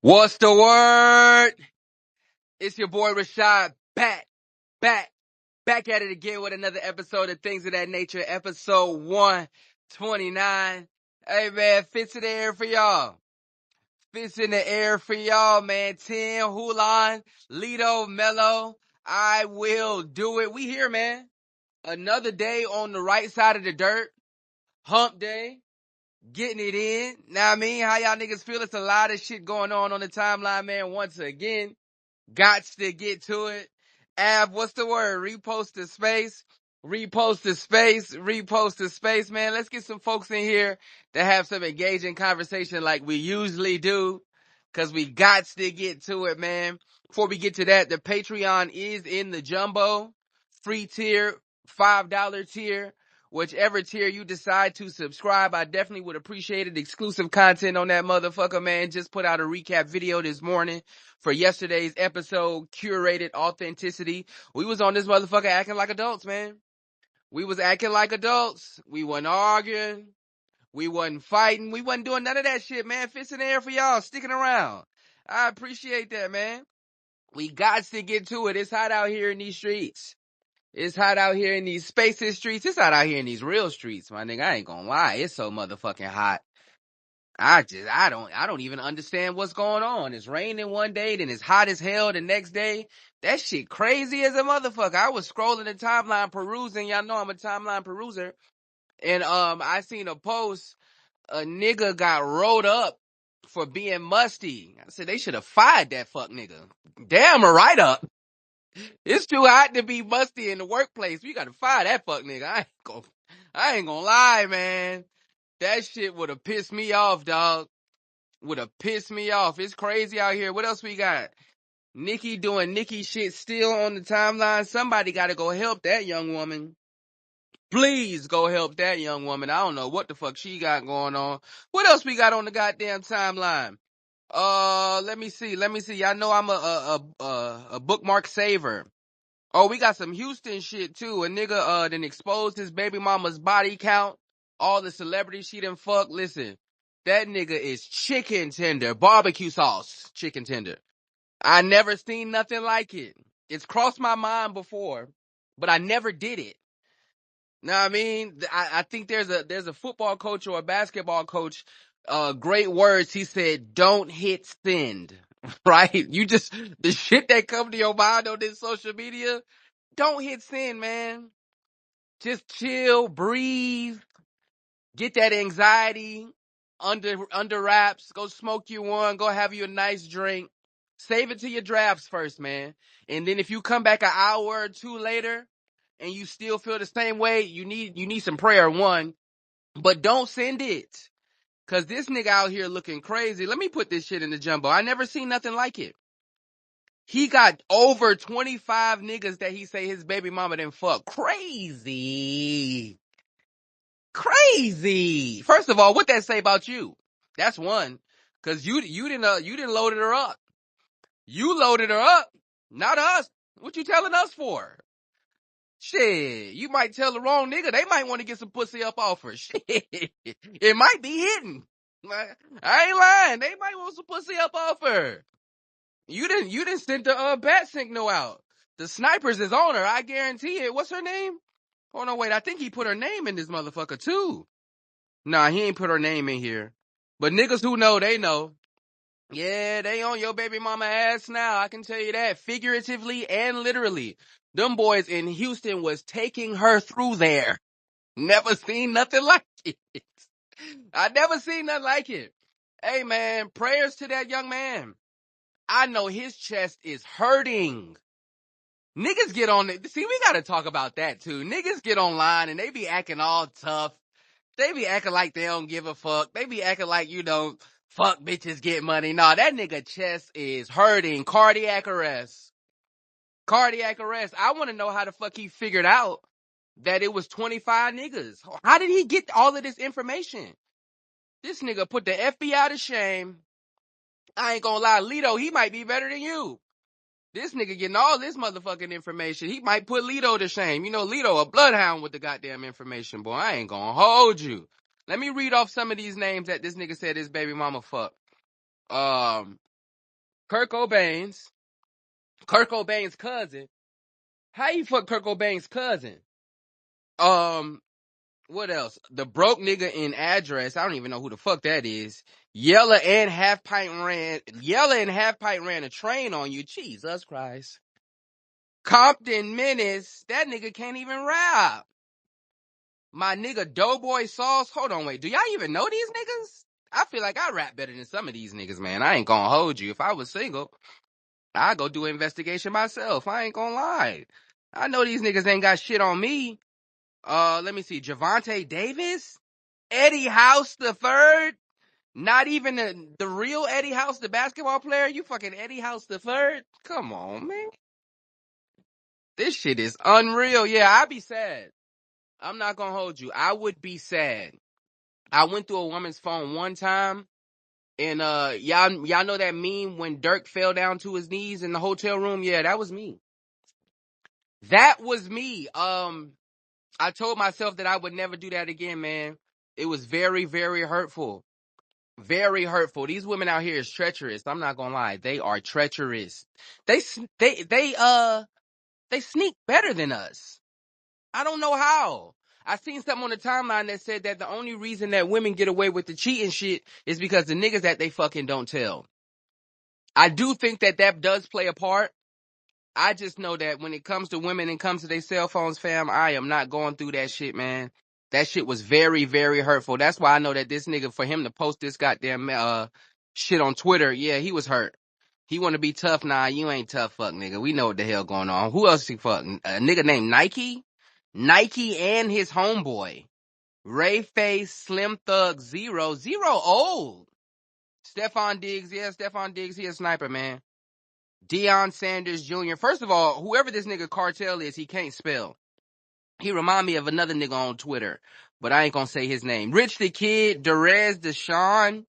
What's the word? It's your boy Rashad back at it again with another episode of Things of That Nature, episode 129. Hey man, fits in the air for y'all. Fits in the air for y'all, man. Tim, Hulan, Lido, Mello. I will do it. We here, man. Another day on the right side of the dirt. Hump day. Getting it in. Now I mean, how y'all niggas feel? It's a lot of shit going on the timeline, man. Once again. Gots to get to it. Ab, what's the word? Repost to space. Repost to space. Repost to space, man. Let's get some folks in here to have some engaging conversation like we usually do. Cause we gots to get to it, man. Before we get to that, the Patreon is in the jumbo. Free tier, $5 tier. Whichever tier you decide to subscribe, I definitely would appreciate it. Exclusive content on that motherfucker, man. Just put out a recap video this morning for yesterday's episode, curated authenticity. We was on this motherfucker acting like adults, man. We was acting like adults. We wasn't arguing. We wasn't fighting. We wasn't doing none of that shit, man. Fits in the air for y'all, sticking around. I appreciate that, man. We got to get to it. It's hot out here in these streets. It's hot out here in these spaces streets. It's hot out here in these real streets, my nigga. I ain't gonna lie. It's so motherfucking hot. I don't even understand what's going on. It's raining one day, then it's hot as hell the next day. That shit crazy as a motherfucker. I was scrolling the timeline perusing. Y'all know I'm a timeline peruser. And, I seen a post. A nigga got rolled up for being musty. I said they should have fired that fuck nigga. Damn, a write up. It's too hot to be musty in the workplace. We gotta fire that fuck nigga. I ain't gonna lie, man. That shit would have pissed me off, dog. Would have pissed me off. It's crazy out here. What else we got? Nikki doing Nikki shit still on the timeline. Somebody gotta go help that young woman. Please go help that young woman. I don't know what the fuck she got going on. What else we got on the goddamn timeline? Let me see. Y'all know I'm a bookmark saver. Oh, we got some Houston shit too. A nigga then exposed his baby mama's body count. All the celebrities she done fuck. Listen, that nigga is chicken tender. Barbecue sauce chicken tender. I never seen nothing like it. It's crossed my mind before, but I never did it. Know what I mean? I think there's a football coach or a basketball coach, great words. He said, don't hit send, right? You just, the shit that come to your mind on this social media, don't hit send, man. Just chill, breathe, get that anxiety under wraps, go smoke you one, go have you a nice drink. Save it to your drafts first, man. And then if you come back an hour or two later, and you still feel the same way, you need some prayer, one. But don't send it. Cause this nigga out here looking crazy. Let me put this shit in the jumbo. I never seen nothing like it. He got over 25 niggas that he say his baby mama didn't fuck. Crazy. Crazy. First of all, what that say about you? That's one. Cause you didn't loaded her up. You loaded her up. Not us. What you telling us for? Shit, you might tell the wrong nigga. They might want to get some pussy up off her. Shit, it might be hidden. I ain't lying. They might want some pussy up off her. You didn't send the bat signal out. The snipers is on her. I guarantee it. What's her name? Hold on, wait. I think he put her name in this motherfucker too. Nah, he ain't put her name in here. But niggas who know, they know. Yeah, they on your baby mama ass now. I can tell you that. Figuratively and literally. Them boys in Houston was taking her through there. Never seen nothing like it. I never seen nothing like it. Hey man, prayers to that young man. I know his chest is hurting. Niggas get on it. See, we gotta talk about that too. Niggas get online and they be acting all tough. They be acting like they don't give a fuck. They be acting like, fuck bitches get money. Nah, that nigga chest is hurting. Cardiac arrest. Cardiac arrest. I want to know how the fuck he figured out that it was 25 niggas. How did he get all of this information? This nigga put the FBI to shame. I ain't gonna lie, Lido, he might be better than you. This nigga getting all this motherfucking information. He might put Lido to shame. You know, Lido a bloodhound with the goddamn information, boy. I ain't gonna hold you. Let me read off some of these names that this nigga said his baby mama fucked. Kurt Cobain's cousin. How you fuck Kurt Cobain's cousin? What else? The broke nigga in Address. I don't even know who the fuck that is. Yella and Half Pint ran a train on you. Jesus Christ. Compton Menace. That nigga can't even rap. My nigga Doughboy Sauce. Hold on, wait. Do y'all even know these niggas? I feel like I rap better than some of these niggas, man. I ain't gonna hold you. If I was single, I'd go do an investigation myself. I ain't gonna lie. I know these niggas ain't got shit on me. Let me see. Javante Davis? Eddie House the third? Not even the real Eddie House, the basketball player? You fucking Eddie House the third? Come on, man. This shit is unreal. Yeah, I'd be sad. I'm not gonna hold you. I would be sad. I went through a woman's phone one time, and y'all know that meme when Dirk fell down to his knees in the hotel room? Yeah, that was me. That was me. I told myself that I would never do that again, man. It was very, very hurtful. Very hurtful. These women out here is treacherous. I'm not gonna lie. They are treacherous. They sneak better than us. I don't know how. I seen something on the timeline that said that the only reason that women get away with the cheating shit is because the niggas that they fucking don't tell. I do think that does play a part. I just know that when it comes to women and comes to their cell phones, fam, I am not going through that shit, man. That shit was very, very hurtful. That's why I know that this nigga, for him to post this goddamn shit on Twitter, yeah, he was hurt. He want to be tough. Nah, you ain't tough, fuck nigga. We know what the hell going on. Who else he fucking? A nigga named Nike? Nike and his homeboy. Ray Face, Slim Thug, Zero old. Stephon Diggs, yeah, Stephon Diggs, he a sniper, man. Deion Sanders Jr. First of all, whoever this nigga Cartel is, he can't spell. He remind me of another nigga on Twitter, but I ain't gonna say his name. Rich the Kid, Derez Deshaun.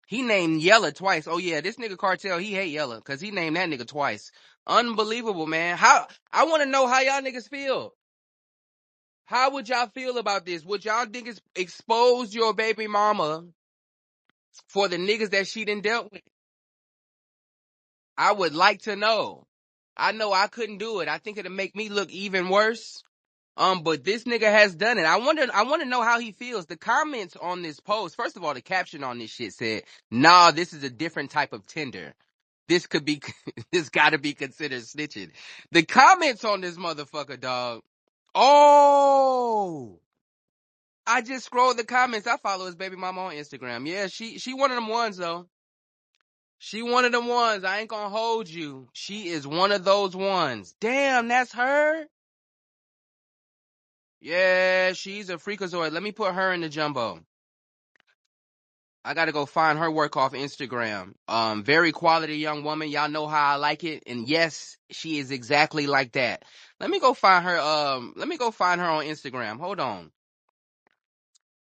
He named Yella twice. Oh yeah, this nigga Cartel, he hate Yella, cause he named that nigga twice. Unbelievable, man. I wanna know how y'all niggas feel. How would y'all feel about this? Would y'all niggas expose your baby mama for the niggas that she done dealt with? I would like to know. I know I couldn't do it. I think it'd make me look even worse. But this nigga has done it. I want to know how he feels. The comments on this post, first of all, the caption on this shit said, nah, this is a different type of Tinder. This gotta be considered snitching. The comments on this motherfucker, dog. Oh, I just scrolled the comments. I follow his baby mama on Instagram. Yeah, she one of them ones though. She one of them ones. I ain't gonna hold you. She is one of those ones. Damn, that's her? Yeah, she's a freakazoid. Let me put her in the jumbo. I gotta go find her work off Instagram. Very quality young woman. Y'all know how I like it. And yes, she is exactly like that. Let me go find her. Let me go find her on Instagram. Hold on.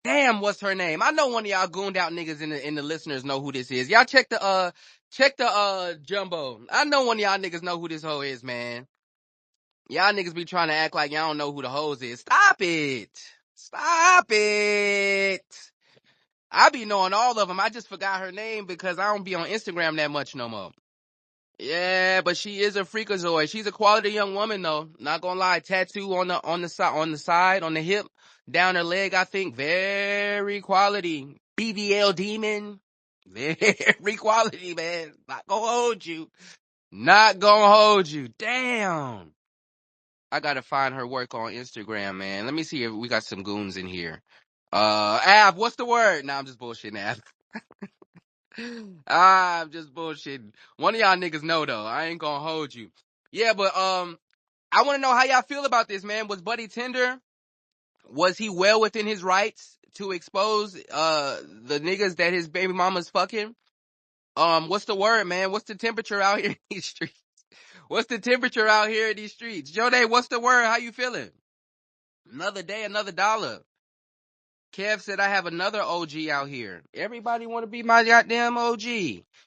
Damn, what's her name? I know one of y'all gooned out niggas in the listeners know who this is. Y'all check the jumbo. I know one of y'all niggas know who this hoe is, man. Y'all niggas be trying to act like y'all don't know who the hoes is. Stop it. Stop it. I be knowing all of them. I just forgot her name because I don't be on Instagram that much no more. Yeah, but she is a freakazoid. She's a quality young woman though. Not gonna lie. Tattoo on the side, on the hip, down her leg, I think. Very quality. BBL demon. Very quality, man. Not gonna hold you. Not gonna hold you. Damn. I gotta find her work on Instagram, man. Let me see if we got some goons in here. Av, what's the word? Nah, I'm just bullshitting, Av. I'm just bullshitting. One of y'all niggas know though. I ain't gonna hold you. Yeah, but I want to know how y'all feel about this, man. Was Buddy Tender? Was he well within his rights to expose the niggas that his baby mama's fucking? What's the word, man? What's the temperature out here in these streets? What's the temperature out here in these streets? Jode, what's the word? How you feeling? Another day, another dollar. Kev said I have another OG out here. Everybody want to be my goddamn OG.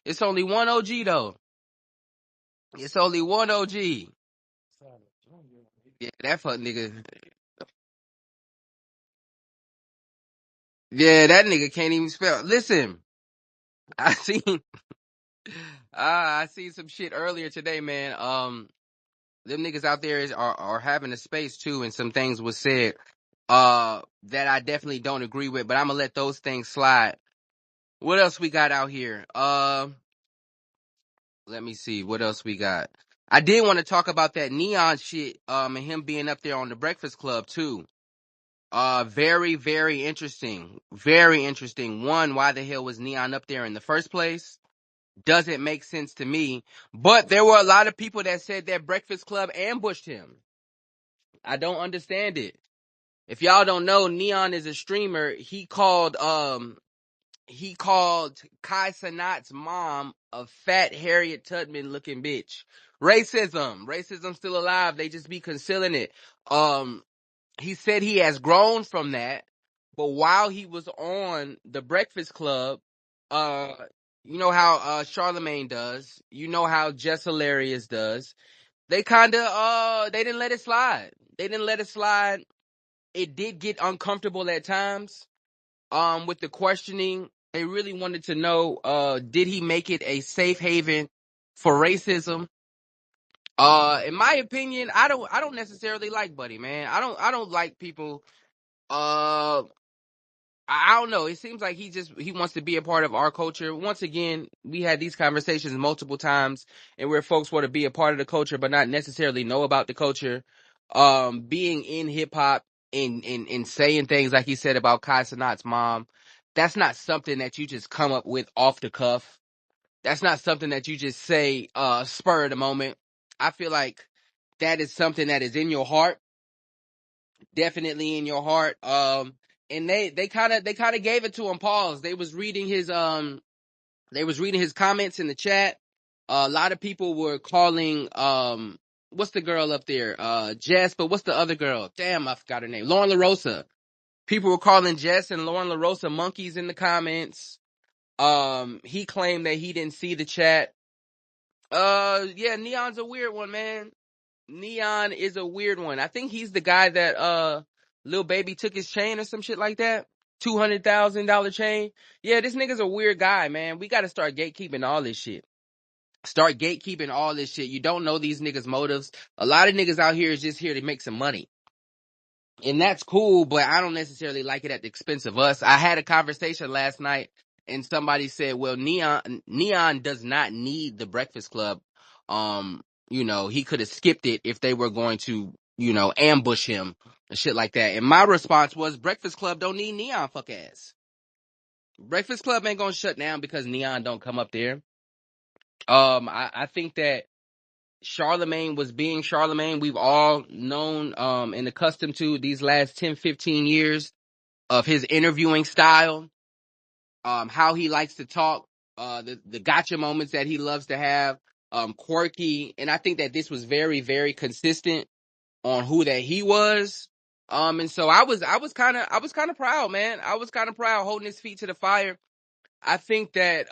It's only one OG though. It's only one OG. Yeah, that fuck nigga. Yeah, that nigga can't even spell. Listen, I seen I see some shit earlier today, man. Them niggas out there are having a space too, and some things was said that I definitely don't agree with, but I'm gonna let those things slide. What else we got out here? Let me see what else we got. I did want to talk about that Neon shit, and him being up there on the Breakfast Club too. Very, very interesting. Very interesting. One, why the hell was Neon up there in the first place? Doesn't make sense to me. But there were a lot of people that said that Breakfast Club ambushed him. I don't understand it. If y'all don't know, Neon is a streamer. He called Kai Cenat's mom a fat Harriet Tubman looking bitch. Racism still alive. They just be concealing it. He said he has grown from that, but while he was on the Breakfast Club, uh, you know how Charlemagne does, you know how Jess Hilarious does. They they didn't let it slide. They didn't let it slide. It did get uncomfortable at times. With the questioning, they really wanted to know, did he make it a safe haven for racism? In my opinion, I don't necessarily like Buddy, man. I don't like people. I don't know. It seems like he wants to be a part of our culture. Once again, we had these conversations multiple times, and where folks want to be a part of the culture but not necessarily know about the culture. Being in hip hop and saying things like he said about Kai Cenat's mom, that's not something that you just come up with off the cuff. That's not something that you just say spur of the moment. I feel like that is something that is in your heart, definitely in your heart. And they kind of gave it to him. Pause. They was reading his comments in the chat. A lot of people were calling what's the girl up there? Jess, but what's the other girl? Damn, I forgot her name. Lauren LaRosa. People were calling Jess and Lauren LaRosa monkeys in the comments. He claimed that he didn't see the chat. Yeah, Neon's a weird one, man. Neon is a weird one. I think he's the guy that Lil Baby took his chain or some shit like that. $200,000 chain. Yeah, this nigga's a weird guy, man. We gotta start gatekeeping all this shit. Start gatekeeping all this shit. You don't know these niggas' motives. A lot of niggas out here is just here to make some money. And that's cool, but I don't necessarily like it at the expense of us. I had a conversation last night and somebody said, well, Neon does not need the Breakfast Club. He could have skipped it if they were going to, ambush him and shit like that. And my response was, Breakfast Club don't need Neon fuck ass. Breakfast Club ain't gonna shut down because Neon don't come up there. I think that Charlemagne was being Charlemagne. We've all known and accustomed to these last 10, 15 years of his interviewing style, how he likes to talk, the gotcha moments that he loves to have, quirky. And I think that this was very, very consistent on who that he was. And so I was kind of proud, man. I was kind of proud holding his feet to the fire. I think that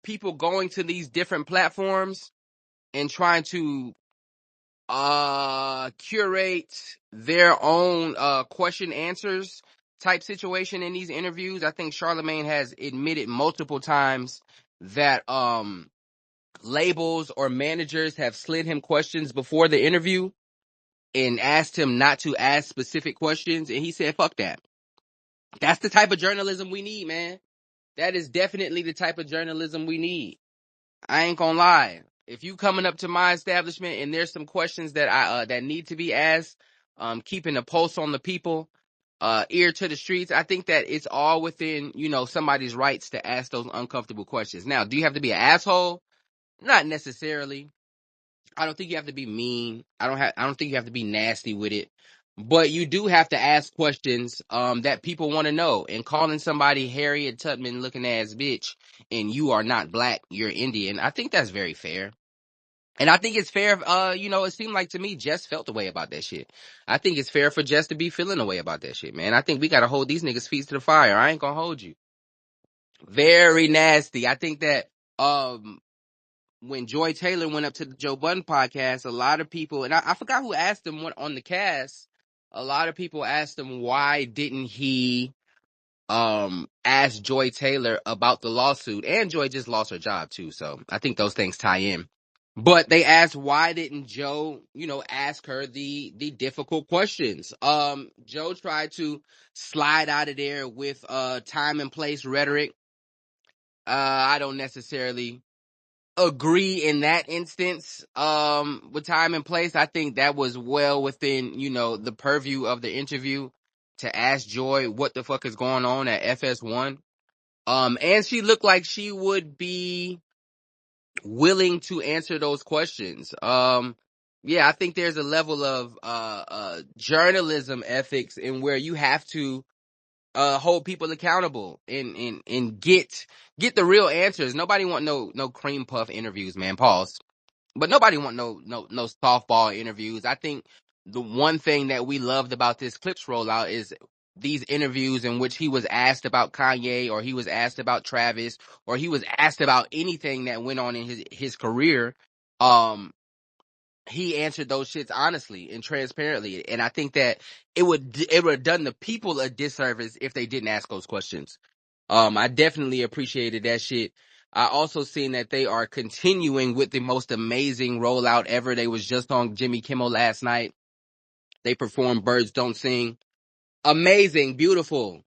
people going to these different platforms and trying to curate their own question answers type situation in these interviews. I think Charlemagne has admitted multiple times that labels or managers have slid him questions before the interview and asked him not to ask specific questions, and he said fuck that. That's the type of journalism we need, man. That is definitely the type of journalism we need. I ain't gonna lie. If you coming up to my establishment and there's some questions that that need to be asked, keeping a pulse on the people, ear to the streets, I think that it's all within, somebody's rights to ask those uncomfortable questions. Now, do you have to be an asshole? Not necessarily. I don't think you have to be mean. I don't think you have to be nasty with it. But you do have to ask questions that people want to know. And calling somebody Harriet Tubman looking ass bitch and you are not black, you're Indian, I think that's very fair. And I think it's fair, it seemed like to me Jess felt the way about that shit. I think it's fair for Jess to be feeling the way about that shit, man. I think we gotta hold these niggas' feet to the fire. I ain't gonna hold you. Very nasty. I think that when Joy Taylor went up to the Joe Budden podcast, a lot of people, and I forgot who asked him what on the cast, a lot of people asked him why didn't he asked Joy Taylor about the lawsuit, and Joy just lost her job too, so I think those things tie in. But they asked, why didn't Joe, ask her the difficult questions? Joe tried to slide out of there with time and place rhetoric. I don't necessarily agree in that instance with time and place. I think that was well within, the purview of the interview to ask Joy what the fuck is going on at FS1. And she looked like she would be willing to answer those questions. Yeah, I think there's a level of journalism ethics in where you have to hold people accountable and get the real answers. Nobody want no cream puff interviews, man. Pause. But nobody want no softball interviews. I think the one thing that we loved about this Clips rollout is these interviews in which he was asked about Kanye, or he was asked about Travis, or he was asked about anything that went on in his career. He answered those shits honestly and transparently. And I think that it would have done the people a disservice if they didn't ask those questions. I definitely appreciated that shit. I also seen that they are continuing with the most amazing rollout ever. They was just on Jimmy Kimmel last night. They performed Birds Don't Sing. Amazing, beautiful,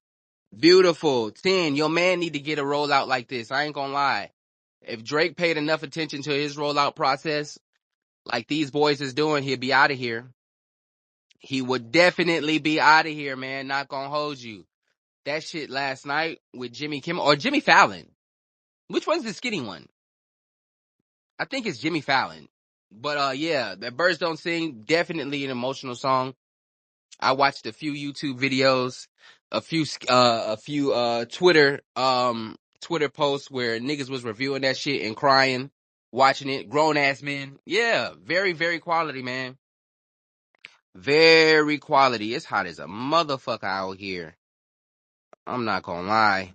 beautiful. 10, your man need to get a rollout like this. I ain't gonna lie. If Drake paid enough attention to his rollout process, like these boys is doing, he'd be out of here. He would definitely be out of here, man. Not gonna hold you. That shit last night with Jimmy Kimmel or Jimmy Fallon. Which one's the skinny one? I think it's Jimmy Fallon. But yeah, that Birds Don't Sing, definitely an emotional song. I watched a few YouTube videos, a few Twitter posts where niggas was reviewing that shit and crying, watching it. Grown ass men. Yeah, very, very quality, man. Very quality. It's hot as a motherfucker out here. I'm not gonna lie.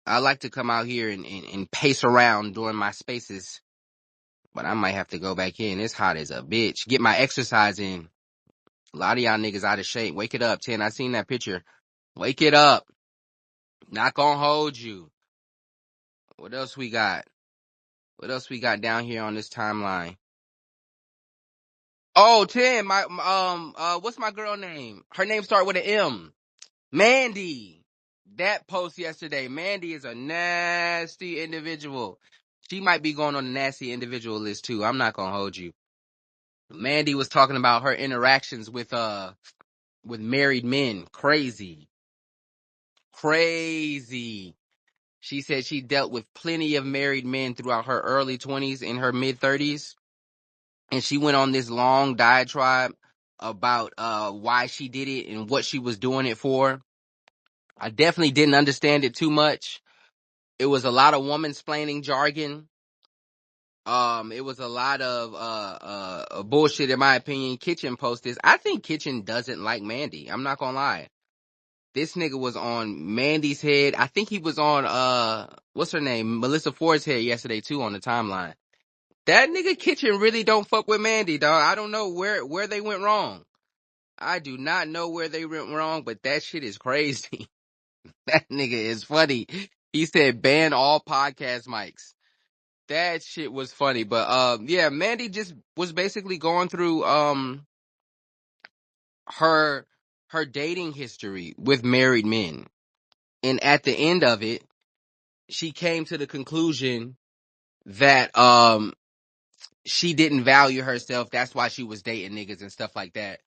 I like to come out here and pace around during my spaces, but I might have to go back in. It's hot as a bitch. Get my exercise in. A lot of y'all niggas out of shape. Wake it up, 10. I seen that picture. Wake it up. Not gonna hold you. What else we got? What else we got down here on this timeline? Oh, 10. What's my girl name? Her name start with an M. Mandy. That post yesterday. Mandy is a nasty individual. She might be going on the nasty individual list too. I'm not gonna hold you. Mandy was talking about her interactions with married men. Crazy. She said she dealt with plenty of married men throughout her early 20s and her mid 30s. And she went on this long diatribe about why she did it and what she was doing it for. I definitely didn't understand it too much. It was a lot of woman-splaining jargon. It was a lot of bullshit, in my opinion. Kitchen posted this. I think Kitchen doesn't like Mandy. I'm not gonna lie. This nigga was on Mandy's head. I think he was on what's her name? Melissa Ford's head yesterday too on the timeline. That nigga Kitchen really don't fuck with Mandy, dog. I don't know where they went wrong. I do not know where they went wrong, but that shit is crazy. That nigga is funny. He said ban all podcast mics. That shit was funny. But yeah, Mandy just was basically going through her dating history with married men. And at the end of it, she came to the conclusion that she didn't value herself. That's why she was dating niggas and stuff like that.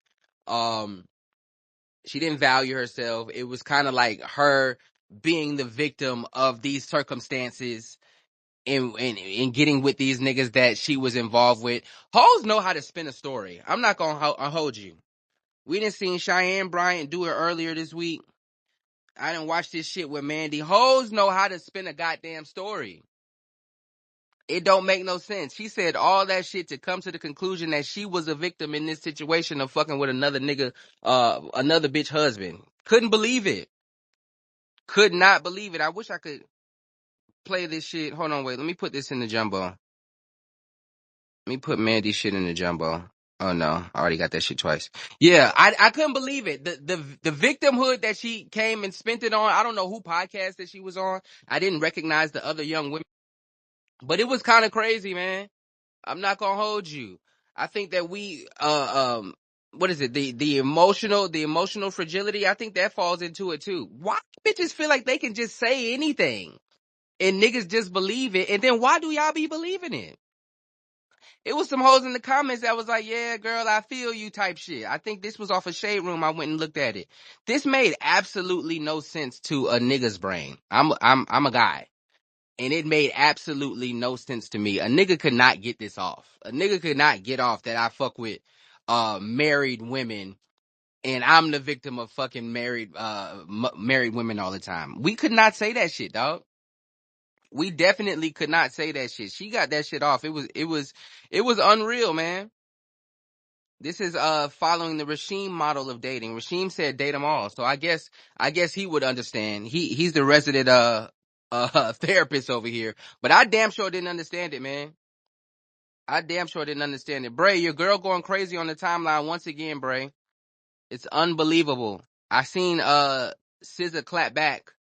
She didn't value herself. It was kind of like her being the victim of these circumstances and getting with these niggas that she was involved with. Hoes know how to spin a story. I'm not gonna hold you. We didn't see Cheyenne Bryant do it earlier this week. I didn't watch this shit with Mandy. Hoes know how to spin a goddamn story. It don't make no sense. She said all that shit to come to the conclusion that she was a victim in this situation of fucking with another nigga, another bitch husband. Couldn't believe it. Could not believe it. I wish I could play this shit. Hold on, wait. Let me put this in the jumbo. Let me put Mandy's shit in the jumbo. Oh no, I already got that shit twice. Yeah, I couldn't believe it. The victimhood that she came and spent it on. I don't know who podcast that she was on. I didn't recognize the other young women, but it was kind of crazy, man. I'm not gonna hold you. I think that we what is it? The emotional fragility, I think that falls into it too. Why bitches feel like they can just say anything and niggas just believe it, and then why do y'all be believing it? It was some hoes in the comments that was like, yeah, girl, I feel you type shit. I think this was off a Shade Room. I went and looked at it. This made absolutely no sense to a nigga's brain. I'm a guy. And it made absolutely no sense to me. A nigga could not get this off. A nigga could not get off that I fuck with married women and I'm the victim of fucking married women all the time. We could not say that shit, dog. We definitely could not say that shit. She got that shit off. It was unreal, man. This is following the Rasheem model of dating. Rasheem said date them all. So I guess he would understand. He's the resident therapist over here. But I damn sure didn't understand it, man. I damn sure didn't understand it. Bray, your girl going crazy on the timeline once again, Bray. It's unbelievable. I seen SZA clap back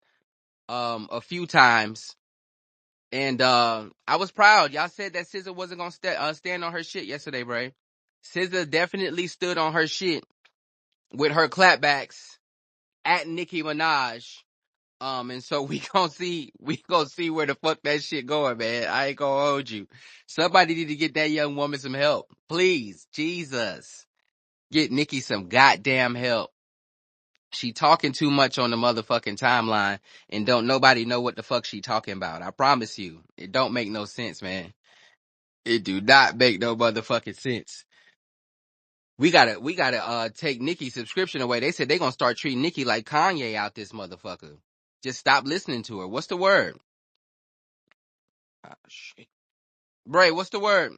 a few times. And I was proud. Y'all said that SZA wasn't gonna stand on her shit yesterday, Bray. SZA definitely stood on her shit with her clapbacks at Nicki Minaj. And so we gonna see where the fuck that shit going, man. I ain't gonna hold you. Somebody need to get that young woman some help. Please. Jesus. Get Nicki some goddamn help. She talking too much on the motherfucking timeline and don't nobody know what the fuck she talking about. I promise you. It don't make no sense, man. It do not make no motherfucking sense. We gotta take Nicki's subscription away. They said they gonna start treating Nicki like Kanye out this motherfucker. Just stop listening to her. What's the word? Ah, shit. Bray, what's the word?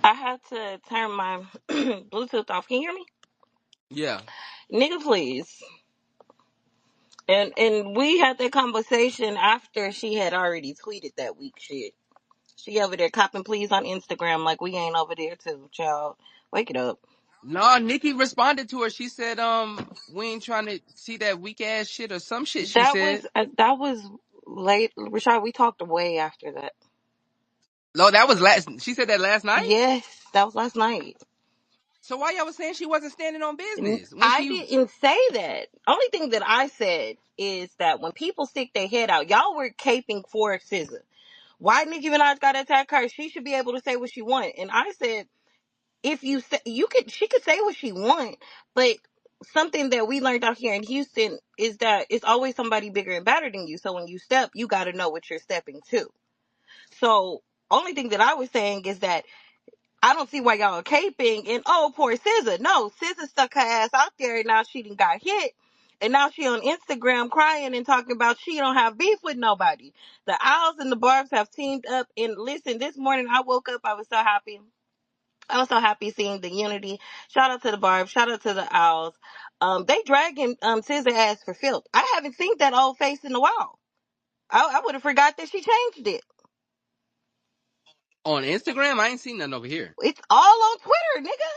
I had to turn my Bluetooth off. Can you hear me? Yeah. Nigga, please. And we had that conversation after she had already tweeted that weak shit. She over there copping please on Instagram like we ain't over there too, child. Wake it up. No, Nicki responded to her. She said, we ain't trying to see that weak ass shit or some shit she said. That was late. Rashad, we talked way after that. No, that was she said that last night? Yes, that was last night. So why y'all was saying she wasn't standing on business when I she didn't say that. Only thing that I said is that when people stick their head out, y'all were caping for SZA. Why Nicki Minaj got to attack her? She should be able to say what she want. And I said, if you say she could say what she want, but something that we learned out here in Houston is that it's always somebody bigger and better than you. So when you step, you got to know what you're stepping to. So only thing that I was saying is that I don't see why y'all are caping and oh poor SZA. No, SZA stuck her ass out there and now she done got hit. And now she on Instagram crying and talking about she don't have beef with nobody. The Owls and the Barbs have teamed up. And listen, this morning I woke up, I was so happy. I was so happy seeing the unity. Shout out to the Barbs. Shout out to the Owls. They dragging SZA ass for filth. I haven't seen that old face in a while. I would have forgot that she changed it. on Instagram? I ain't seen nothing over here. It's all on Twitter, nigga.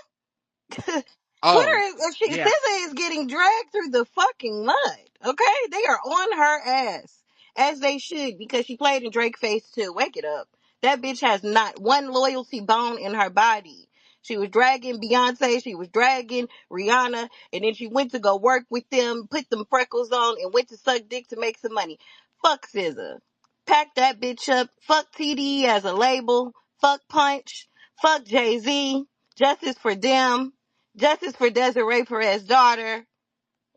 Twitter Oh, yeah. SZA is getting dragged through the fucking mud. Okay, they are on her ass as they should because she played in Drake Face too. Wake it up. That bitch has not one loyalty bone in her body. She was dragging Beyonce, she was dragging Rihanna, and then she went to go work with them, put them freckles on, and went to suck dick to make some money. Fuck SZA. Pack that bitch up. Fuck TDE as a label. Fuck Punch. Fuck Jay-Z. Justice for them. Justice for Desiree Perez's daughter.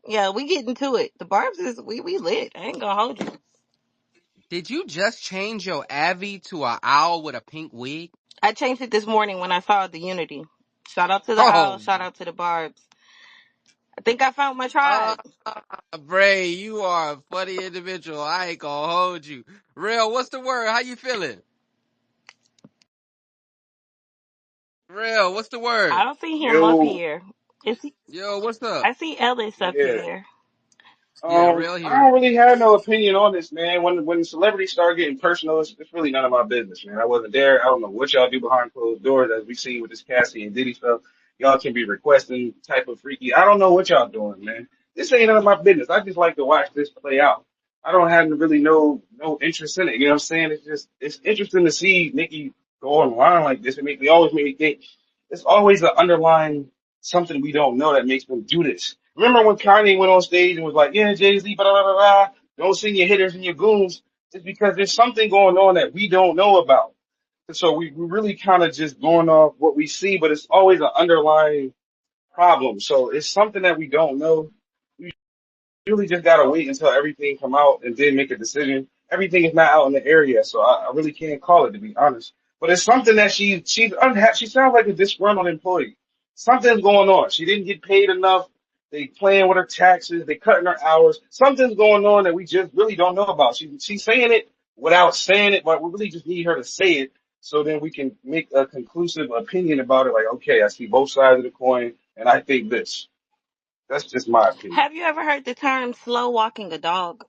Yeah, we getting to it. The Barbs is we lit. I ain't gonna hold you. Did you just change your Avi to a owl with a pink wig? I changed it this morning when I saw the unity. Shout out to the Oh, Owls. Shout out to the Barbs. I think I found my uh, tribe. Bray, you are a funny individual. I ain't gonna hold you. Real, what's the word? How you feeling? Real, what's the I word? don't see him up Yo, here. Is he? Yo, what's up? I see Ellis up yeah, here. Yeah, real I here. don't really have no opinion on this, man. When celebrities start getting personal, it's really none of my business, man. I wasn't there. I don't know what y'all do behind closed doors, as we see with this Cassie and Diddy stuff. Y'all can be requesting type of freaky. I don't know what y'all doing, man. This ain't none of my business. I just like to watch this play out. I don't have really no interest in it. You know what I'm saying? It's interesting to see Nicki go online like this. Always make me think. It's always an underlying something we don't know that makes them do this. Remember when Kanye went on stage and was like, "Yeah, Jay-Z, blah blah blah blah, don't send your hitters and your goons." It's because there's something going on that we don't know about. And so we really kind of just going off what we see, but it's always an underlying problem. So it's something that we don't know really just gotta wait until everything come out and then make a decision. Everything is not out in the area, so I really can't call it, to be honest. But it's something that she's unhappy. She sounds like a disgruntled employee. Something's going on. She didn't get paid enough. They playing with her taxes. They cutting her hours. Something's going on that we just really don't know about. She's saying it without saying it, but we really just need her to say it so then we can make a conclusive opinion about it. Like, okay, I see both sides of the coin, and I think this. That's just my opinion. Have you ever heard the term slow walking a dog?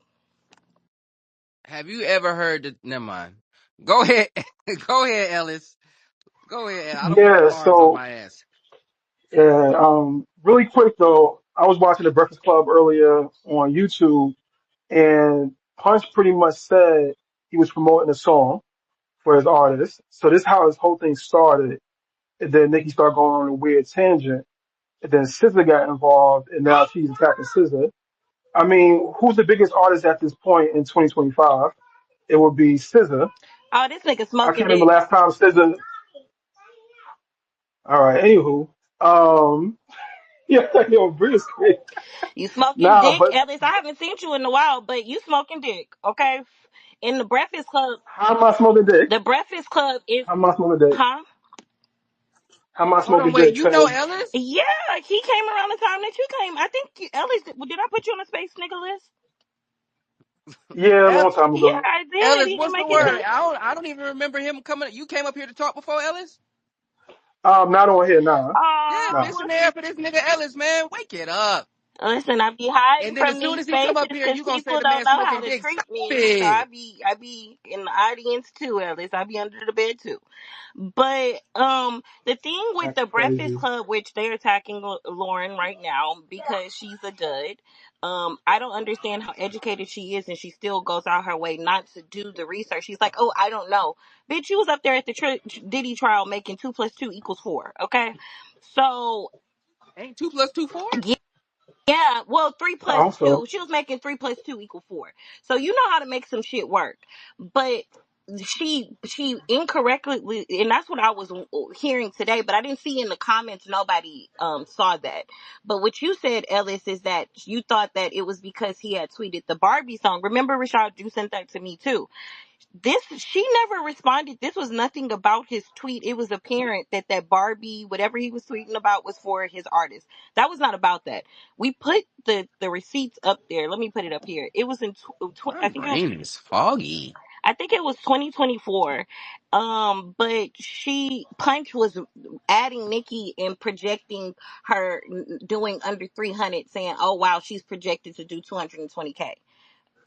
Have you ever heard the? Never mind. Go ahead. Go ahead, Ellis. Go ahead. I don't want no Yeah, thorns on so my ass. really quick though, I was watching the Breakfast Club earlier on YouTube, and Punch pretty much said he was promoting a song for his artist. So this is how his whole thing started. And then Nicki started going on a weird tangent. And then SZA got involved, and now she's attacking SZA. I mean, who's the biggest artist at this point in 2025? It would be SZA. Oh, this nigga I can't smoking remember dick. last time SZA. All right, anywho, yeah, yo, Bruce, You smoking nah, dick, but Ellis. I haven't seen you in a while, but you smoking dick, okay? In the Breakfast Club, how am I smoking dick? the Breakfast Club is, How am I smoking dick? huh? How am I Hold on, smoking wait. dick? You know Cause Ellis? Yeah, he came around the time that you came. I think Ellis, did I put you on the space nigga list? yeah, a El- long time Yeah, ago. I did. Ellis, He didn't what's the make it word? to. I don't even remember him coming. You came up here to talk before Ellis. Not on here, nah, Yeah, nah. fish in the air for this nigga Ellis, man. Wake it up. Listen, I be And hiding then as from soon these as he come spaces up here, because you gonna say people the don't man know how smoking to dick. treat Stop me. So it. I be in the audience too, Ellis. I be under the bed too. But the thing with That's the Breakfast crazy. Club, which they're attacking Lauren right now because she's a dud. I don't understand how educated she is, and she still goes out her way not to do the research. She's like, "Oh, I don't know, bitch. You was up there at the Diddy trial making 2 + 2 = 4." Okay, so Ain't 2 + 2 4? yeah, well, three plus Also, two. She was making 3 + 2 = 4. So you know how to make some shit work. But she incorrectly, and that's what I was hearing today. But I didn't see in the comments. Nobody saw that. But what you said, Ellis, is that you thought that it was because he had tweeted the Barbie song. Remember, Rashad, you sent that to me too. This she never responded. This was nothing about his tweet. It was apparent that that Barbie, whatever he was tweeting about, was for his artist. That was not about that. We put the receipts up there. Let me put it up here. It was in My I think it was brain is foggy. 2024. But Punch was adding Nicki and projecting her doing under 300, saying, "Oh wow, she's projected to do 220K."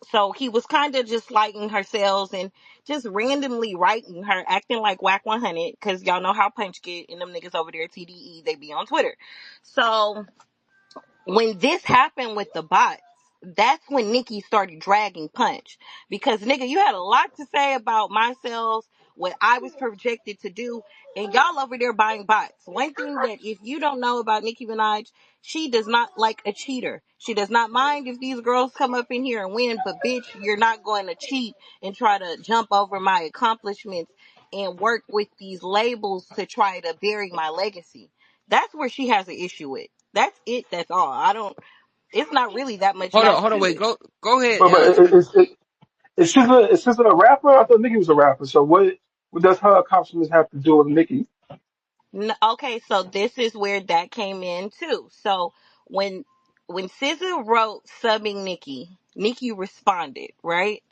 So he was kind of just lighting her sales and just randomly writing her, acting like Whack 100, because y'all know how Punch get and them niggas over there, TDE, they be on Twitter. So when this happened with the bots, that's when Nicki started dragging Punch. Because nigga, you had a lot to say about my sales, what I was projected to do, and y'all over there buying bots. One thing that if you don't know about Nicki Minaj, she does not like a cheater. She does not mind if these girls come up in here and win, but bitch, you're not going to cheat and try to jump over my accomplishments and work with these labels to try to bury my legacy. That's where she has an issue with. That's it. That's all. I don't. It's not really that much else Hold on, to wait. it. Go ahead, but Ellis. is SZA a rapper? I thought Nicki was a rapper. So what does her accomplishments have to do with Nicki? Okay, so this is where that came in too. So when when SZA wrote subbing Nicki responded, right,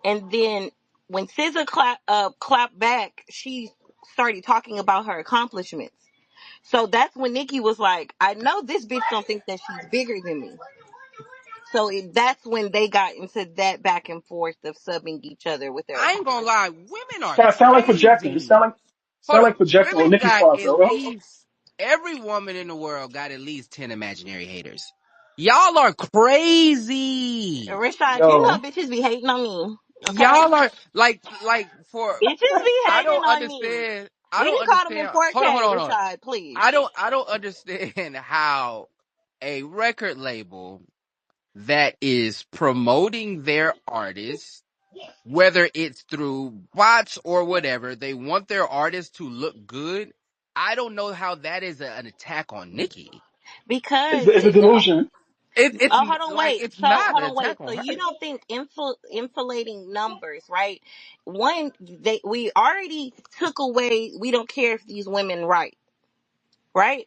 and then when SZA clapped back, she started talking about her accomplishments. So that's when Nicki was like, "I know this bitch don't think that she's bigger than me." So that's when they got into that back and forth of subbing each other with their I ain't gonna apology. lie, women are Sound like projecting. It crazy. Hold sound on, like projecting on women Nicki's got part, at bro. least every woman in the world got at least 10 imaginary haters. Y'all are crazy. Rashad, you know Yo, bitches be hating on me. Okay? Y'all are like for Bitches be I hating don't on me. understand. I We don't didn't call them in understand. Hold 4K, on. Rashad, please. I don't understand how a record label that is promoting their artists, whether it's through bots or whatever, they want their artists to look good. I don't know how that is an attack on Nicki. Because it's a delusion. It's oh, hold on, like wait. it's So not hold an on, wait. attack So on her. you don't think inflating numbers, right? One, we already took away. We don't care if these women right?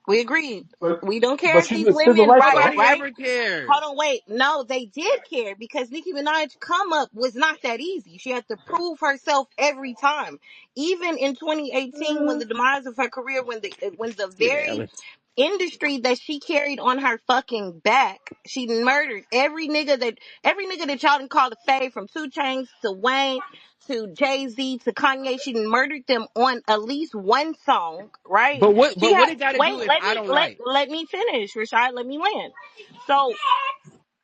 We agreed. But We don't care but if these SZA women right right, though. Nobody right? ever cares. Hold on, wait. No, they did care because Nicki Minaj come up was not that easy. She had to prove herself every time. Even in 2018, when the demise of her career, when the Get it, very Ellis. industry that she carried on her fucking back, she murdered every nigga that y'all done called a fave, from 2 Chainz to Wayne to Jay-Z to Kanye. She murdered them on at least one song, right? She But had what it got to do wait, if I don't like? let me finish, Rashad. Let me land. So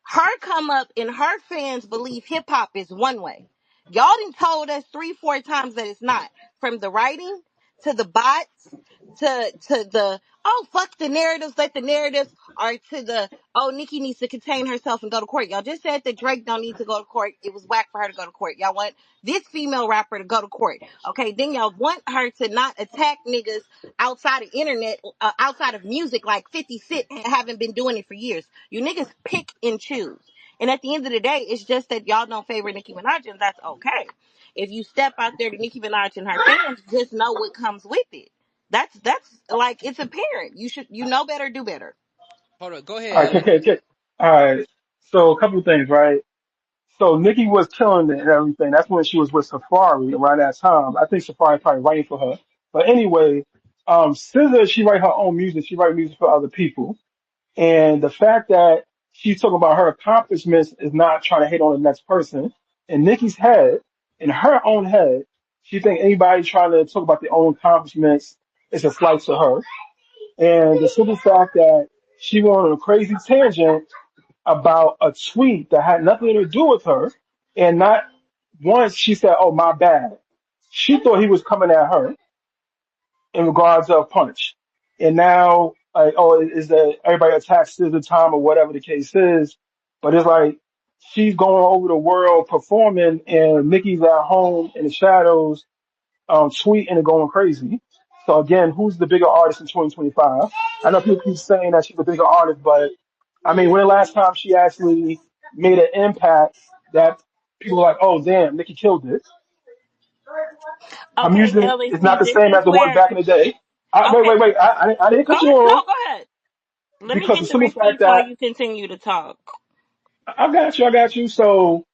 her come up and her fans believe hip hop is one way. Y'all done told us 3-4 times that it's not. From the writing to the bots to the oh fuck the narratives, let the narratives, or to the oh Nicki needs to contain herself and go to court. Y'all just said that Drake don't need to go to court. It was whack for her to go to court. Y'all want this female rapper to go to court. Okay, then y'all want her to not attack niggas outside of internet, outside of music, like 50 Cent haven't been doing it for years. You niggas pick and choose. And at the end of the day, it's just that y'all don't favor Nicki Minaj, and that's okay. If you step out there to Nicki Minaj and her fans, just know what comes with it. That's like, it's apparent. You know better, do better. Hold on, go All ahead, right, Ellis. okay. All right. So a couple of things, right? So Nicki was killing it and everything. That's when she was with Safari around that time. I think Safari probably writing for her. But anyway, SZA, she write her own music. She write music for other people. And the fact that she's talking about her accomplishments is not trying to hate on the next person. In Nicki's head, in her own head, she think anybody trying to talk about their own accomplishments is a slight to her. And the simple fact that she went on a crazy tangent about a tweet that had nothing to do with her, and not once she said, "Oh, my bad." She thought he was coming at her in regards of Punch, and now like, oh, is that everybody attacks the time or whatever the case is? But it's like she's going over the world performing, and Nicki's at home in the shadows, tweeting and going crazy. So again, who's the bigger artist in 2025? I know people keep saying that she's the bigger artist, but I mean, when the last time she actually made an impact that people are like, oh damn, Nicki killed it. Her Okay, music Ellie, is see, not the this same is as the one where, back in the day. okay, Wait. I didn't go cut you ahead. off No, go ahead. Let me because the get the simple fact receipts while that you continue to talk. I got you. So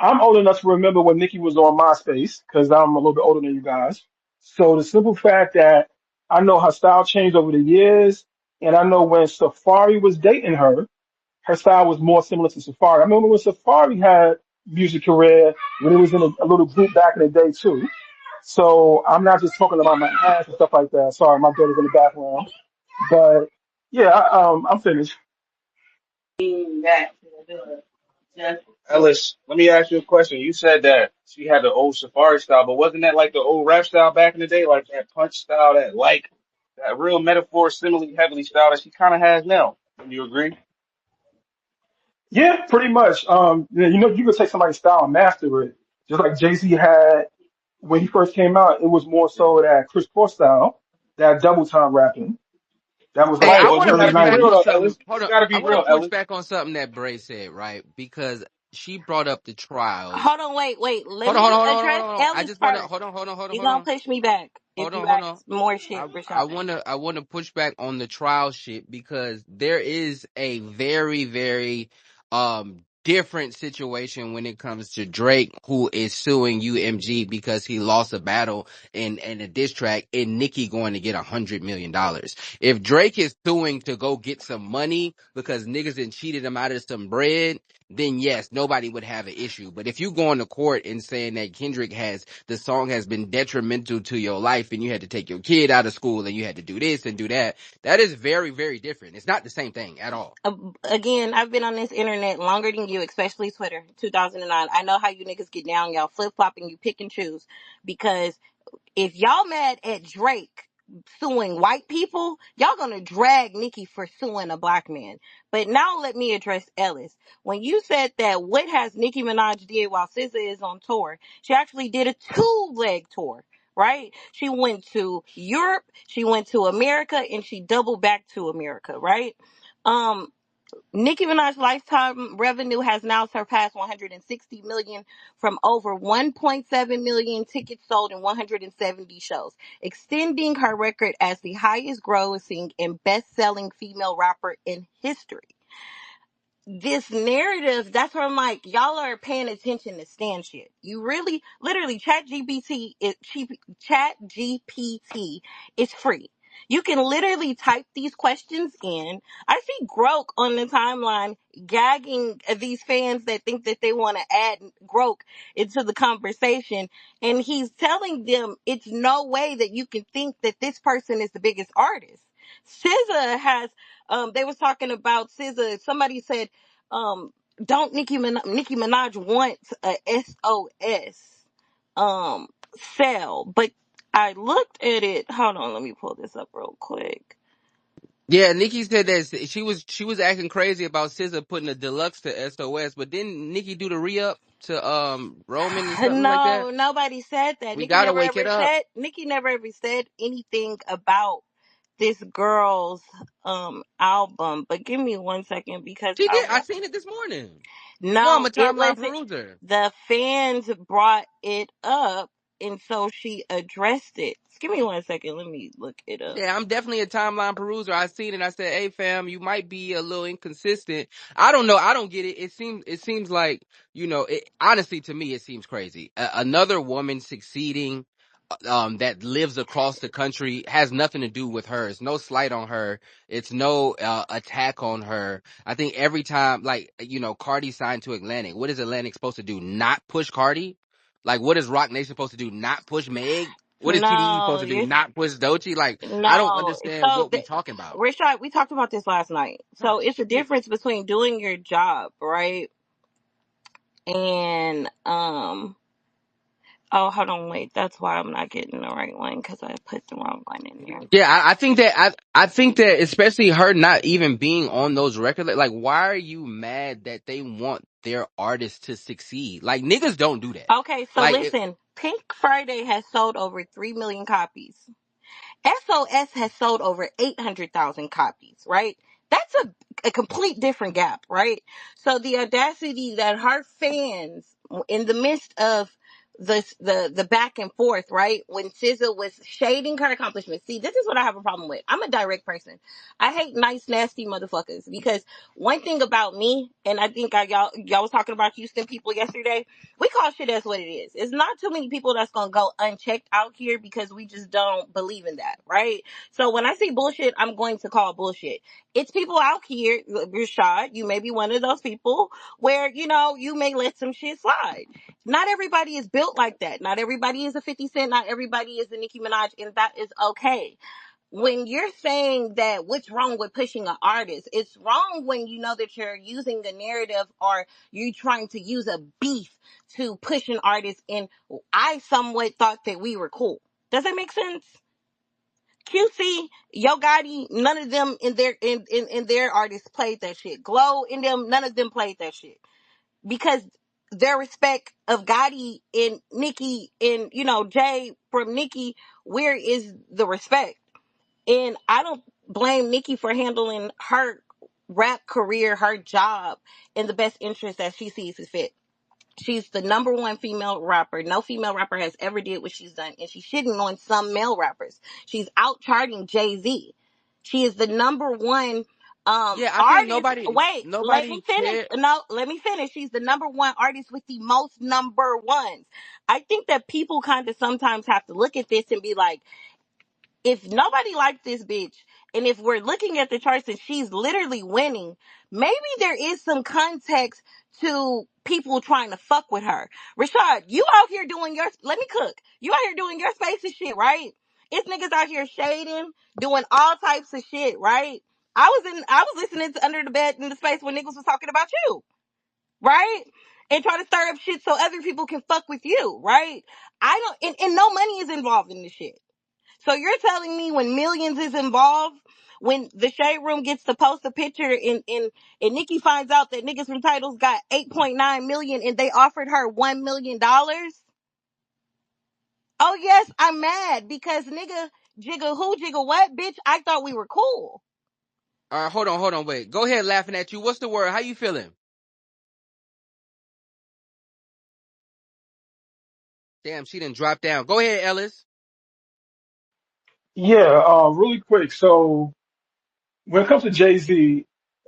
I'm old enough to remember when Nicki was on MySpace because I'm a little bit older than you guys. So the simple fact that I know her style changed over the years, and I know when Safari was dating her, her style was more similar to Safari. I remember when Safari had music career when he was in a little group back in the day too. So I'm not just talking about my ass and stuff like that. Sorry, my daughter's in the background. But yeah, I'm finished. Ellis, let me ask you a question. You said that she had the old Safari style, but wasn't that like the old rap style back in the day, like that punch style, that real metaphor, simile, heavily style that she kind of has now? Would you agree? Yeah, pretty much. Yeah, you could take somebody's style and master it. Just like Jay-Z had when he first came out, it was more so that Chris Paul style, that double time rapping. That was Hey, like Right. I the Well, want you to got early to be push back real on though, 90s. something. Ellis. Hold You on. got to I be want to real, push Ellis. back on something that Bray said, right? Because she brought up the trials. Hold on, wait. Let me address I Ellis just want to first. hold You gonna on. push me back if you ask more shit, Rashad. I want to push back on the trial shit because there is a very, very different situation when it comes to Drake, who is suing UMG because he lost a battle in a diss track, and Nicki going to get $100 million. If Drake is suing to go get some money because niggas done cheated him out of some bread, then yes, nobody would have an issue. But if you go into court and saying that the song has been detrimental to your life and you had to take your kid out of school and you had to do this and do that, that is very, very different. It's not the same thing at all. Again, I've been on this internet longer than you, especially Twitter, 2009. I know how you niggas get down. Y'all flip-flopping, you pick and choose. Because if y'all mad at Drake suing white people, y'all gonna drag Nicki for suing a black man. But now let me address Ellis. When you said that what has Nicki Minaj did while SZA is on tour, she actually did a 2-leg tour. Right? She went to Europe, she went to America, and she doubled back to America, right? Nicki Minaj's lifetime revenue has now surpassed 160 million from over 1.7 million tickets sold in 170 shows, extending her record as the highest grossing and best-selling female rapper in history. This narrative, that's where I'm like, y'all are paying attention to stand shit. You really, literally, ChatGPT is free. You can literally type these questions in. I see Grok on the timeline gagging these fans that think that they want to add Grok into the conversation. And he's telling them it's no way that you can think that this person is the biggest artist. SZA has, they was talking about SZA. Somebody said, don't Nicki Minaj wants a SOS, sell, but I looked at it. Hold on, let me pull this up real quick. Yeah, Nicki said that she was acting crazy about SZA putting a deluxe to SOS, but didn't Nicki do the re-up to Roman and something like that? No, nobody said that. We gotta wake it up. Nicki never ever said anything about this girl's album. But give me 1 second because She did. I seen it this morning. No, I'm no, a it timeline wasn't. peruser. The fans brought it up, and so she addressed it. Just give me 1 second. Let me look it up. Yeah, I'm definitely a timeline peruser. I seen it. I said, "Hey, fam, you might be a little inconsistent." I don't know. I don't get it. It seems like, honestly, to me, it seems crazy. Another woman succeeding, that lives across the country has nothing to do with her. It's no slight on her. It's no attack on her. I think every time, like, Cardi signed to Atlantic. What is Atlantic supposed to do? Not push Cardi? Like, what is Rock Nation supposed to do? Not push Meg? What is TDE No, supposed to do? Not push Doechii? Like, I don't no. understand So, what we talking about. Rashad, we talked about this last night. So Oh, it's a shit. difference between doing your job, right? And oh, hold on, wait. That's why I'm not getting the right one because I put the wrong one in there. Yeah, I think that especially her not even being on those records, like why are you mad that they want their artists to succeed? Like niggas don't do that. Okay, so Like listen, Pink Friday has sold over 3 million copies. SOS has sold over 800,000 copies, right? That's a complete different gap, right? So the audacity that her fans, in the midst of the back and forth, right? When SZA was shading her accomplishments. See, this is what I have a problem with. I'm a direct person. I hate nice, nasty motherfuckers because one thing about me, and I think y'all was talking about Houston people yesterday, we call shit as what it is. It's not too many people that's gonna go unchecked out here because we just don't believe in that, right? So when I see bullshit, I'm going to call bullshit. It's people out here, Rashad, you may be one of those people where, you may let some shit slide. Not everybody is built like that. Not everybody is a 50 Cent. Not everybody is a Nicki Minaj, and that is okay. When you're saying that what's wrong with pushing an artist, it's wrong when you know that you're using a narrative or you're trying to use a beef to push an artist. And I somewhat thought that we were cool. Does that make sense? QC, Yo Gotti, none of them in their artists played that shit. Glow in them, none of them played that shit. Because their respect of Gotti and Nicki and, Jay from Nicki, where is the respect? And I don't blame Nicki for handling her rap career, her job, in the best interest that she sees is fit. She's the number one female rapper. No female rapper has ever did what she's done. And she's shitting on some male rappers. She's out charting Jay-Z. She is the number one Yeah, I think Artist, wait, let me nobody finish. cared. No, let me finish. She's the number one artist with the most number ones. I think that people kind of sometimes have to look at this and be like, if nobody liked this bitch, and if we're looking at the charts and she's literally winning, maybe there is some context to people trying to fuck with her. Rashad, you out here doing your, let me cook. You out here doing your space and shit, right? It's niggas out here shading, doing all types of shit, right? I was listening to Under the Bed in the Space when niggas was talking about you, right? And trying to stir up shit so other people can fuck with you, right? I don't, and no money is involved in this shit. So you're telling me when millions is involved, when the Shade Room gets to post a picture and Nikki finds out that niggas from Titles got 8.9 million and they offered her $1 million? Oh yes, I'm mad because nigga, jigga who, jigga what, bitch, I thought we were cool. All right, hold on, wait. Go ahead, laughing at you. What's the word? How you feeling? Damn, she didn't drop down. Go ahead, Ellis. Yeah, really quick. So when it comes to Jay-Z,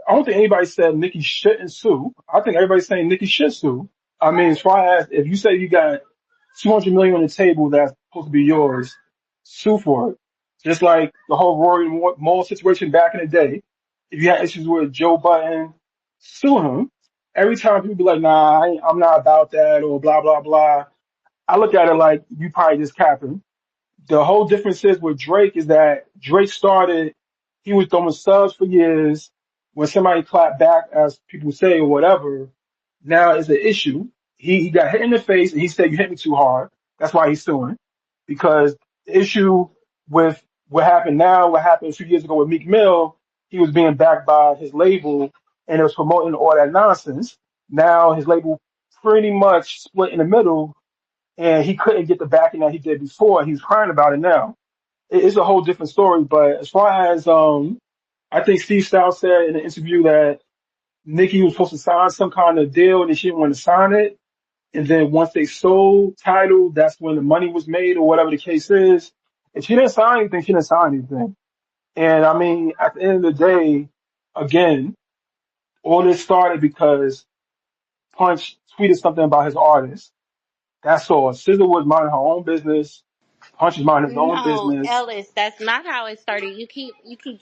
I don't think anybody said Nicki shouldn't sue. I think everybody's saying Nicki should sue. I mean, as far as if you say you got 200 million on the table that's supposed to be yours, sue for it. Just like the whole Rory Moore situation back in the day. If you had issues with Joe Budden, sue him. Every time people be like, nah, I'm not about that or blah, blah, blah. I look at it like you probably just capping. The whole difference is with Drake is that Drake started, he was throwing subs for years. When somebody clapped back, as people say, or whatever, now it's an issue. He got hit in the face and he said, you hit me too hard. That's why he's suing. Because the issue with what happened now, what happened a few years ago with Meek Mill, he was being backed by his label and it was promoting all that nonsense. Now his label pretty much split in the middle and he couldn't get the backing that he did before. He's crying about it now. It's a whole different story. But as far as I think Steve Styles said in an interview that Nicki was supposed to sign some kind of deal and she didn't want to sign it. And then once they sold Tidal, that's when the money was made or whatever the case is. If she didn't sign anything, she didn't sign anything. And I mean, at the end of the day, again, all this started because Punch tweeted something about his artist. That's all. SZA was minding her own business. Punch is minding his own No, business. Ellis, that's not how it started. You keep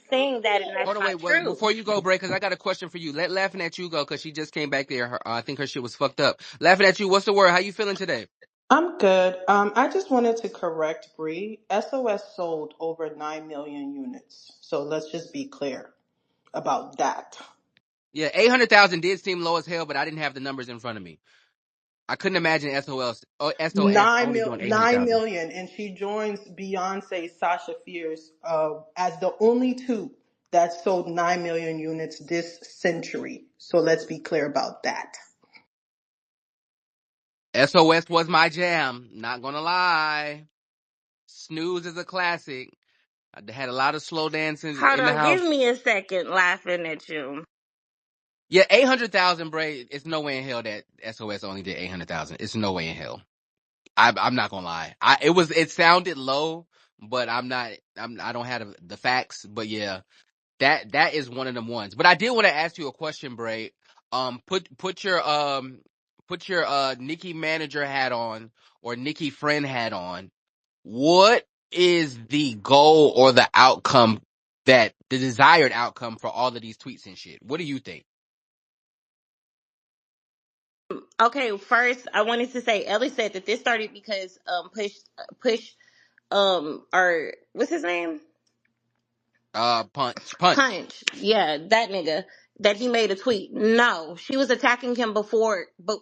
saying that and that's Hold on, not wait. true. Before you go, Bray, because I got a question for you. Let laughing at you go, because she just came back there. I think her shit was fucked up. Laughing at you. What's the word? How you feeling today? I'm good. I just wanted to correct Bree. SOS sold over 9 million units. So let's just be clear about that. Yeah, 800,000 did seem low as hell, but I didn't have the numbers in front of me. I couldn't imagine SOS only doing 9 800,000. million. And she joins Beyonce, Sasha Fierce as the only two that sold 9 million units this century. So let's be clear about that. SOS was my jam. Not gonna lie. Snooze is a classic. I had a lot of slow dancing Hold in the on, give house. me a second laughing at you. Yeah, 800,000, Bray. It's no way in hell that SOS only did 800,000. It's no way in hell. I'm not gonna lie. It sounded low, but I don't have the facts. But yeah, that is one of them ones. But I did want to ask you a question, Bray. Put your Nicki manager hat on or Nicki friend hat on. What is the goal or the outcome the desired outcome for all of these tweets and shit? What do you think? Okay, first I wanted to say Ellie said that this started because push or what's his name? Punch. Punch. Yeah, that nigga that he made a tweet. No, she was attacking him before the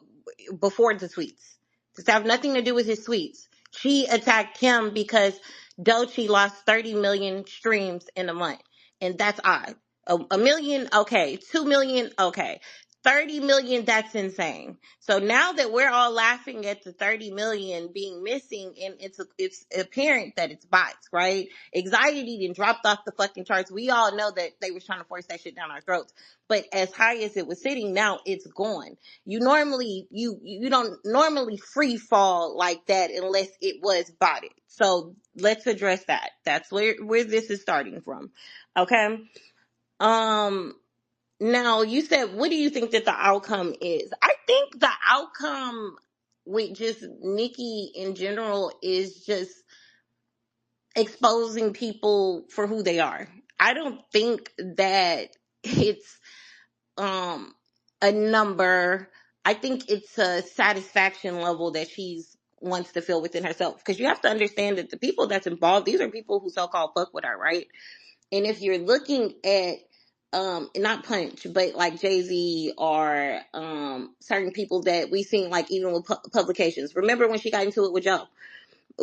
tweets. This have nothing to do with his tweets. She attacked him because Doechii lost 30 million streams in a month, and that's odd. A million, okay. 2 million, okay. 30 million, that's insane. So now that we're all laughing at the 30 million being missing, and it's apparent that it's bots, right? Anxiety didn't dropped off the fucking charts. We all know that they was trying to force that shit down our throats. But as high as it was sitting, now it's gone. You don't normally free fall like that unless it was botted. So let's address that. That's where this is starting from. Okay. Now, you said, what do you think that the outcome is? I think the outcome with just Nikki in general is just exposing people for who they are. I don't think that it's um a number. I think it's a satisfaction level that she's wants to feel within herself, because you have to understand that the people that's involved, these are people who so-called fuck with her, right? And if you're looking at not Punch, but like Jay-Z or certain people that we seen, like even with publications. Remember when she got into it with Joe?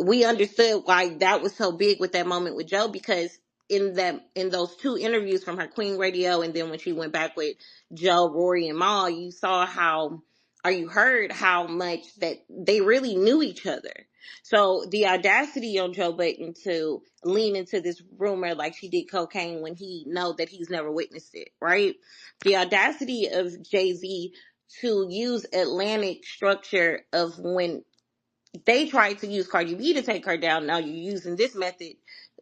We understood why that was so big with that moment with Joe, because in those two interviews from her Queen Radio, and then when she went back with Joe, Rory, and Mal, you saw how, or you heard how much that they really knew each other. So the audacity on Joe Budden to lean into this rumor like she did cocaine when he know that he's never witnessed it, right? The audacity of Jay-Z to use Atlantic structure of when they tried to use Cardi B to take her down. Now you're using this method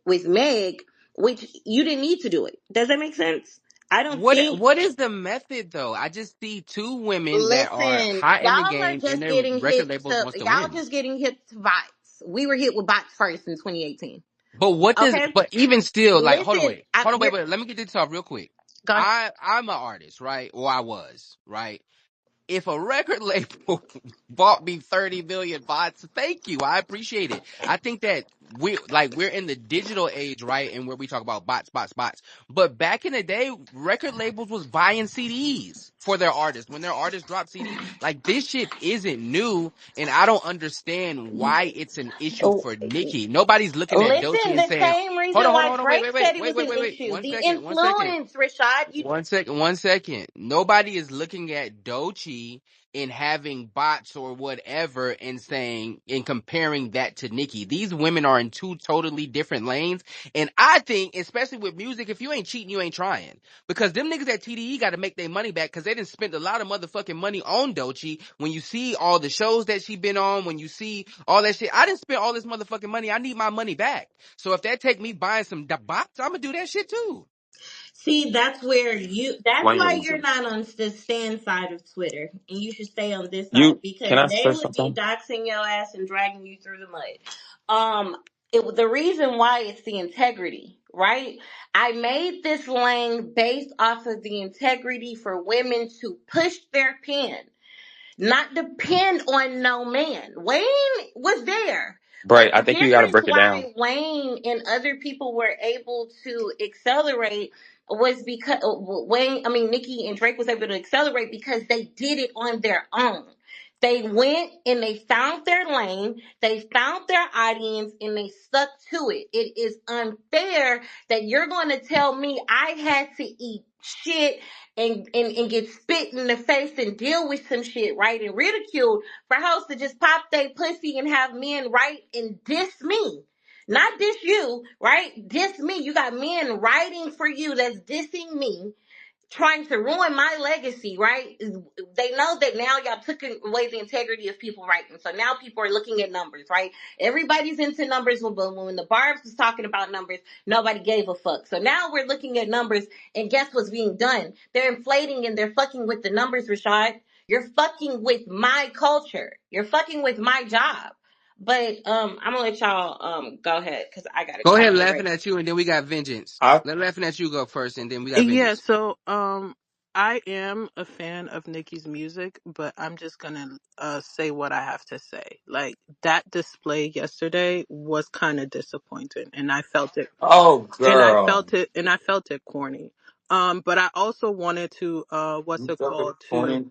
with Meg, which you didn't need to do it. Does that make sense? I don't think. What is the method though? I just see two women that are Listen, hot in the y'all are game and just their getting record hit labels to wants to y'all win. just getting hit to bots. We were hit with bots first in 2018. But what does Okay, but even still, like, hold on, listen, wait. Hold on, wait, wait. Let me get this off real quick. go ahead. I'm an artist, right? Or I was, right? If a record label bought me 30 million bots, thank you. I appreciate it. I think that we're in the digital age, right? And where we talk about bots, bots, bots. But back in the day, record labels was buying CDs for their artists. When their artists drop CDs, like this shit isn't new. And I don't understand why it's an issue Oh, for Nicki. Nobody's looking at Doechii listen, and the saying, same hold reason on, hold why on, hold on, wait, Drake wait, wait, said it wait, was wait, an wait, wait. issue. One The second, one second. influence, Rashad. You One second, one second. Nobody is looking at Doechii and having bots or whatever and saying and comparing that to Nicki. These women are in two totally different lanes. And I think, especially with music, if you ain't cheating, you ain't trying. Because them niggas at TDE got to make their money back because they done spent a lot of motherfucking money on Doechii. When you see all the shows that she been on, when you see all that shit, I didn't spend all this motherfucking money. I need my money back. So if that take me buying some bots, I'm gonna do that shit too. see, that's Explain your why you're reason. not on the stand side of Twitter, and you should stay on this side, You because can I they say would be something? doxing your ass and dragging you through the mud. The reason why it's the integrity, right? I made this lane based off of the integrity for women to push their pen, not depend on no man. Wayne was there. Bray, But I the think you got to difference break it down. why Wayne and other people were able to accelerate was because Nicki and Drake was able to accelerate because they did it on their own. They went and they found their lane, they found their audience, and they stuck to it. It is unfair that you're going to tell me I had to eat shit and get spit in the face and deal with some shit, right? And ridiculed for hoes to just pop they pussy and have men write and diss me. Not diss you, right? Diss me. You got men writing for you that's dissing me, trying to ruin my legacy, right? They know that now y'all took away the integrity of people writing. So now people are looking at numbers, right? Everybody's into numbers, but when the Barbs was talking about numbers, nobody gave a fuck. So now we're looking at numbers, and guess what's being done? They're inflating and they're fucking with the numbers, Rashad. You're fucking with my culture. You're fucking with my job. But I'm gonna let y'all go ahead because I gotta Go clock ahead, the laughing race. at you, and then we got vengeance. I Let laughing at you go first, and then we got Yeah, vengeance. so I am a fan of Nicki's music, but I'm just gonna say what I have to say. Like that display yesterday was kind of disappointing, and I felt it, oh and I girl, felt it, and I felt it corny. But I also wanted to what's you it felt it called, to corny,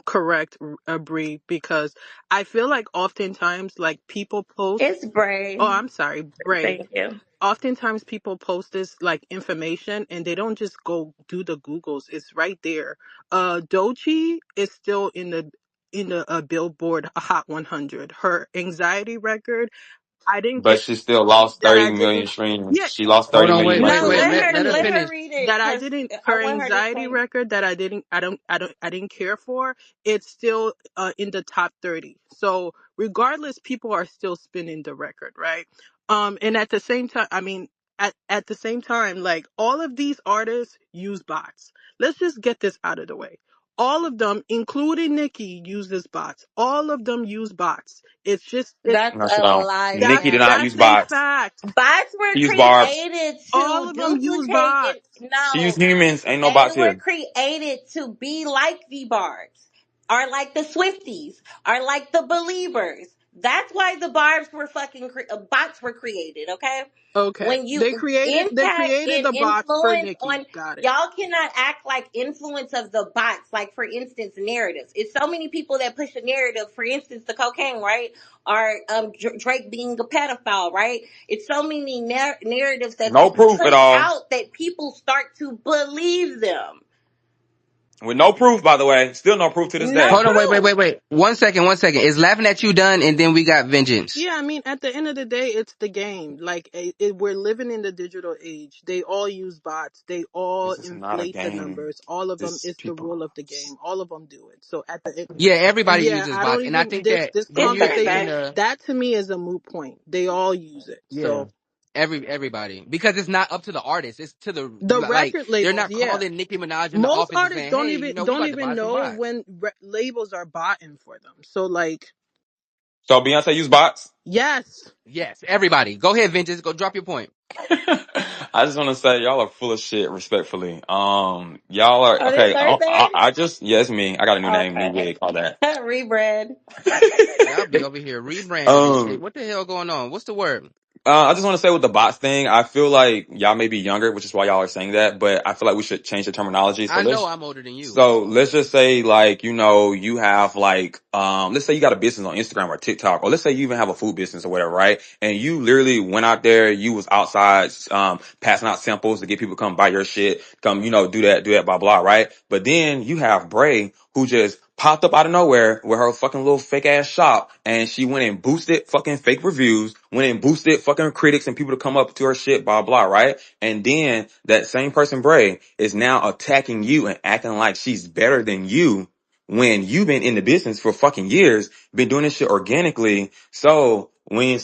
correct Bree, because I feel like oftentimes like people post. It's brave. Oh, I'm sorry, Bray. Thank you. Oftentimes people post this like information and they don't just go do the Googles. It's right there. Doechii is still in the Billboard Hot 100. Her anxiety record, I didn't but care she still lost that 30 I million didn't. streams. Yeah, She lost Hold 30 on, million wait, by wait, No, wait. streams. Let her let yeah. her finish. read it That I because didn't, I her want her to anxiety explain. record that I didn't care for. It's still in the top 30. So regardless, people are still spinning the record, right? And at the same time, I mean, at the same time, like all of these artists use bots. Let's just get this out of the way. All of them, including Nicki, uses bots. All of them use bots. It's just it's That's No, she a don't. lie, that Nikki did not Red. use that's a bots. fact. Bots were She used barbs. created All to of them use duplicate bots. it. She used No, humans. Ain't no they bots were here. created to be like the Barbs, or like the Swifties, or like the Believers. That's why the Barbs were bots were created. Okay, Okay. when you They created impact and the bots for influence Nicki. on, Got it. y'all cannot act like influence of the bots, like for instance narratives. It's so many people that push a narrative, for instance the cocaine, right? Or Drake being a pedophile, right? It's so many narratives that's No proof at pushed all. out that people start to believe them. With no proof, by the way. Still no proof to this No day. Hold on, wait, wait, proof. wait, wait. 1 second, 1 second. Is laughing at you done, and then we got vengeance. Yeah, I mean, at the end of the day, it's the game. Like, we're living in the digital age. They all use bots. They all This is not a inflate the game. numbers. All of them. This It's the people. rule of the game. All of them do it. So at the end, Yeah, everybody yeah, uses I bots, don't and I even think that this when It's you're conversation taking survey. the that to me is a moot point. They all use it. yeah So everybody, because it's not up to the artist, it's to the the like record they're labels, not yeah. calling Nicki Minaj in the Most office and artists saying, hey, you know, we don't about to even buy some know bots. when labels are botting for them. So like, So Beyonce used bots? yes. Yes, everybody, go ahead, vengeance, go drop your point. I just want to say y'all are full of shit, respectfully. Y'all are Oh, this okay. Thursday? I just yes, me. I got a new name, new Okay. wig, all that. Rebrand. Y'all be over here rebranding and shit. um, What the hell going on? What's the word? I just want to say with the bots thing, I feel like y'all may be younger, which is why y'all are saying that, but I feel like we should change the terminology. I know I'm older than you. So let's just say like, you know, you have like, let's say you got a business on Instagram or TikTok, or let's say you even have a food business or whatever, right? And you literally went out there, you was outside, passing out samples to get people to come buy your shit, come, you know, do that, blah, blah, right? But then you have Bray who just popped up out of nowhere with her fucking little fake ass shop, and she went and boosted fucking fake reviews, went and boosted fucking critics and people to come up to her shit, blah, blah, right? And then that same person, Bray, is now attacking you and acting like she's better than you when you've been in the business for fucking years, been doing this shit organically. So when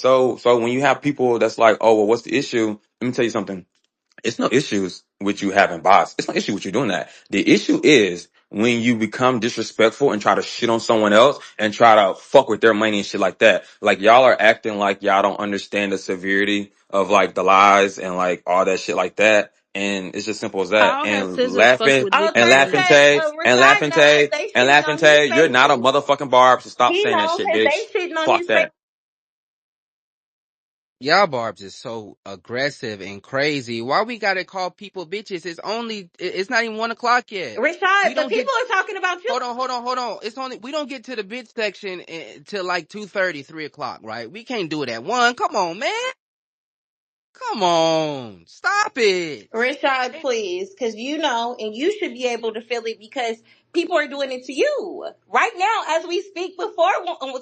you have people that's like, oh, well, what's the issue? Let me tell you something. It's no issues with you having bots. It's no issue with you doing that. The issue is when you become disrespectful and try to shit on someone else and try to fuck with their money and shit like that. Like y'all are acting like y'all don't understand the severity of like the lies and like all that shit like that. And it's just simple as that. How has And SZA fucked laughing with Oh, Nicki and when laughing Thursday, Tay and Rashad laughing know because Tay they and shitting laughing on his Tay, you're not a faces. motherfucking barb. So stop He saying that know shit, because bitch. they shitting on Fuck his face. that. Y'all barbs is so aggressive and crazy. Why we gotta call people bitches? It's not even 1 o'clock yet. We Rashad, but don't get, people are talking about you. hold on. We don't get to the bitch section till like 2:30, 3 o'clock, right? We can't do it at 1. Come on, man. Come on. Stop it. Rashad, please, because you know, and you should be able to feel it because people are doing it to you right now as we speak before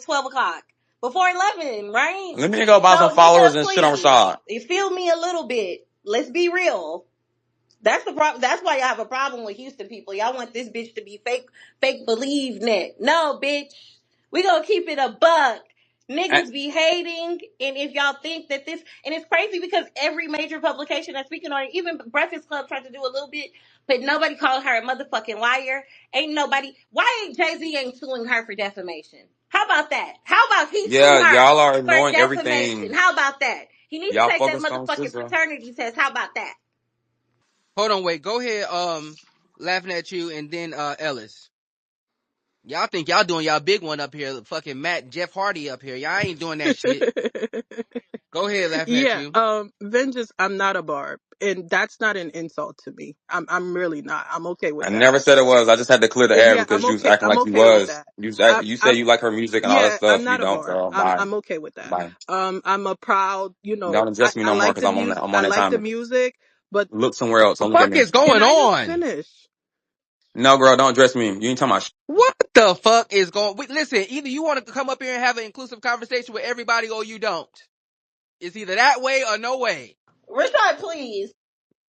12 o'clock, before 11, right? Let me go buy some So, followers nigga, and shit on please, Rashad. you feel me a little bit. Let's be real. That's the problem. That's why y'all have a problem with Houston people. Y'all want this bitch to be fake believe net. No, bitch. We gonna keep it a buck. Niggas be hating, and if y'all think that this, and it's crazy because every major publication that's speaking on it, even Breakfast Club tried to do a little bit, but nobody called her a motherfucking liar. Ain't nobody. Why ain't Jay-Z ain't suing her for defamation? How about that? How about he sue Yeah, her y'all are for ignoring defamation? everything. How about that? He needs to Y'all take that focused on motherfucking SZA. paternity test. How about that? Hold on, wait. Go ahead, laughing at you, and then Ellis. Y'all think y'all doing y'all big one up here. Fucking Matt, Jeff Hardy up here. Y'all ain't doing that shit. Go ahead, laughing at Yeah, you. vengeance. I'm not a barb, and that's not an insult to me. I'm really not. I'm okay with I that. never said it was. I just had to clear the air Yeah, I'm because you was okay. acting I'm like you okay with was. that. You say I'm you like her music and all that yeah. I'm stuff. You not a don't, barb. girl. Bye. I'm okay with that. Bye. I'm a proud. You know, Don't address me I no more like because the I'm music. I'm I on that like the time. music, but Look somewhere else. The Don't look at fuck me. is can going I just on? finish? No, girl, don't address me. You ain't talking about What the fuck is going? Listen, either you want to come up here and have an inclusive conversation with everybody, or you don't. It's either that way or no way. Rashad, please.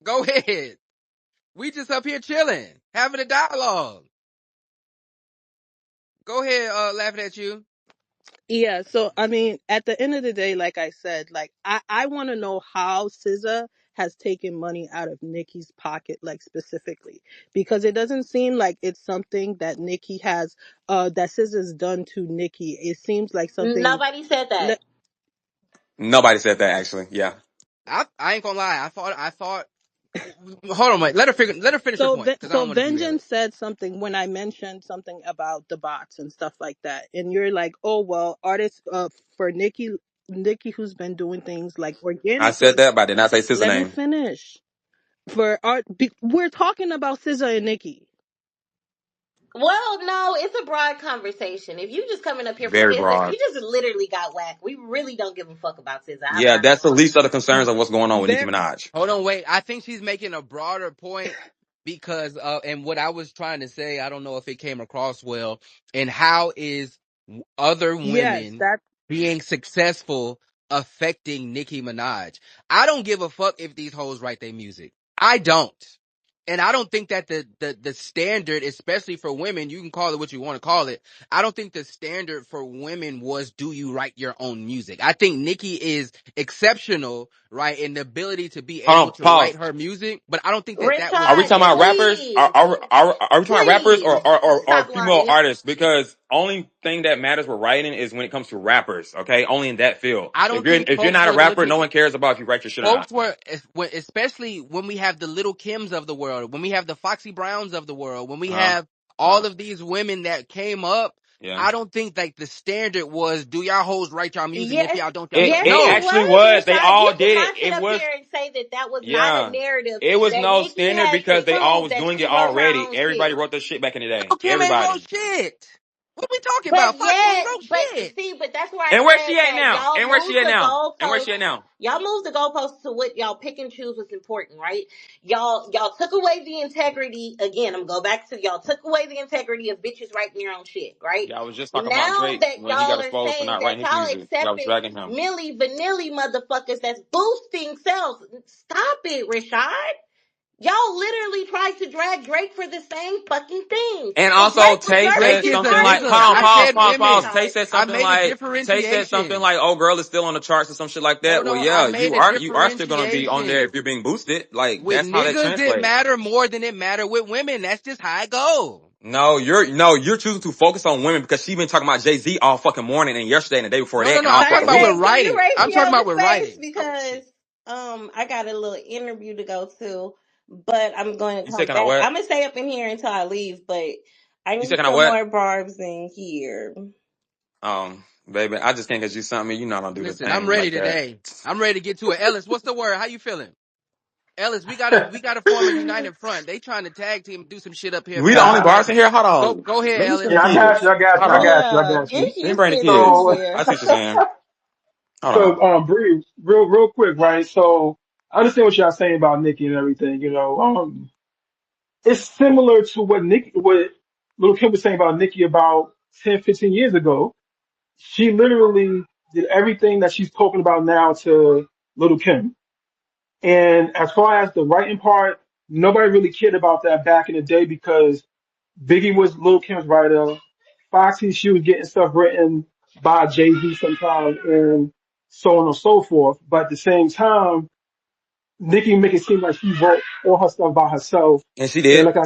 Go ahead. We just up here chilling, having a dialogue. Go ahead, laughing at you. Yeah, so I mean, at the end of the day, like I said, like I want to know how SZA has taken money out of Nicki's pocket, like specifically, because it doesn't seem like it's something that Nicki has, that SZA's done to Nicki. It seems like something. Nobody said that. le- Nobody said that actually. Yeah. I ain't gonna lie. I thought. Hold on, wait. Let her finish her point because I So don't want to derail it. Vengeance said something when I mentioned something about the bots and stuff like that, and you're like, "Oh well, artists, for Nicki who's been doing things like I said organically." that, but I did not say SZA Let me name. finish. We're talking about SZA and Nicki. Well, no, it's a broad conversation. If you just coming up here for Very SZA, broad. you just literally got whacked. We really don't give a fuck about SZA. I'm Yeah, not gonna that's the lie. least of the concerns of what's going on with Nicki Very, Minaj. Hold on, wait. I think she's making a broader point because and what I was trying to say, I don't know if it came across well, and how is other yes, women that being successful affecting Nicki Minaj? I don't give a fuck if these hoes write their music. I don't. And I don't think that the standard, especially for women, you can call it what you want to call it. I don't think the standard for women was, do you write your own music? I think Nicki is exceptional, right, in the ability to be Hold able on, to write pause. her music, but I don't think that was Are we Rashad, talking about the, rappers? please, Are we talking about rappers please or stop female lying. artists? Because only thing that matters with writing is when it comes to rappers. Okay, only in that field. I If don't you're think if you're folks not a were rapper, no looking. one cares about if you write your shit or not. Folks were, especially when we have the Little Kims of the world, when we have the Foxy Browns of the world, when we Uh have huh. all of these women that came up, Yeah. I don't think like the standard was, do y'all hoes write y'all music? If Yes, y'all don't, y'all don't. yes, It it No. actually was, was. They Rashad. You all did it. cannot sit It up was. here and say that that was not a Yeah. narrative It was that no Nicki standard has because to they all prove was that doing it she wrote her already. own Everybody shit. wrote their shit back in the day. Little Kim ain't wrote Everybody. shit. What we talking But about? Foxy ain't yet, wrote but shit. see, but that's where I And where's said she at that now? And where's she at now? And where's she at now? y'all moved the goalposts to what y'all pick and choose what's important, right? Y'all took away the integrity again. I'm going to go back to y'all took away the integrity of bitches writing their own shit, right? Yeah, I was just talking about Now Drake that when he got y'all are exposed for saying not that writing his y'all music. Y'all was accepting dragging him. Milli Vanilli motherfuckers that's boosting sales. Stop it, Rashad. Y'all literally tried to drag Drake for the same fucking thing. And And also, Drake was Tay worse Drake said than is a something Cardi like, B. nigga. hold on, I'm I gonna pause, said let you pause, finish, pause. women. Tay Tyler. said I something made a like, Tay said something differentiation. like, oh, girl is still on the charts or some shit like that. Hold Well, on. I yeah, made you a are still gonna be on there if differentiation. you're being boosted. Like, With that's how that niggas, it translates. matter more than it matter with women. That's just how it go. No, you're choosing to focus on women because she been talking about Jay-Z all fucking morning and yesterday and the day before No, no, that no. and all I'm talking fucking about week. with Thursday, can you writing. raise I'm me talking on about the with space writing. Oh because shit. I got a little interview to go to, but I'm going to You said come kind of back. what? I'm gonna stay up in here until I leave, but I You said need kind of some what? more barbs in here. Baby, I just can't get you something. You know I don't do the Listen, I'm thing ready like that. today. I'm ready to get to it. Ellis, what's the word? How you feeling? Ellis, we gotta form a united front. They trying to tag team and do some shit up here, We the man. only So Yeah, bars in here? Hold go on. go ahead, Let me send Ellis. the yeah, I got you. kids. I got Hold you. I on. got you. I Yeah, got you. get Let me bring the Houston in kids. So, I here. see what you're saying. Hold on. so, Bree, real quick, right? So, I understand what y'all saying about Nicki and everything. It's similar to what Lil Kim was saying about Nicki about 10, 15 years ago. She literally did everything that she's talking about now to Little Kim. And as far as the writing part, nobody really cared about that back in the day because Biggie was Lil Kim's writer. Foxy, she was getting stuff written by Jay-Z sometimes and so on and so forth. But at the same time, Nicki make it seem like she wrote all her stuff by herself. And she And did. like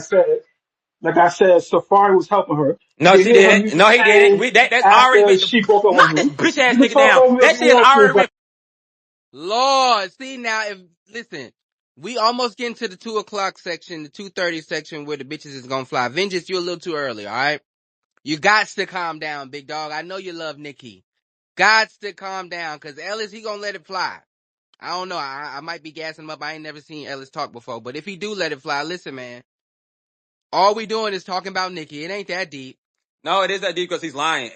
I said, Safari was helping her. You No, can she hear her didn't. music No, he didn't. change That's already after been, she broke up with knock that him. bitch ass You can nigga talk down. over That if you shit is want to, already but been. Lord, see now if listen, we almost getting to the 2 o'clock section, the 2:30 section where the bitches is gonna fly. Vengeance, you're a little too early, all right? You got to calm down, big dog. I know you love Nikki. Got to calm down, cause Ellis he gonna let it fly. I don't know. I might be gassing him up. I ain't never seen Ellis talk before, but if he do let it fly, listen, man. All we doing is talking about Nikki. It ain't that deep. No, it is that deep because he's lying.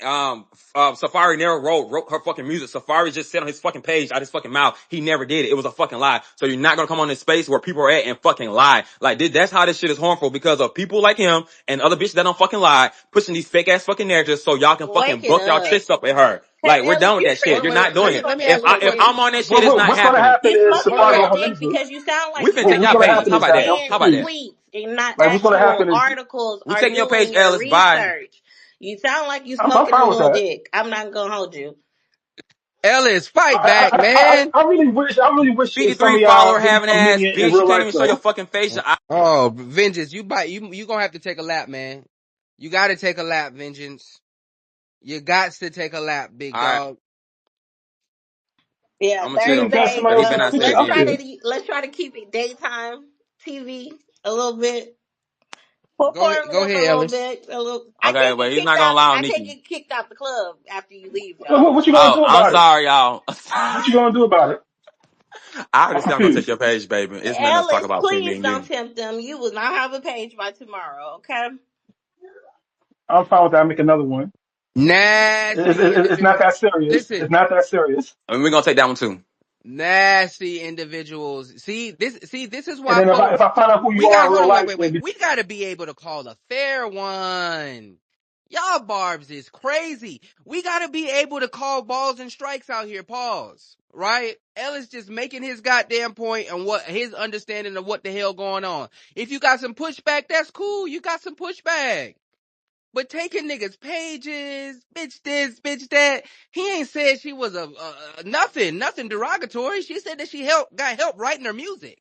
Safari never wrote her fucking music. Safari just said on his fucking page, out his fucking mouth, he never did it. It was a fucking lie. So you're not gonna come on this space where people are at and fucking lie. Like, that's how this shit is harmful because of people like him and other bitches that don't fucking lie, pushing these fake ass fucking narratives so y'all can fucking Wake it buck y'all up. chest up at her. Cause Like, we're Ellis, done with you that shit. You're not smuggling, Let you doing me it. let me smoking a ask If you a little question. dick. I'm on that shit, what, it's what, not what's going to happening. happen You is Hold smoking a on. Safari little gonna dick listen. because you sound We like finna you take What's y'all going to page. happen How is about that that? they'll How reading about see. that? tweets and not Like, what's going to actual happen is articles We or taking your page, doing your Ellis. Bye. research. You sound like you I'm smoking a fine with little that. dick. I'm not gonna hold you. Ellis, I, fight back, I, man. I really wish some 53 of follower y'all didn't having come meet ass me in bitch. You real can't life even show your though. fucking face. Oh, Vengeance, you gonna have to take a lap, man. You gotta take a lap, Vengeance. You got to take a lap, big Alright, dog. Yeah, I'm gonna Hey, chill. guys, Thursday. But somebody he else better take a not say picture. it Let's I'm again. try good. to keep it daytime TV a little bit. Perform Go a ahead, little Ellis. bit. A little. I Okay, can't but get he's kicked not out. gonna lie on I can't Nikki. get kicked out the club after you leave, What, though. what you gonna Oh, do I'm about it? sorry, y'all. What you gonna do about it? I I'm already said I'm gonna take confused. your page, baby. It's nothing else to talk Ellis, about between me please and don't you. tempt them. You will not have a page by tomorrow, okay? I'm fine with that. I'll make another one. Nasty It's not individual. that serious. It's Listen, not that serious. I mean, we're gonna take that one too. nasty individuals. See, this is And why then folks, if I find out who you are in hold real on, life, wait. We gotta be able to call a fair one. Y'all barbs is crazy. We gotta be able to call balls and strikes out here, pause. Right? Ellis just making his goddamn point and what his understanding of what the hell going on. If you got some pushback, that's cool. You got some pushback. But taking niggas' pages, bitch this, bitch that, he ain't said she was a nothing derogatory. She said that she got help writing her music.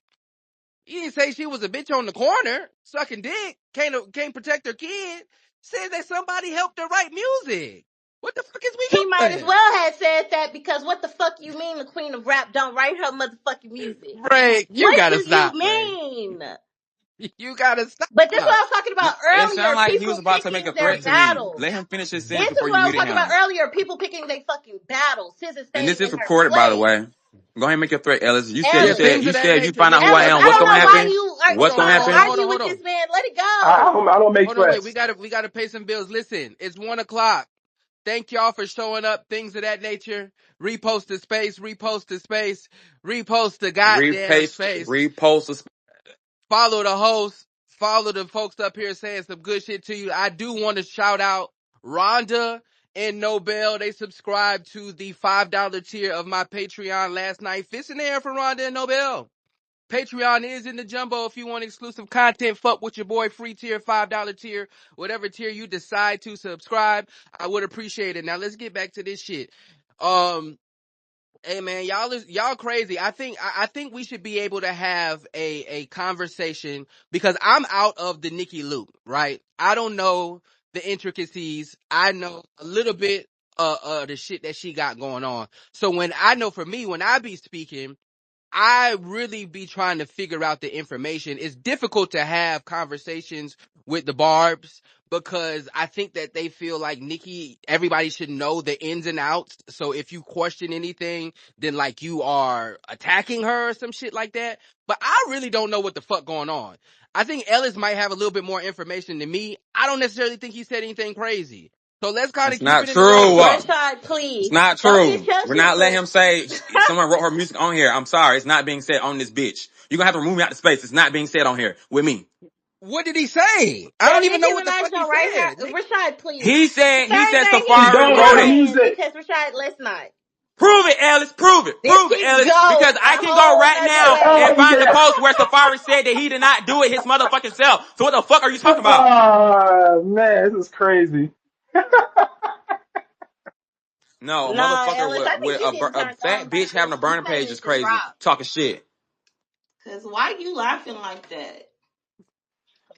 He didn't say she was a bitch on the corner, sucking dick, can't protect her kid. Said that somebody helped her write music. What the fuck is we He might as doing? well have said that because what the fuck you mean the queen of rap don't write her motherfucking music? Frank, you What gotta do you stop, Frank. mean? You gotta But this is what stop. I was talking about It sounded earlier. like he was People about to make picking a their threat to me. battles. Let him finish his sentence This is before what you I was muted talking about him. earlier. People picking their fucking battles. SZA And this stayed is in her recorded, by the place. way. Go ahead and make your threat, Ellis. Yeah, Ellis. things of You that said you nature. find out who Listen, I Ellis, am. I What's don't hold gonna know on, why wait. happen? you are What's gonna trying to happen? argue with this man. Let it go. I don't make threats. We gotta pay some bills. Listen, it's 1:00. Thank y'all for showing up, things of that nature. Repost the space, repost the space, repost the goddamn space. Repost. Follow the host, follow the folks up here saying some good shit to you. I do want to shout out Rhonda and Nobel. They subscribed to the $5 tier of my Patreon last night. Fist in the air for Rhonda and Nobel. Patreon is in the jumbo if you want exclusive content. Fuck with your boy. Free tier, $5 tier, whatever tier you decide to subscribe. I would appreciate it. Now let's get back to this shit. Hey man, y'all crazy. I think we should be able to have a conversation because I'm out of the Nikki loop, right? I don't know the intricacies. I know a little bit the shit that she got going on. So when I know for me, when I be speaking, I really be trying to figure out the information. It's difficult to have conversations with the Barbs because I think that they feel like Nikki, everybody should know the ins and outs. So if you question anything, then like you are attacking her or some shit like that. But I really don't know what the fuck going on. I think Ellis might have a little bit more information than me. I don't necessarily think he said anything crazy. So let's kind of It's keep not it in the realm true. of peace. Rashad, It's please. not Don't get true. your We're shit not letting twisted. him say someone wrote her music on here. I'm sorry. It's not being said on this bitch. You're gonna have to remove me out the space. It's not being said on here with me. What did he say? I That don't even Nicki know what the Minaj fuck he don't write said, her. nigga. Rashad, please. He said Thursday, She he's Safari don't write wrote her it. yelling music. because Rashad, let's not. Prove it, Ellis. Prove it. There Prove it, she Ellis. go. Because I A can go whole right nother now way. and Oh find the yeah. post where Safari said that he did not do it his motherfucking self. So what the fuck are you talking about? Oh man, this is crazy. No, a Nah, motherfucker Ellis, I think with you getting a turned on fat by bitch having a She burner say page this is shit crazy. drop. Talking shit. Cause why you laughing like that?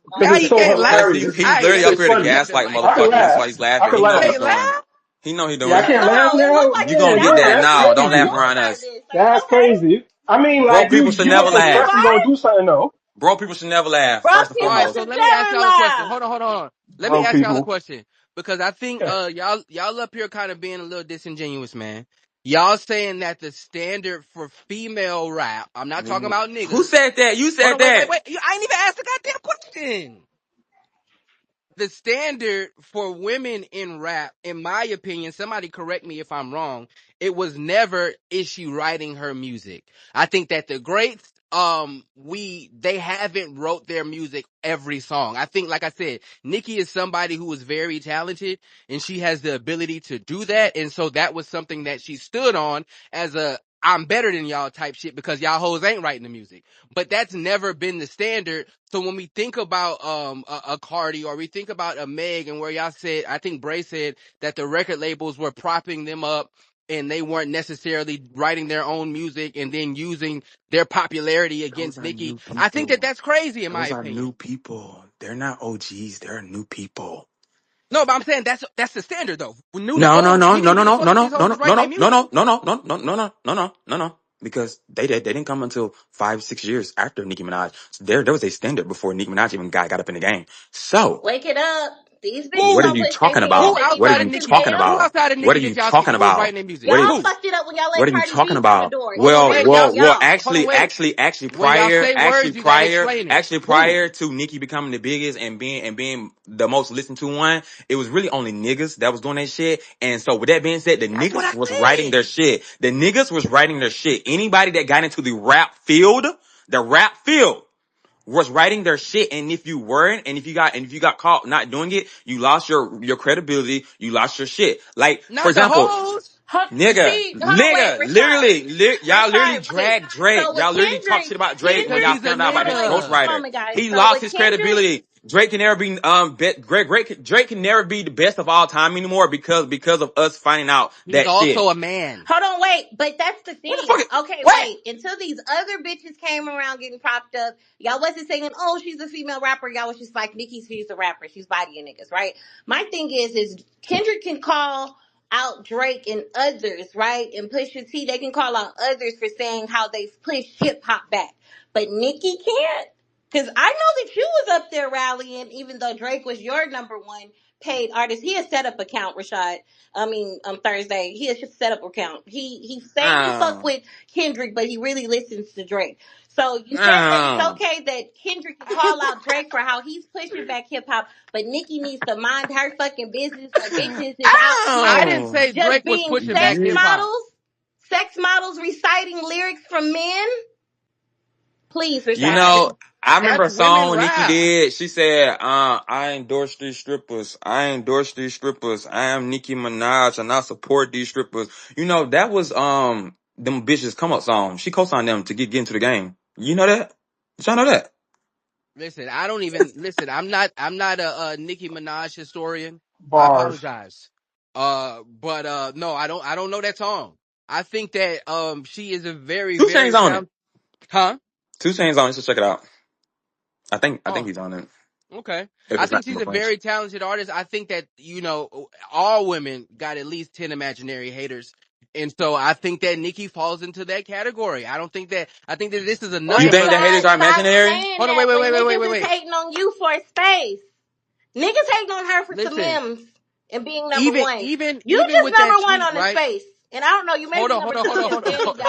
Because How it's you so can't laugh? Cause he's hilarious. literally That up It's don't here to mean funny. nothing gaslight like I can motherfuckers. That's that. why laugh. he's I laughing. can He know You what he's can't laugh. doing. laugh? He know he Yeah, I doing it. can't laugh No, it now. looked like You you gonna Yeah, get got that yeah, her. that's now. Like you Don't laugh got crazy. around woke by us. this. Are you That's okay? crazy. I mean, Broke like people should you never look so laugh. fresh. You gonna do something though. Broke people should never laugh. Broke First and All people right, foremost. so should let me ask never y'all a question. laugh. Hold on. Let me Broke ask y'all a people. question because I think y'all up here kind of being a little disingenuous, man. Y'all saying that the standard for female rap, I'm not talking about Who niggas. said that? You Hold said on, wait. that. I ain't even asked the goddamn question. The standard for women in rap, in my opinion, somebody correct me if I'm wrong, it was never is she writing her music. I think that the greats, they haven't wrote their music every song. I think, like I said, Nikki is somebody who is very talented and she has the ability to do that. And so that was something that she stood on as a I'm better than y'all type shit because y'all hoes ain't writing the music. But that's never been the standard. So when we think about a Cardi or we think about a Meg and where y'all said, I think Bray said that the record labels were propping them up and they weren't necessarily writing their own music and then using their popularity Those against are Nicki. new I think that people. that's crazy in my Those are opinion. new people. They're not OGs. They're new people. No, but I'm saying that's the standard though. No, no, no, Nicki no, be no, the no, no, fuck with no, these no, hoes no, is no, writing their no, no, music. no, no, no, no, no, no, no, no. Because they didn't come until 5, 6 years after Nicki Minaj. So there was a standard before Nicki Minaj even got up in the game. So Wake it up. These bitches what are Who? gonna you push their talking heads Who about? to Nicki What are outside of you Minaj's Nicki? talking Who jam. about? outside of What Nicki are you that y'all talking see was about? writing their music? What are, Y'all Who? fucked it up when y'all what let are you Cardi talking B shut the about? door. It Hold was on, Well, wait. really Y'all well, well, y'all. hold on, actually, wait. actually, actually When y'all prior, say actually words, you gotta prior, explain it. actually Who? prior to Nicki becoming the biggest and being the most listened to one, it was really only niggas that was doing that shit. And so with that being said, the That's what I niggas was writing their said. shit. The niggas was writing their shit. Anybody that got into the rap field was writing their shit, and if you weren't, and if you got caught not doing it, you lost your credibility, you lost your shit. Like, for Not the example, hoes. Hold on, wait, Rashad. y'all literally Wait. dragged Drake. So with Y'all literally talked shit Kendrick, about Drake when Because y'all Kendrick, he's a found out about his wait, nigga. one ghostwriter. moment, guys. He So lost with his Kendrick, credibility. Drake can never be Drake can never be the best of all time anymore because of us finding out He's that shit. also a man. hold on, wait, but that's the What the thing. fuck? Okay, What? wait. Until these other bitches came around getting propped up, y'all wasn't saying, oh, she's a female rapper. Y'all was just like, she's a rapper. She's bodying niggas, right? My thing is Kendrick can call out Drake and others, right? And Pusha T, they can call out others for saying how they've pushed hip hop back. But Nicki can't. Because I know that you was up there rallying, even though Drake was your number one paid artist. He had set up account, Rashad. Thursday. He has just set up account. He say he fuck Oh, with Kendrick, but he really listens to Drake. So you said that it's oh. okay that Kendrick can call out Drake for how he's pushing back hip hop, but Nicki needs to mind her fucking business when bitches is out I here didn't Oh. say just Drake was being pushing back hip hop. sex models reciting lyrics from men. Please, You Rashad. know, I remember That's a women song Nicki rap. did. She said, I endorse these strippers. I endorse these strippers. I am Nicki Minaj and I support these strippers. You know, that was, them bitches come up song. She co-signed them to get into the game. You know that? Did y'all know that? Listen, I don't even listen. I'm not a Nicki Minaj historian. I Bars. apologize. But no, I don't know that song. I think that she is a very Two Chainz very on it. talented. Huh? Two Chainz on it, so check it out. I think Oh, he's on it. okay. If I it's think not she's Number a Flames. very talented artist. I think that, all women got at least 10 imaginary haters. And so I think that Nicki falls into that category. I think that this is You another think one. the haters Rashad, are stop imaginary? saying Hold on, wait, that wait, when wait, wait, wait, niggas wait, is wait. hating on you for a space. Niggas hating on her for some Listen, M's and being number even, one. even, You even just with that number one tweet, on the right? space. And I don't know, you may Hold be on, hold number on, two hold on, because hold on, hold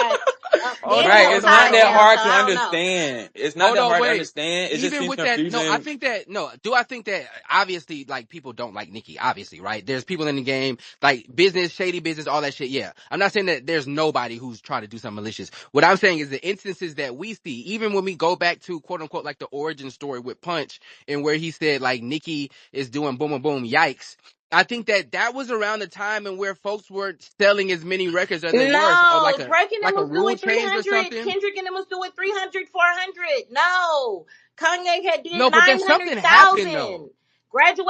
Danny Right. got on, a It's hold on, not hold on, that hold podcast, on. hard so to I don't know. understand. It's not Hold that on, hard to wait. understand. It just Even seems with that, no, I confusing. think that, no, do I think that, obviously, like, people don't like Nicki, obviously, right? There's people in the game, like, business, shady business, all that shit, yeah. I'm not saying that there's nobody who's trying to do something malicious. What I'm saying is the instances that we see, even when we go back to, quote unquote, like, the origin story with Punch, and where he said, like, Nicki is doing boom, boom, boom, yikes. I think that that was around the time and where folks weren't selling as many records as they were, or No, Drake and them like a was rule doing change or 300. something. Kendrick and them was doing 300, 400. No. Kanye had did No, but there's something happened though. 900,000.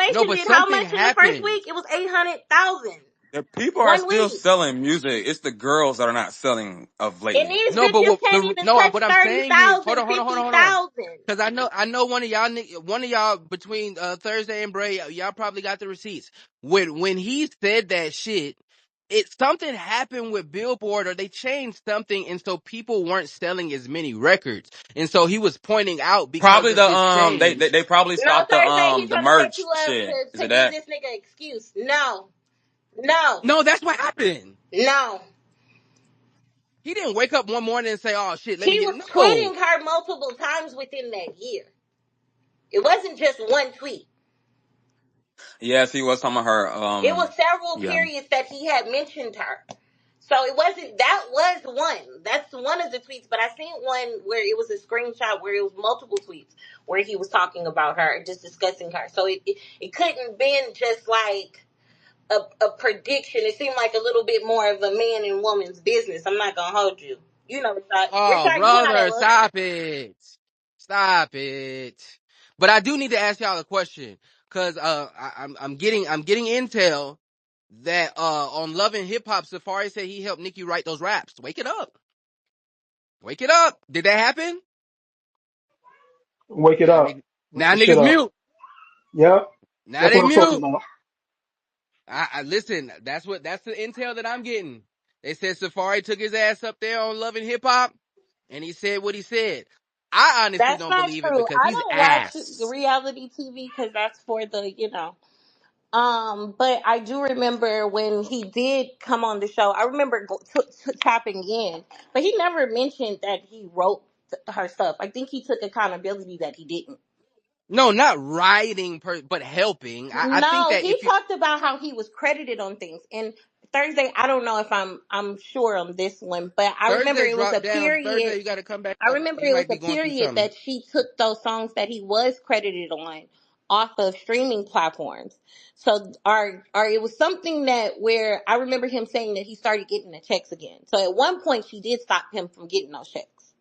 No, Graduation but did how something much in the first happened. week? It was 800,000. The people are 1 still week. selling music. It's the girls that are not selling of And lately. these No, but bitches can't even touch what I'm saying is, 30,000, hold on. 50,000. Cause I know one of y'all between Thursday and Bray, y'all probably got the receipts. When he said that shit, something happened with Billboard or they changed something, and so people weren't selling as many records. And so he was pointing out because Probably of the this change. they probably No, stopped Thursday, he the trying to set merch you up shit. Is to it give that? this nigga an excuse. No. No. No, that's what happened. No. He didn't wake up one morning and say, "Oh shit, let me He get was it." No. tweeting her multiple times within that year. It wasn't just one tweet. Yes, he was talking about her. It was several Yeah. periods that he had mentioned her. So it wasn't, that was one. That's one of the tweets, but I seen one where it was a screenshot where it was multiple tweets where he was talking about her, just discussing her. So it couldn't been just like a prediction. It seemed like a little bit more of a man and woman's business. I'm not gonna hold you. You know, Oh, Rashad, you know how that brother, was. stop it. Stop it. But I do need to ask y'all a question. Cause, I'm getting intel that on Love and Hip Hop, Safari said he helped Nicki write those raps. Wake it up. Wake it up. Did that happen? Wake it Now up. niggas, Wake now the shit niggas up. mute. Yep. Now That's they what I'm talking mute. about. I listen. That's the intel that I'm getting. They said Safari took his ass up there on Love and Hip Hop, and he said what he said. I honestly That's don't not believe it true. because I he's don't watch ass. reality TV because that's for the, But I do remember when he did come on the show. I remember tapping in, but he never mentioned that he wrote her stuff. I think he took accountability that he didn't. No, not writing, but helping. I think No, that he if you talked about how he was credited on things. And Thursday, I don't know if I'm sure on this one, but I remember Thursday it was a drop down, Thursday period. you got to come back I up. remember He it was might a be going through period something. that she took those songs that he was credited on off of streaming platforms. So or it was something that where I remember him saying that he started getting the checks again. So at one point she did stop him from getting those checks.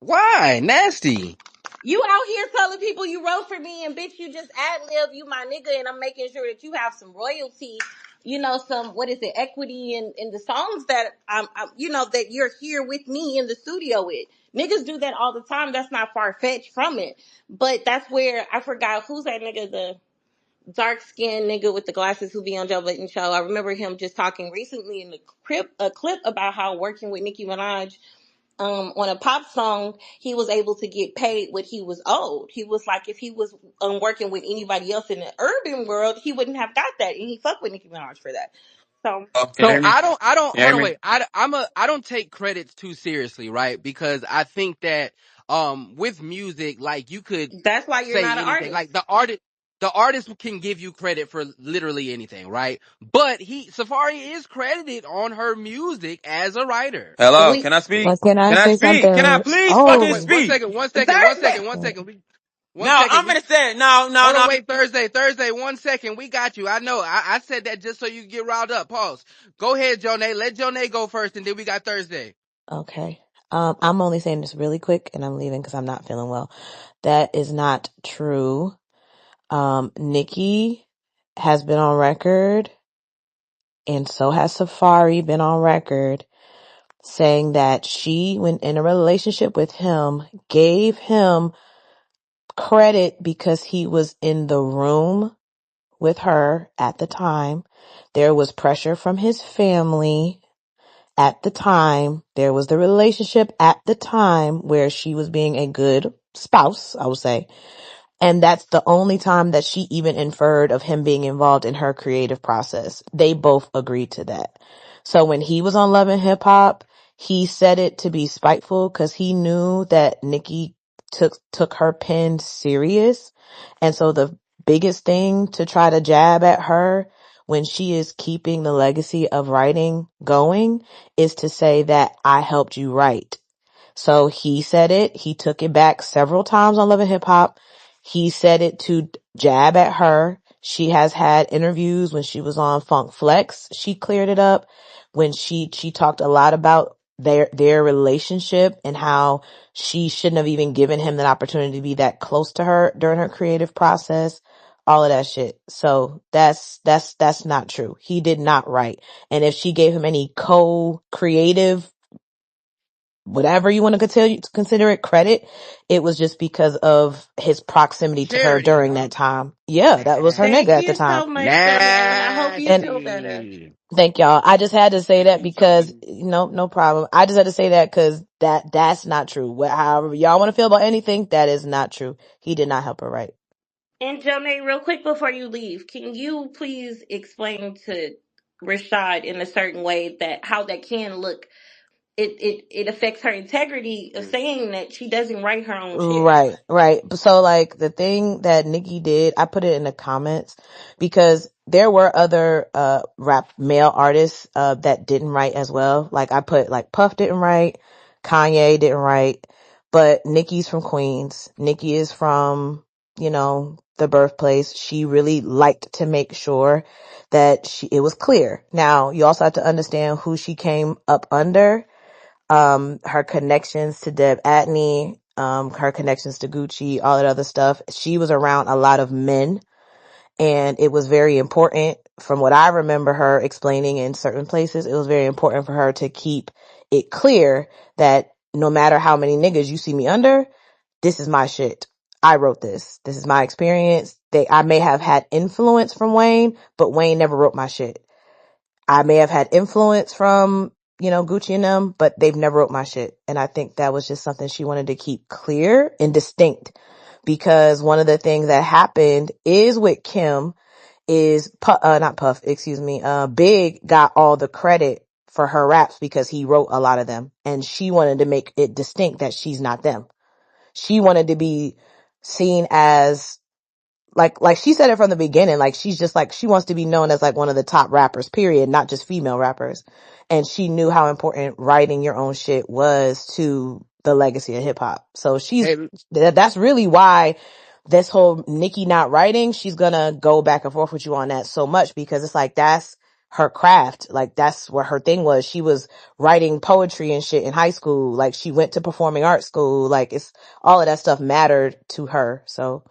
Why? Nasty. You out here telling people you wrote for me and bitch you just ad lib, you my nigga, and I'm making sure that you have some royalty, some what is it, equity in the songs that that you're here with me in the studio with. Niggas do that all the time. That's not far fetched from it. But that's where I forgot who's that nigga, the dark skinned nigga with the glasses who be on Joe Budden show. I remember him just talking recently in the clip about how working with Nicki Minaj on a pop song, he was able to get paid what he was owed. He was like, if he was working with anybody else in the urban world, he wouldn't have got that, and he fucked with Nicki Minaj for that. So Oh, can you So hear me? I don't, Can you hear hold on, me? wait. I don't take credits too seriously, right? Because I think that, with music, like you could that's why you're not say an anything. artist. Like the artist can give you credit for literally anything, right? But Safari is credited on her music as a writer. Hello, We can I speak? But can I Can I say speak? Can I something? please Hold on, fucking wait, Oh, one speak? second, one second, one second, Thursday. one second. One No, second. I'm gonna say it. No, no, Hold on, no. wait, Thursday, 1 second. We got you. I know. I said that just so you get riled up. Pause. Go ahead, Jonay. Let Jonay go first, and then we got Thursday. okay. I'm only saying this really quick and I'm leaving because I'm not feeling well. That is not true. Nikki has been on record and so has Safari been on record saying that she, when in a relationship with him, gave him credit because he was in the room with her at the time. There was pressure from his family at the time. There was the relationship at the time where she was being a good spouse, I would say. And that's the only time that she even inferred of him being involved in her creative process. They both agreed to that. So when he was on Love and Hip Hop, he said it to be spiteful because he knew that Nikki took her pen serious. And so the biggest thing to try to jab at her when she is keeping the legacy of writing going is to say that I helped you write. So he said it. He took it back several times on Love and Hip Hop. He said it to jab at her. She has had interviews when she was on Funk Flex. She cleared it up when she talked a lot about their relationship and how she shouldn't have even given him that opportunity to be that close to her during her creative process. All of that shit. So that's not true. He did not write. And if she gave him any co-creative whatever you want to consider it credit, it was just because of his proximity to her Charity, during huh? that time. Yeah, that was her nigga Thank at the you time. so much, Jonay, and I hope you And feel better. Nasty. thank y'all. I just had to say Thank that you so much. because no problem. I just had to say that because that's not true. However y'all want to feel about anything, that is not true. He did not help her write. And Jonay, real quick before you leave, can you please explain to Rashad in a certain way that how that can look, it affects her integrity of saying that she doesn't write her own shit. Right, right. So like the thing that Nikki did, I put it in the comments because there were other rap male artists that didn't write as well. Like I put like Puff didn't write, Kanye didn't write, but Nikki's from Queens. Nikki is from, the birthplace. She really liked to make sure that it was clear. Now, you also have to understand who she came up under, her connections to Deb Atney, her connections to Gucci, all that other stuff. She was around a lot of men, and it was very important from what I remember her explaining in certain places, it was very important for her to keep it clear that no matter how many niggas you see me under, this is my shit. I wrote this. This is my experience. I may have had influence from Wayne, but Wayne never wrote my shit. I may have had influence from, Gucci and them, but they've never wrote my shit. And I think that was just something she wanted to keep clear and distinct, because one of the things that happened is with Kim is not Puff, excuse me. Big got all the credit for her raps because he wrote a lot of them, and she wanted to make it distinct that she's not them. She wanted to be seen as like she said it from the beginning, like she's just like, she wants to be known as like one of the top rappers, period, not just female rappers. And she knew how important writing your own shit was to the legacy of hip hop. So Hey, that's really why this whole Nicki not writing, she's gonna go back and forth with you on that so much, because it's like, that's her craft. Like, that's what her thing was. She was writing poetry and shit in high school. Like, she went to performing arts school. Like, it's all of that stuff mattered to her. So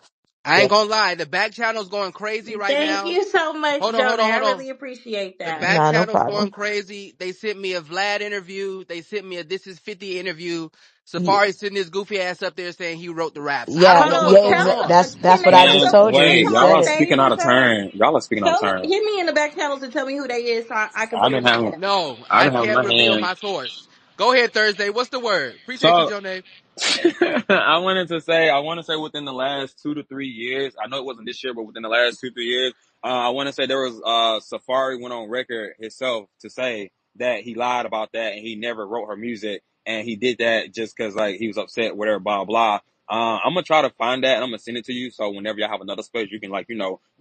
I yeah. ain't gonna lie, the back channel's going crazy right Thank now. you so much, Hold on, hold on, Jonah. I hold on. really appreciate The that. back Nah, no channel's going problem. crazy. They sent me a Vlad interview. They sent me a This Is 50 interview. Ye- Safari sitting his goofy ass up there saying he wrote the raps. I Yeah, don't Hold know on, what's yeah, going on. that's Can what they I come just Man, up? told Can you. they wait, He come on y'all said are it. speaking stage out with of her? turn. Y'all are speaking out of turn. Hit me in the back channels and tell me who they is so I can I've put been them on having, here. No, I've I been having can't my reveal hand. my source. Go ahead, Thursday. What's the word? Appreciate you, So, Joe. I want to say within the last 2 to 3 years, I know it wasn't this year, but within the last 2, 3 years, I want to say there was, Safari went on record himself to say that he lied about that and he never wrote her music. And he did that just cause like he was upset, whatever, blah, blah. I'm gonna try to find that and I'm gonna send it to you. So whenever y'all have another space, you can like,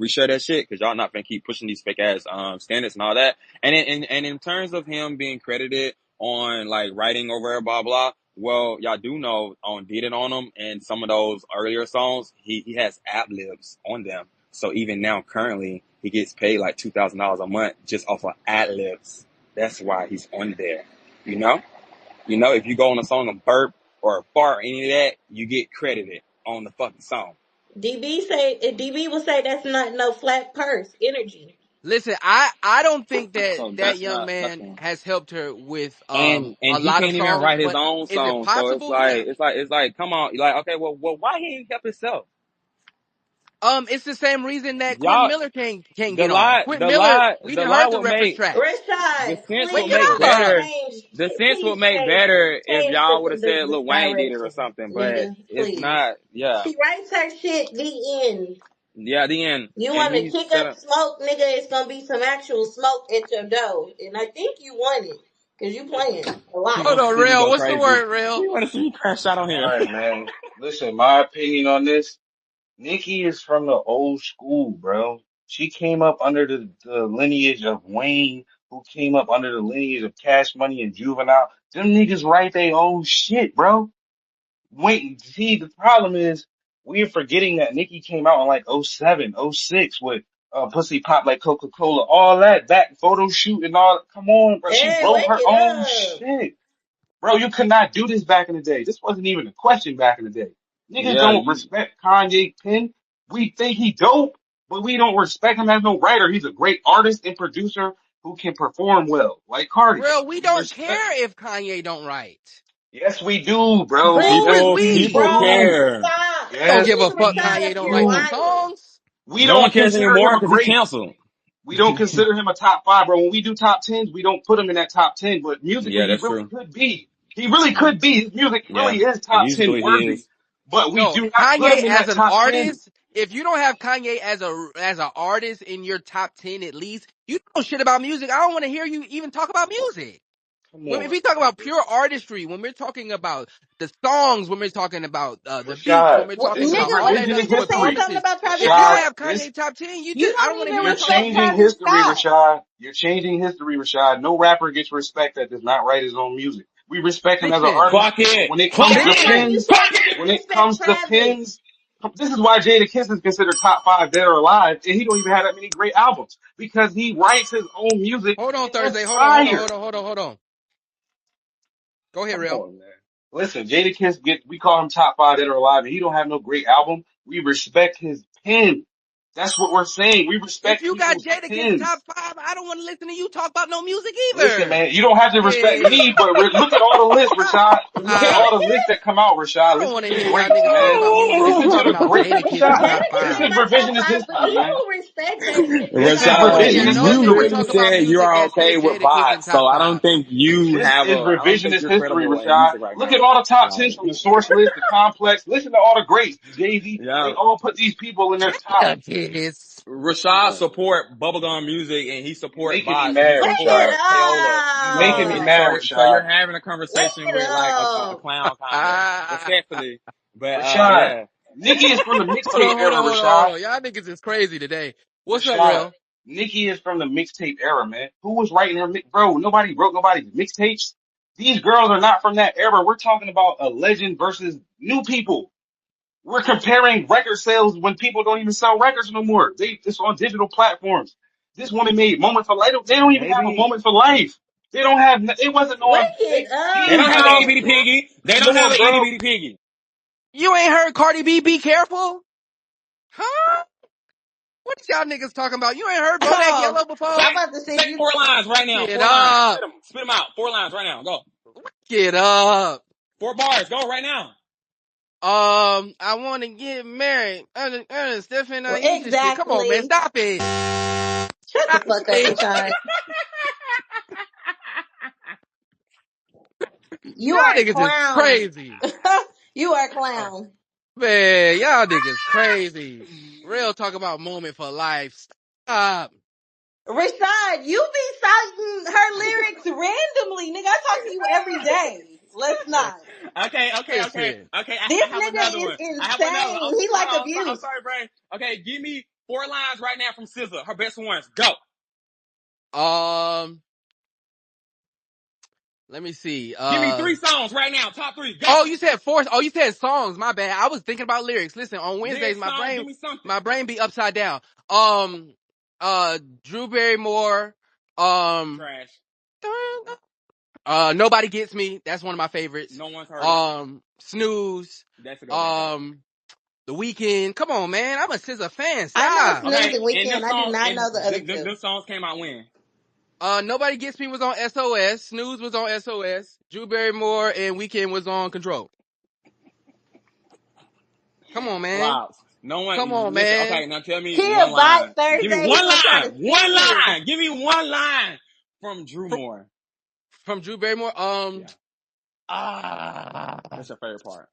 reshare that shit. Cause y'all not gonna keep pushing these fake ass, standards and all that. And in terms of him being credited on like writing over blah blah. Well, y'all do know on Did It On Him and some of those earlier songs, he has ad libs on them. So even now, currently, he gets paid like $2,000 a month just off of ad libs. That's why he's on there. You know, if you go on a song and burp or fart or any of that, you get credited on the fucking song. DB will say that's not no flat purse energy. Listen, I don't think that So that that's young not man nothing. has helped her with And a he lot of can't even songs, write his but own is it song. So it's possible? Yeah. like come on, like, okay, well, why he ain't help himself? It's the same reason that Quentin Y'all, Miller can't the get on. lie, Quentin the Miller, lie, we the didn't lie heard the would reference make track. the Rashad, sense Wait, would get make please up. better. change. The sense would Please make better if change y'all would have said the Lil Wayne did it or direction, something. But nigga. it's Please. not. Yeah, She writes her shit. The end. yeah. The end, You and want to he's kick set up up. smoke, nigga? It's gonna be some actual smoke at your door, and I think you want it because you playing a He lot. Hold wants to on, see me Real. go What's the crazy. word, Real? He want to see me crash out on All here. right, man. Listen, my opinion on this. Nikki is from the old school, bro. She came up under the lineage of Wayne, who came up under the lineage of Cash Money and Juvenile. Them niggas write their own shit, bro. Wait, see, the problem is we're forgetting that Nikki came out in like '07, '06 with Pussy Pop Like Coca-Cola, all that back photo shoot and all. Come on, bro. She Hey, wrote wake her it own up. shit. Bro, you could not do this back in the day. This wasn't even a question back in the day. Niggas Yeah, don't you. respect Kanye Pen. We think he dope, but we don't respect him as no writer. He's a great artist and producer who can perform well, like Cardi. Real, we We don't respect. care if Kanye don't write. Yes, we do, bro. Who is Yes, we we? People do. care. Stop. We don't Yes, give a Please, fuck we Rashad, Kanye don't you're write no do. lying. songs. We No one don't cares consider him anymore a because he's great. canceled. We don't consider him a top five, bro. When we do top tens, we don't put him in that top 10, but musically, Yeah, he that's really true. could be. He really Yeah, could be. His music yeah. really is top 10 Musically, he worthy, is. but we No, do not put Kanye him in as that an top 10. artist, if you don't have Kanye as an artist in your top 10 at least, you know shit about music. I don't want to hear you even talk about music. Come When if on, we talk about pure artistry, when we're talking about the songs, when we're talking about the beats, when Rashad. we're What, talking This is about nigga, all was that revisionist other nigga with saying history. something premises, about Travis if you don't Rashad, Scott? have this Kanye top 10, You I don't don't want to even hear you you're talk respect music. changing Travis history, Scott. Rashad. You're changing history, Rashad. No rapper gets respect that does not write his own music. We respect him as an Fiction. artist, Clock but it. when it Clock comes to Just like it. you pins, said Clock you it. didn't when it respect comes to Travis. pins, this is why Jada Kiss is considered top five dead or alive, and he don't even have that many great albums because he writes his own music Hold on, and it's Thursday. fire. Hold on. Go ahead, Come real. on, man. Listen, Jada Kiss we call him top five dead or alive, and he don't have no great album. We respect his pen. That's what we're saying. We If respect you got people's Jadakiss pins. top 5, I don't want to listen to you talk about no music Listen, either. man, you don't have to respect Yeah. me, but look at all the lists, Rashad. Look at I all the lists that come out, Rashad. don't Listen want to to the hear y'all greats, niggas talking man. about music and you Listen to talking the about great, Jadakiss is Rashad. top This Jadakiss 5. is not top revisionist 5, but history, man. people respect Jadakiss. This He is got I don't want to bars. hear Rashad, revisionist no you history. nigga literally talk about said you music are that okay say with Jadakiss in bots, so top I don't 5. think you This have is a. I don't think revisionist you're history, credible in Rashad. music right Look at now. all the top tens Like, from the source list, the complex. Listen to all the greats, Jay-Z. They yeah, all put these people in their top. Jadakiss. Rashad support bubblegum music and he You're support making me bots and he mad, Wake it Rashad. support payola. You making me So, up. mad, so you're Rashad. having a Wake conversation it with like a up. clown kind of Ah. respectfully, but Rashad. yeah. Nikki is from the Hold mixtape on, hold era, on, hold on, hold Rashad. on. Y'all niggas is crazy today. What's up, Rashad. real? Nikki is from the mixtape era, man. Who was writing their bro? Nobody wrote nobody's mixtapes. These girls are not from that era. We're talking about a legend versus new people. We're comparing record sales when people don't even sell records no more. It's on digital platforms. This woman made Moment for Life. They don't even have a Maybe Moment for Life. They don't have. It wasn't Wake on. it they These don't have an itty girls. up. bitty piggy. They Come don't have on, an itty bro. bitty piggy. You ain't heard Cardi B be careful? Huh? What y'all niggas talking about? You ain't heard Bodak Oh, Yellow before? I'm Say about to say say you. 4 lines right now. Get 4 lines. up. Spit them out. 4 lines right now. Go. Get up. 4 bars. Go right now. I want to get married. Ernest, Stephen, Aisha shit. Come on, man. Exactly. Stop it. Shut the Stop fuck up, it. Rashad. You Y'all are a niggas is clown. crazy. You are a clown. Man, y'all niggas crazy. Real talk about moment for life. Stop. Rashad, you be citing her lyrics randomly. Nigga, I talk to you every day. Let's not. Okay. Listen. I This have nigga another is one. I have another one. insane. He like I'm abuse. sorry, Brian. Okay, give me 4 lines right now from SZA. Her best ones. Go. Um, let me see. Give me 3 songs right now. Top 3. Go. Oh, you said four. Oh, you said songs. My bad. I was thinking about lyrics. Listen, on Wednesdays, Lyric song. Give me something. my brain be upside down. Um, Drew Barrymore. Um, Trash. Nobody Gets Me. That's one of my favorites. No one's heard it. Snooze. That's a good one. The Weeknd. Come on, man. I'm a SZA fan. I know Stop. Snooze Okay, and and them Weekend. I do songs not and know the other two. them songs came out when? Nobody Gets Me was on SOS. Snooze was on SOS. Drew Barrymore and Weeknd was on Control. Come on, man. Wow. No one Come on, listen. man. Okay, now tell me He one a bot line. Give me Thursday. He one gonna try line. to spin One you. line. Give me one line from Drew From, Moore. from Drew Barrymore. Yeah, Ah. that's your favorite part.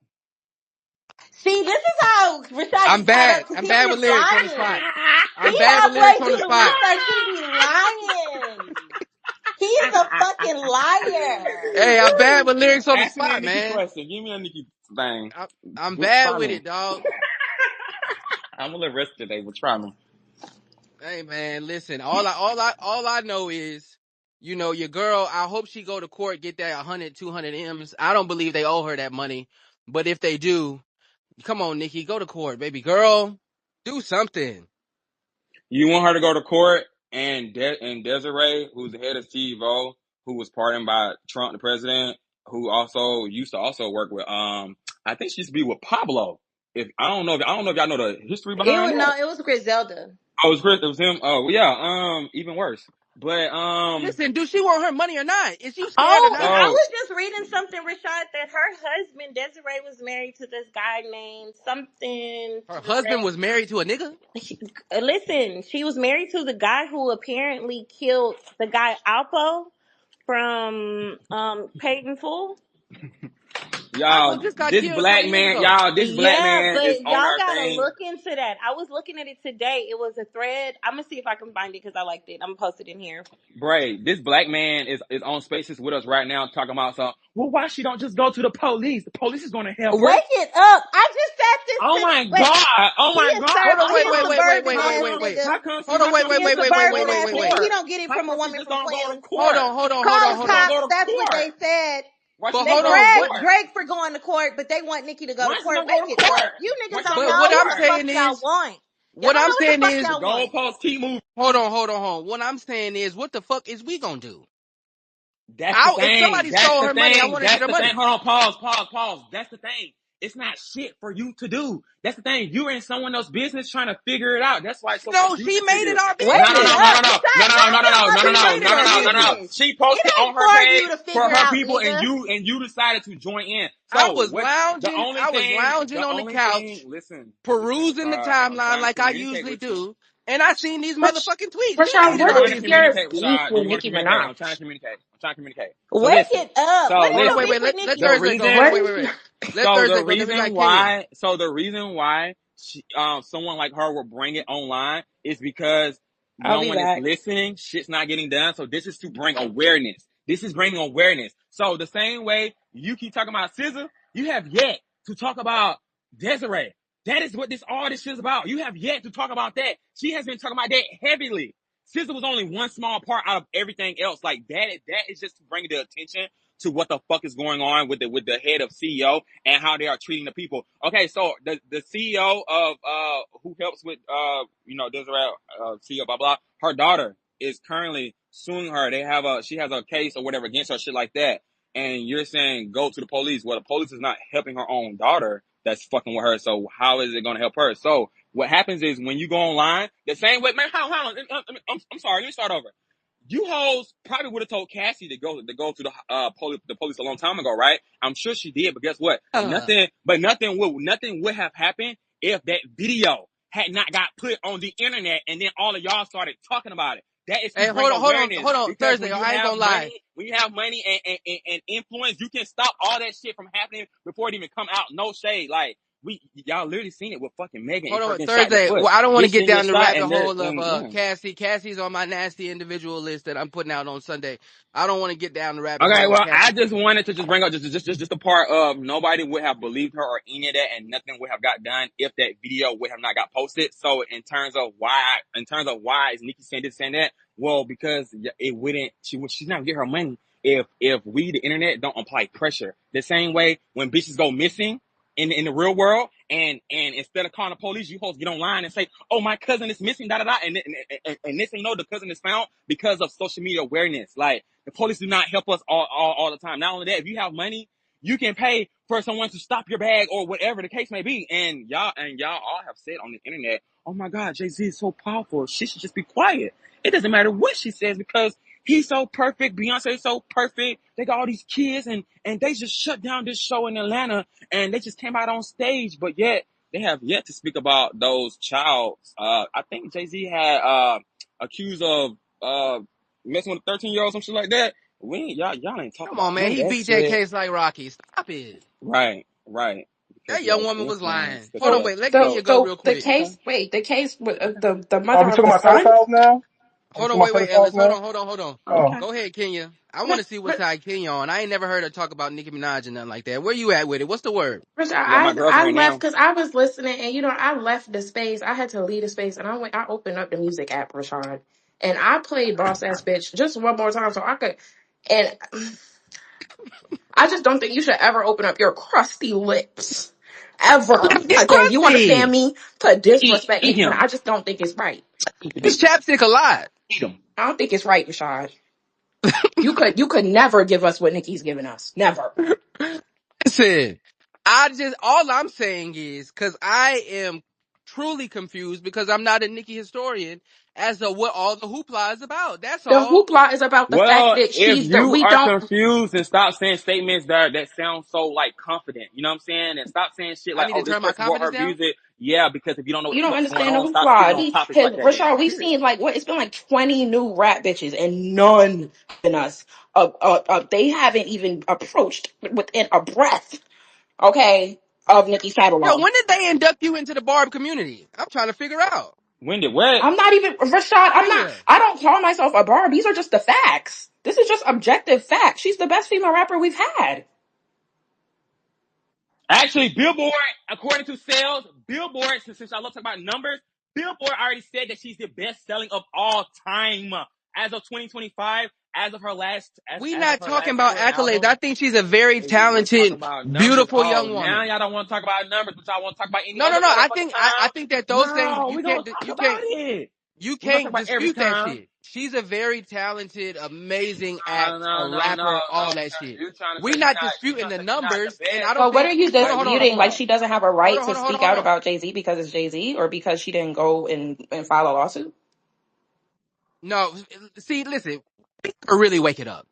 See, this is how Rashad I'm gets caught up bad. because I'm he bad with be lyrics on the lying. spot. He I'm bad with halfway lyrics on through the the spot. research. He be lying. He is a fucking liar. Hey, I'm bad with lyrics on the Ask me a spot, Nikki man. question. Give me a Nikki thing. I'm Just bad try with me. it, dog. I'm a little rusty today, but try me. Hey, man, listen. All I know is, you know, your girl. I hope she go to court, get that 100, 200 M's. I don't believe they owe her that money, but if they do, come on, Nikki, go to court, baby girl. Do something. You want her to go to court and Desiree, who's the head of TiVo, who was pardoned by Trump, the president, who also used to also work with I think she used to be with Pablo. If I don't know if y'all know the history behind that. It was Griselda. Oh, it was Chris. It was him. Oh, yeah. Even worse. But Listen, do she want her money or not? Is you scared or Oh, and not? I so was just reading something, Rashad, that her husband Desiree was married to this guy named something. Her husband was married to a nigga? Listen, she was married to the guy who apparently killed the guy Alpo from Peyton Fool. Alpo y'all, just got killed a couple years ago. this black Yeah, man is but on y'all our gotta thing. look into that. I was looking at it today. It was a thread. I'm gonna see if I can find it because I liked it. I'm gonna post it in here. Bray, this black man is on Spaces with us right now talking about something. Well, why she don't just go to the police? The police is going to help her. Wake it up! I just said this Oh to. my Wait, God! Oh he my is God! Hold on, he wait, is wait, wait, wait, suburban wait, wait, ass wait, wait. nigga. Hold on, wait, He wait, is wait, wait, wait, wait, suburban wait, ass wait, nigga. wait. He don't get it How from a come she woman just from don't go to Queens. Hold court? on, hold on, hold Why on, Call she the hold don't on. cops. go to That's what court? they said. Why she But They don't hold go to on, dragged what? court? Drake for going to court, but they want Nicki to go to Why she court. don't go Wake to it up. court? You Why niggas she don't don't But go to know what what I'm the court? fuck saying y'all is, want. Y'all what don't I'm know what the saying fuck is, The y'all want. goalposts keep moving. hold on. What I'm saying is, what the fuck is we gonna do? That's the If thing. somebody That's stole the her money, I thing. want to get That's her the thing. money. Hold on. Pause. That's the thing. it's not shit for you to do. That's the thing. You're in someone else's business trying to figure it out. That's why it's so No, she confusing to made it you. our Wait No, no, a no, business. no, no, minute. no, no, Rashad, no, no, no, no, no, She no, no, made it no, our no, no, no. business. She It posted on ain't her for page you to for figure her out, people, and nigga. you decided to join in. I So was what? The lounging. only I was thing, lounging the on the only couch, thing. Listen, perusing the Rashad. I'm timeline trying to like I communicate usually with you. do, and I seen these Rash- motherfucking tweets. She Rashad, made it I'm what our trying to is business. your communicate, beef Rashad. Do with you want to Nicki communicate? Minaj? I'm trying to communicate. I'm trying to communicate. So Wake listen. it up. So What Hold is on, your wait, listen. beef wait. with Let Nicki? The Thursday go. Hold reason. on, What wait, is wait, wait. your Let So Thursday go. Then we got Kenya. the reason why someone like her will bring it online is because I'll no be one is back. listening. Shit's not getting done. So this is to bring awareness. This is bringing awareness. So the same way you keep talking about SZA, you have yet to talk about Desiree. That is what all this shit is about. You have yet to talk about that. She has been talking about that heavily. SZA was only one small part out of everything else. Like that is just to bring the attention to what the fuck is going on with the head of CEO and how they are treating the people. Okay, so the CEO of who helps with Desiree CEO blah blah, her daughter is currently suing her. She has a case or whatever against her, shit like that. And you're saying go to the police. Well, the police is not helping her own daughter that's fucking with her. So how is it going to help her? So what happens is when you go online, the same way, man, hold on. I'm sorry, let me start over. You hoes probably would have told Cassie to go to the police a long time ago, right? I'm sure she did, but guess what? Nothing would have happened if that video had not got put on the internet and then all of y'all started talking about it. That is to Hey, bring awareness hold on. because Thursday, I ain't gonna lie. when you have money and influence, you can stop all that shit from happening before it even come out. No shade, like. Y'all literally seen it with fucking Megan and Hold her on, getting shot in the Thursday. foot. Well, I don't want to Bitch get didn't get down the shot rabbit hole of yeah. Cassie. Cassie's on my nasty individual list that I'm putting out on Sunday. I don't want to get down the rabbit Okay, hole of well, I Cassie. just wanted to just bring up just the part of nobody would have believed her or any of that, and nothing would have got done if that video would have not got posted. So in terms of why is Nicki saying this and that? Well, because it wouldn't. She's not gonna get her money if we the internet don't apply pressure. The same way when bitches go missing in the real world, and instead of calling the police, you hosts get online and say, "Oh, my cousin is missing," da da da, and this thing, the cousin is found because of social media awareness, like. The police do not help us all the time. Not only that, if you have money, you can pay for someone to stop your bag or whatever the case may be. And y'all all have said on the internet, "Oh my God, Jay-Z is so powerful. She should just be quiet." It doesn't matter what she says because he's so perfect. Beyonce is so perfect. They got all these kids and they just shut down this show in Atlanta and they just came out on stage, but yet they have yet to speak about those childs. I think Jay-Z had accused of messing with a 13-year-old, some shit like that. Y'all ain't talk Come on, about man. none of He that beat that shit. case like Rocky. Stop it. Right. Because That he young has woman was influence. lying. Hold on, So, wait. Let so, Kenya go so real the quick. case. Wait, the case with the Are mother we of talking the about son. pedophiles now? Are we Hold on, talking about wait, pedophiles Ellis. Hold now? on, Oh, Okay. Go ahead, Kenya. I want But, to see what but side Kenya on. I ain't never heard her talk about Nicki Minaj and nothing like that. Where you at with it? What's the word? Rashad, You got my I girlfriend left now. because I was listening, and I left the space. I had to leave the space, and I opened up the music app, Rashad, and I played Boss Ass Bitch just one more time so I could. And I just don't think you should ever open up your crusty lips ever It's again. You understand crusty. me? To disrespect Eat Nicki Minaj. him. I just don't think it's right. Eat It's him. chapstick a lot. Eat him. I don't think it's right, Rashad. You could never give us what Nicki's giving us. Never. Listen, all I'm saying is, cause I am truly confused because I'm not a Nicki historian as to what all the hoopla is about. That's The all. hoopla is about the fact Well, that if she's the you we are don't confused, and stop saying statements that sound so like confident, you know what I'm saying? And stop saying shit I like, need to "Oh, this turn my person wrote confidence her down. music." Yeah, because if you don't know what you the don't fuck's going understand the on, stop speaking hoopla. on topics Because like that. Then Rashad, we've seen like it's been like 20 new rap bitches and none in us. They haven't even approached within a breath, okay, of Nicki's Yo, catalog. when did they induct you into the Barb community? I'm trying to figure out. when did what? I'm not even Rashad. Kenya. I don't call myself a bar. These are just the facts. This is just objective facts. She's the best female rapper we've had. Actually, Billboard, according to sales, Billboard, since I love talking about numbers, Billboard already said that she's the best selling of all time as of 2025, as of her last, We as of not her talking last about tour accolades. album. I think she's a very We're talking talented, about numbers. beautiful Oh, young now woman. y'all don't want to talk about numbers, but y'all want to talk about any No, no, other no. motherfucking I time. think that those things No, we're gonna talk about it. you We're gonna talk can't about every dispute that time. shit. She's a very talented, amazing act, a No. rapper, all that shit. You trying to We say not disputing the she not the numbers, and I best? don't But what are think. you Hold on, hold on, disputing? hold Like on, she doesn't have a hold right on, to hold on, hold on, speak hold out on. about Jay-Z because it's Jay-Z or because she didn't go and file a lawsuit? No, see, listen, really wake it up.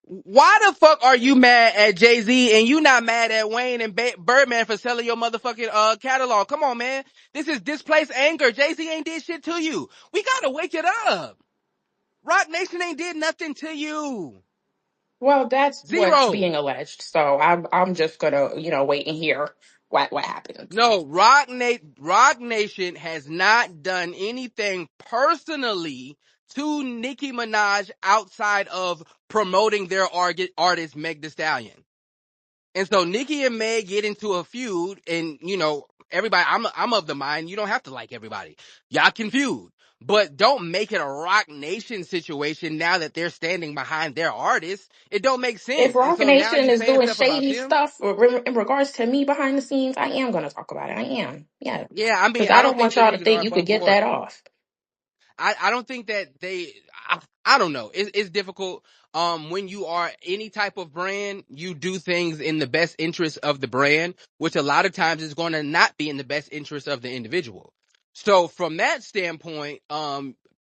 Why the fuck are you mad at Jay-Z and you not mad at Wayne and Birdman for selling your motherfucking catalog? Come on, man. This is displaced anger. Jay-Z ain't did shit to you. We gotta wake it up. Rock Nation ain't did nothing to you. Well, that's what's Zero. being alleged. So I'm just gonna, wait and hear what happens. No, Rock Nation has not done anything personally to Nicki Minaj outside of promoting their artist Meg Thee Stallion. And so Nicki and Meg get into a feud, and everybody. I'm of the mind you don't have to like everybody. Y'all can feud, but don't make it a Rock Nation situation now that they're standing behind their artist. It don't make If sense. And Rock so now Nation you is saying doing stuff about shady them. stuff in regards to me behind the scenes, I am gonna talk about it. I am, yeah, Yeah, I mean, because I I don't don't think want the y'all to niggas are think you could above get board. that off. I don't think that I don't know. It's difficult. When you are any type of brand, you do things in the best interest of the brand, which a lot of times is going to not be in the best interest of the individual. So from that standpoint,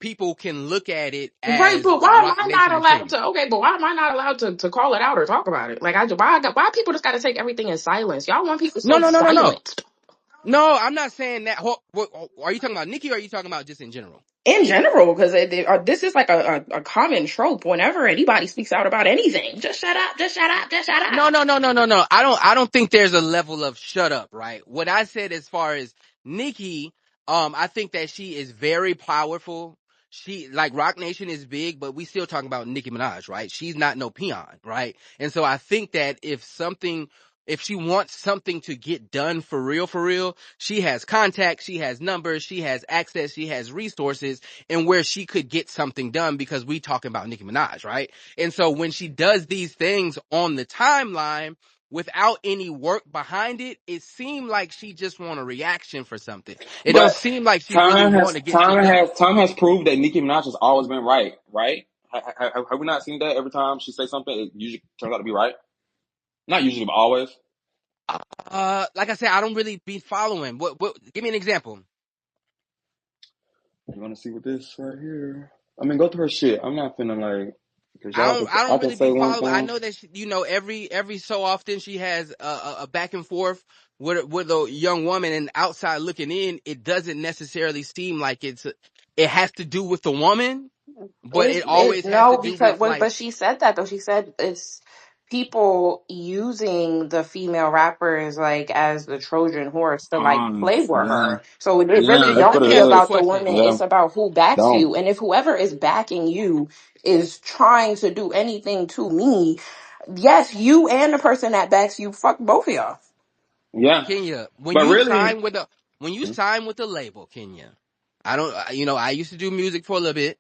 people can look at it Right, as but why am Rock I not Nation is allowed shady. to? Okay, but why am I not allowed to call it out or talk about it? Like, why people just got to take everything in silence? Y'all want people No, so no, no, no, no. silenced. No, I'm not saying that. Are you talking about Nikki or are you talking about just in general? In general, because this is like a common trope. Whenever anybody speaks out about anything, just shut up, just shut up, just shut up. No, no, no, no, no, no. I don't think there's a level of shut up, right? What I said as far as Nikki, I think that she is very powerful. She, like, Rock Nation is big, but we still talking about Nicki Minaj, right? She's not no peon, right? And so I think that if she wants something to get done for real, she has contacts, she has numbers, she has access, she has resources, and where she could get something done because we talking about Nicki Minaj, right? And so when she does these things on the timeline without any work behind it, it seemed like she just want a reaction for something. It don't But seem like she really want to get shit done. time has proved that Nicki Minaj has always been right, right? Have we not seen that every time she says something, it usually turns out to be right? Not usually, but always. Like I said, I don't really be following. What, give me an example. You want to see what this right here? I mean, go through her shit. I'm not finna like, cause I I don't can really say be one following. I thing. know that every so often she has a back and forth with a young woman, and outside looking in, it doesn't necessarily seem like it has to do with the woman, but it It always has to no, do because with, like, but she said that though. She said it's people using the female rappers like as the Trojan horse to like play with Yeah, her. So it yeah. really okay. That's don't Let what me be it ask you a is. about the question. woman. Yeah, It's about who backs don't. you. And if whoever is backing you is trying to do anything to me, yes, you and the person that backs you, fuck both of y'all. Yeah, Kenya, but really, when you sign with a label, Kenya, I don't, I used to do music for a little bit.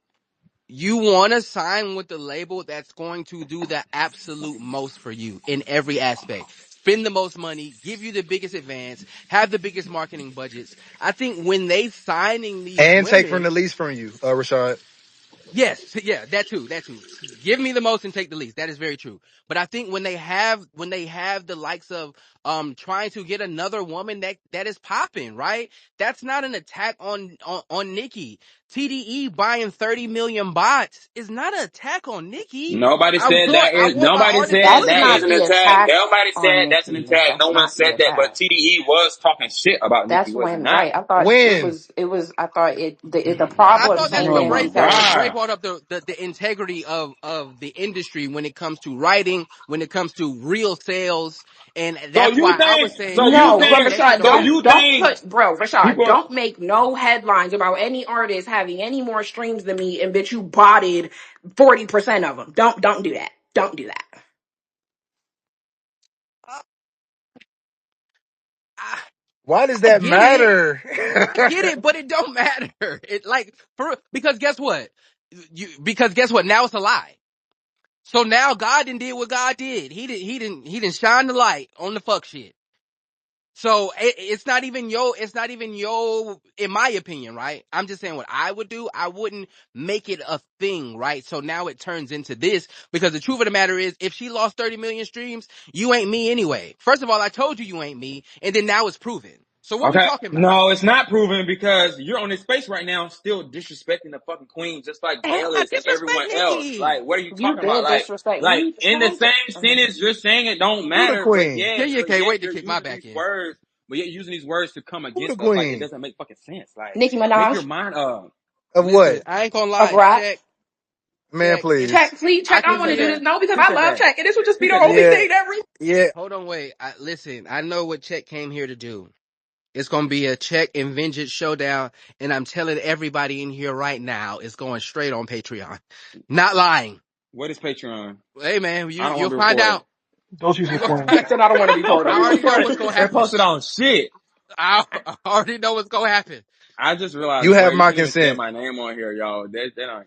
You want to sign with the label that's going to do the absolute most for you in every aspect. Spend the most money, give you the biggest advance, have the biggest marketing budgets. I think when they signing these And take from the women, lease from you, Rashad. yes, yeah, that too, that too. Give me the most and take the least. That is very true. But I think when they have the likes of trying to get another woman that is popping, right? That's not an attack on Nikki. TDE buying 30 million bots is not an attack on Nikki. nobody said that I is. want my Nobody artist to said That's look that is not an good. the attack. attack Nobody on said that's an Nikki. attack. That's No one not the said that. But attack. TDE was talking shit about Nicki, That's was he when, not? right? I thought When? I thought the I problem thought that's came what Oh in my Bray brought up. because Bray god. brought up the integrity of the industry when it comes to writing, when it comes to real sales, and So that's you why I think? was saying So you no, but okay, think? that shit Rashad, don't So matter. you don't think put bro, Rashad, people? don't make no headlines about any artist having any more streams than me and bitch you botted 40% of them. Don't do that. Don't do that. I, Why does I that get it. matter? I get it, but it don't matter. It like because guess what? Because guess what? Now it's a lie. So now God done did what God did. He didn't shine the light on the fuck shit. So it's not even your, in my opinion, right? I'm just saying what I would do. I wouldn't make it a thing, right? So now it turns into this because the truth of the matter is if she lost 30 million streams, you ain't me anyway. First of all, I told you you ain't me. And then now it's proven. So what we Okay. talking about? No, it's not proven because you're on this space right now still disrespecting the fucking queen just like Hey, I'm not Bayless and everyone disrespecting else. Nikki. Like, what are you You talking about? did disrespect Like me. in the Shut same up. sentence, you're saying it don't Who the matter, queen? Kenya but can't yet wait to you're kick my using back these in. words, but yet using these words to come Who the against us. Like, it queen? doesn't make fucking sense. Like, Nicki make your Minaj mind up. Of Listen, what? I ain't gonna of lie. rap. Man, It's, please. Check, please I check. I can Who want to said do say, this. that? No, because Who I said love that? check, and this would just Who be the said only that? Yeah, thing that re- yeah. hold on, wait. Listen, I know what Chet came here to do. It's going to be a Check and Vengeance showdown, and I'm telling everybody in here right now, it's going straight on Patreon. Not lying. What is Patreon? Hey man, I don't want you'll to be find recorded. out. Don't use You the go, queen. Check said I don't want to be told to I be already know recorded. what's going to They happen. posted on shit. I already know what's going to happen. I just realized, You bro, have you my shouldn't even say consent. my name on here, y'all. They don't.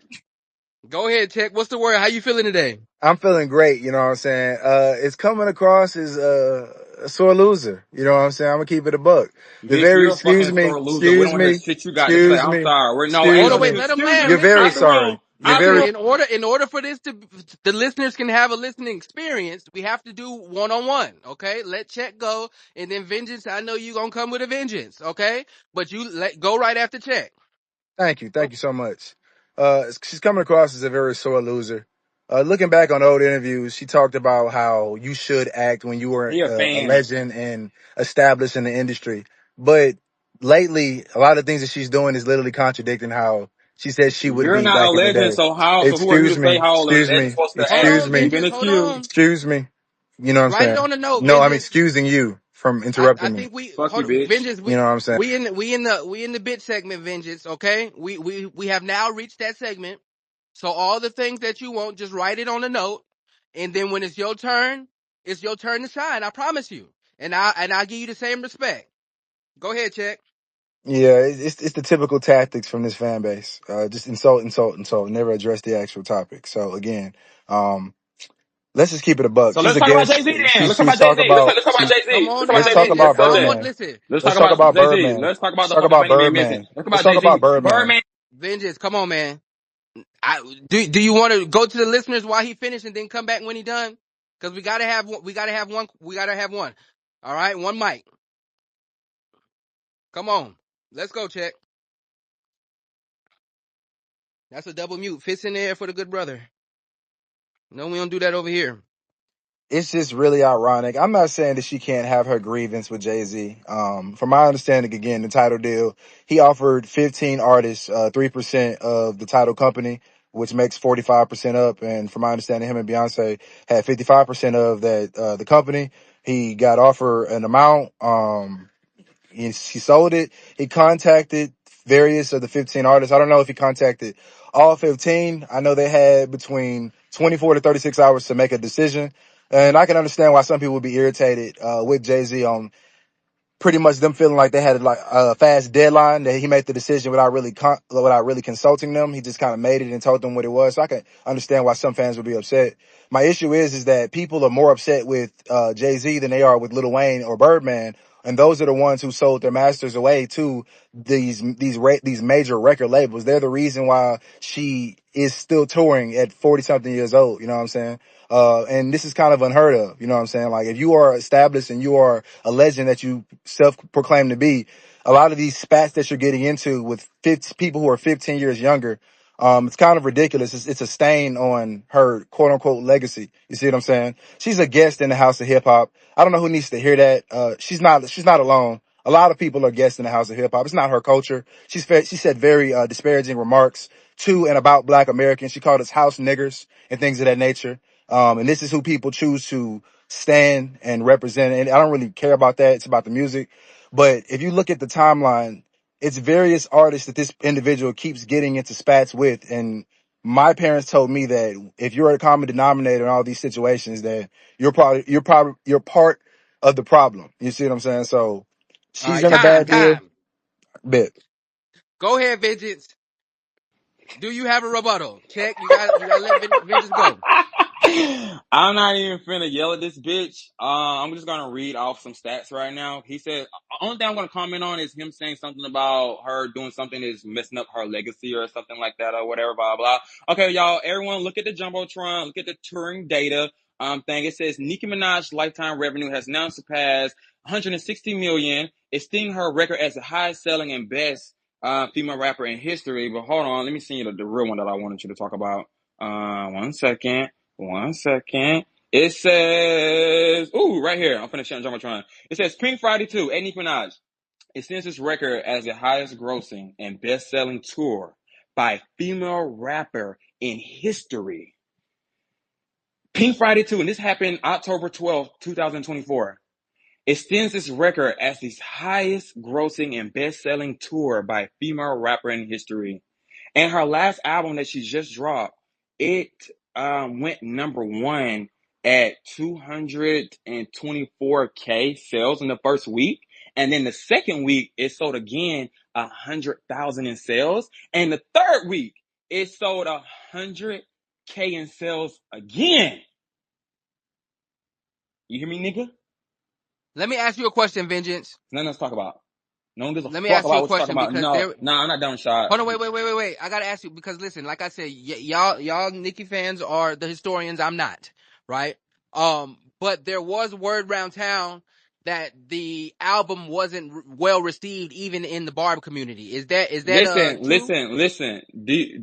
Go ahead, Check. What's the word? How you feeling today? I'm feeling great, you know what I'm saying? It's coming across as a sore loser. You know what I'm saying? I'm gonna keep it a buck. The Bitch, very you're a fucking sore loser. We don't excuse want to hear me, shit you got to say. excuse I'm me, sorry. We're no, Hold excuse on, wait. me. Let him excuse land. me. You're very Listen. Out the room. sorry. You're Out the Listen, room. very in order for this to, the listeners can have a listening experience, we have to do one-on-one, okay? Let Check go, and then Vengeance, I know you gonna come with a vengeance, okay? But you go right after Check. thank you. Go. Thank you so much. She's coming across as a very sore loser. Looking back on old interviews, she talked about how you should act when you were He a a fan. legend and established in the industry. But lately, a lot of things that she's doing is literally contradicting how she said she would You're be not a back in the legend, day. so how? So who are you Excuse to say me, how a excuse legend is me, supposed to Hold act? excuse on, me, You've been Vengeance, hold accused. on. excuse me. You know what I'm Write it saying? on the note, No, I'm Vengeance. excusing you from I interrupting me. think we Fuck you, hold on, bitch. Vengeance. You know what I'm saying? We in the bit segment, Vengeance. Okay, we have now reached that segment. So all the things that you want, just write it on a note, and then when it's your turn to shine. I promise you, and I'll give you the same respect. Go ahead, Check. Yeah, it's the typical tactics from this fan base. Just insult, insult, insult. Never address the actual topic. So again, um, let's just keep it a buck. So She's let's a talk about guest. Jay Z then. Let's talk She's about Jay talk Z. Let's about talk about she. Jay Come Z. Let's on talk about Let's now, Jay talk Z. Let's about Vengeance. talk about Come Jay. on, Birdman. listen, Let's talk Let's talk about about Jay Z. Birdman. Let's talk about Let's the talk fucking about man name missing. Birdman. Let's talk Let's about talk Jay about Z. Birdman. Birdman. Vengeance. Come on, man. Do you want to go to the listeners while he finished and then come back when he done? Because we gotta have one. We gotta have one. All right, one mic. Come on, let's go, Check. That's a double mute. Fits in there for the good brother. No, we don't do that over here. It's just really ironic. I'm not saying that she can't have her grievance with Jay-Z. From my understanding, again, the title deal, he offered 15 artists, 3% of the title company, which makes 45% up. And from my understanding, him and Beyonce had 55% of that, the company. He got offered an amount. He sold it. He contacted various of the 15 artists. I don't know if he contacted all 15. I know they had between 24 to 36 hours to make a decision. And I can understand why some people would be irritated with Jay-Z on pretty much them feeling like they had like a fast deadline, that he made the decision without really consulting them. He just kind of made it and told them what it was. So I can understand why some fans would be upset. My issue is that people are more upset with Jay-Z than they are with Lil Wayne or Birdman, and those are the ones who sold their masters away to these major record labels. They're the reason why she is still touring at 40 something years old. You know what I'm saying? And this is kind of unheard of. You know what I'm saying? Like, if you are established and you are a legend that you self-proclaim to be, a lot of these spats that you're getting into with people who are 15 years younger, it's kind of ridiculous. It's a stain on her quote unquote legacy. You see what I'm saying? She's a guest in the house of hip hop. I don't know who needs to hear that. She's not alone. A lot of people are guests in the house of hip hop. It's not her culture. She said very, disparaging remarks to and about black Americans. She called us house niggers and things of that nature. And this is who people choose to stand and represent. And I don't really care about that. It's about the music. But if you look at the timeline, it's various artists that this individual keeps getting into spats with. And my parents told me that if you're a common denominator in all these situations, then you're part of the problem. You see what I'm saying? So All she's right, in a bad deal. time. Bit. Go ahead, Vengeance. Do you have a rebuttal? Check. You got to let Vengeance go. I'm not even finna yell at this bitch. I'm just gonna read off some stats right now. He said, only thing I'm gonna comment on is him saying something about her doing something that's messing up her legacy or something like that or whatever, blah, blah. Okay, y'all, everyone look at the Jumbotron, look at the touring data, thing. It says Nicki Minaj's lifetime revenue has now surpassed 160 million, extending her record as the highest selling and best, female rapper in history. But hold on, let me send you the real one that I wanted you to talk about. One second. One second. It says, ooh, right here. I'm finna share on Jumbotron. It says Pink Friday 2, at Nicki Minaj. It sends its record as the highest grossing and best selling tour by a female rapper in history. Pink Friday 2, and this happened October 12th, 2024. Extends its record as the highest grossing and best selling tour by a female rapper in history. And her last album that she just dropped, it went number one at 224K sales in the first week. And then the second week, it sold again 100,000 in sales. And the third week, it sold 100K in sales again. You hear me, nigga? Let me ask you a question, Vengeance. Nothing else to talk about. No one gives a Let me fuck ask you about a what you're talking question about. because No, I'm not done, shot. hold on, wait. I gotta ask you because listen, like I said, y'all Nicki fans are the historians. I'm not, right? But there was word around town that the album wasn't well received even in the Barb community. Is that true? Listen.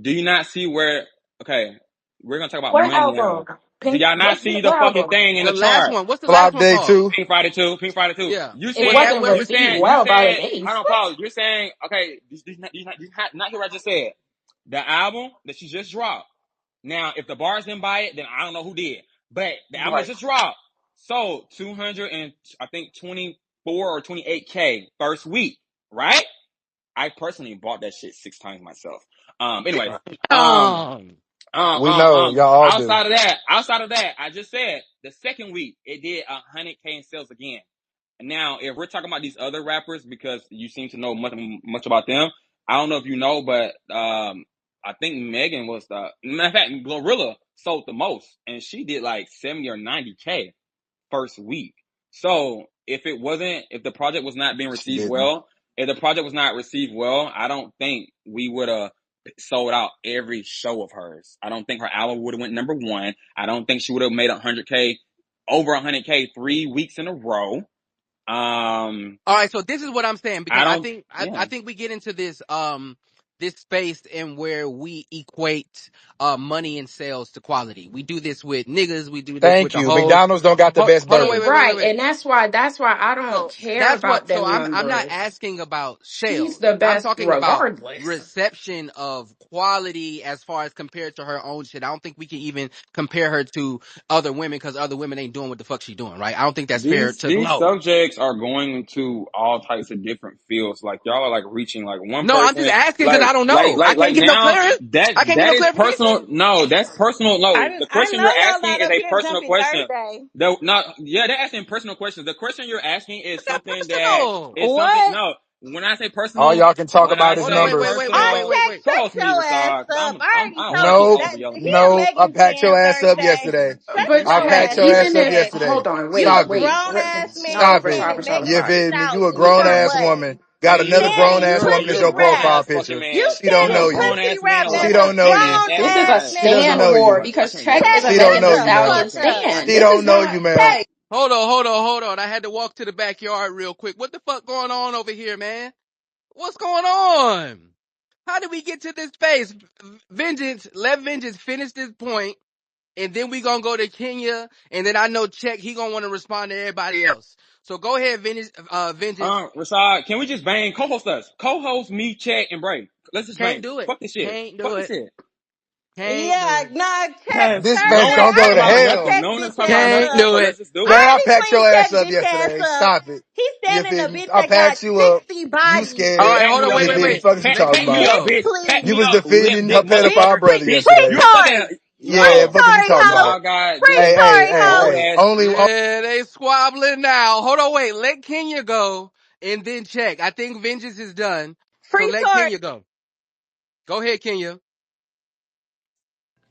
Do you not see where? Okay, we're gonna talk about What money now. album? Do Pink. y'all not see the What fucking album? thing in The the last chart? one. What's the last Flop one day called? two. Pink Friday 2, Pink Friday 2. Yeah. You It Was saying, that wasn't well you received saying, received? you well by the saying, base. hold on, What? pause. You're saying, okay, not hear what I just said. The album that she just dropped. Now, if the bars didn't buy it, then I don't know who did. But the album that Right. just dropped sold 200 and I think 24 or 28K first week, right? I personally bought that shit 6 times myself. Anyway, um, Um, We know y'all all do. outside of that, I just said the second week it did 100K in sales again. Now, if we're talking about these other rappers, because you seem to know much about them, I don't know if you know, but I think Megan was the matter of fact, Glorilla sold the most, and she did like 70 or 90K first week. So if the project was not being She received didn't. well, if the project was not received well, I don't think we would have sold out every show of hers. I don't think her album would have went number one. I don't think she would have made 100K, over 100K 3 weeks in a row. all right, so this is what I'm saying because I I don't, think I yeah. think we get into this space and where we equate money and sales to quality. We do this with niggas, we do this with Thank the you. hoes. McDonald's don't got the best Hold on, burger. wait. Right. And that's why I don't So care that's what. about So them I'm not numbers. asking about She's sales. the I'm best talking about regardless. reception of quality as far as compared to her own shit. I don't think we can even compare her to other women because other women ain't doing what the fuck she doing, right? I don't think that's fair to These glow. subjects are going into all types of different fields. Like y'all are like reaching like one No, I'm just person, asking because I don't know. I can't like get no now clear. I can't get that no is personal. clarification. No, that's personal. No, the I question know you're y'all asking not is up a here personal jumping question. Thursday. They're asking personal questions. The question you're asking is What's that something that personal? is something. What? No, when I say All personal, y'all can talk when I about is Hold on, say numbers. personal, wait. Shut co-host me, your ass Rashad, because up. I already I don't want told to you keep Nope. that. over yelling at He a people. Nope. I Megan packed fan your ass up Thursday. yesterday. Shut But I your Chad, packed ass your up, ass even up if Megan. yesterday. hold on, You a wait, Stop it. wait, grown ass no, Megan Stop it. fan, Rashad, and Megan You Rashad. finna feel me? shout You a grown because ass what? woman. Got Hey, another you're grown Standing ass woman as pussy your a rap. profile grown fucking picture. You man. She don't You're standing a know you. grown ass pussy man rap on She as a a don't know you. grown This is ass a that She doesn't stand know nigga. war you. because I can't Check deal is with a Chad, She that. don't Megan shut know Thee the you, man. Stallion fuck up. stand. She This is don't know you, not man. Hold on. I had to walk to the backyard real quick. What the fuck going on over here, man? What's going on? How did we get to this space? Let Vengeance finish this point, and then we gonna go to Kenya, and then I know Check, he gonna want to respond to everybody else. So go ahead, Vengeance. Rashad, can we just bang? Co-host us. Co-host me, Chet, and Bray. Let's just Can't bang. do it. Fuck this shit. Can't do Fuck this it. shit. Can't do Yeah, it. nah, check Cause This no man's one Thursday. else gonna I go talking to already about cleaned hell. nothing. check No one else bitch talking about ass Can't nothing. up. do So it. let's just do I it. Man, I already packed cleaned your check ass up bitch ass yesterday. up. Stop it. He's You standing feel a me? bitch I that got packed you up. 60 You bodies. All scared. right, Pack hold me on, up, You bitch. didn't. wait. Fuck is you Let talking Pack me about? up, Bitch, bitch. Pack You me please. was up, lip defending her dick pedophile motherfucker, brother bitch. Free yesterday. You're supposed Tory. to, Yeah, Free yo, fuck is you Tory, talking ho. about? y'all got Free this Tory, old ho. Hey. ass. Only Yeah, they squabbling now. Hold on, wait. Let Kenya go, and then Check. I think Vengeance is done. So Free let Tory. Kenya go. Go ahead, Kenya.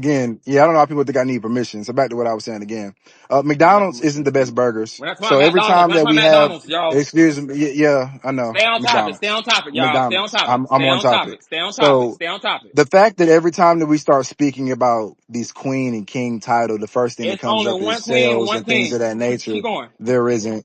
again, yeah, I don't know how people think I need permission. So back to what I was saying again. McDonald's isn't the best burgers. We're not talking So about every McDonald's. time We're not that talking we about have, McDonald's, y'all. excuse me, yeah, I know, Stay on topic. Stay McDonald's, on topic, y'all. Stay on McDonald's. topic. I'm Stay on on topic. topic. Stay on topic. So Stay on topic. the fact that every time that we start speaking about these queen and king title, the first thing that It's comes only up is one queen and sales one and things of king. that nature. Keep going. There isn't.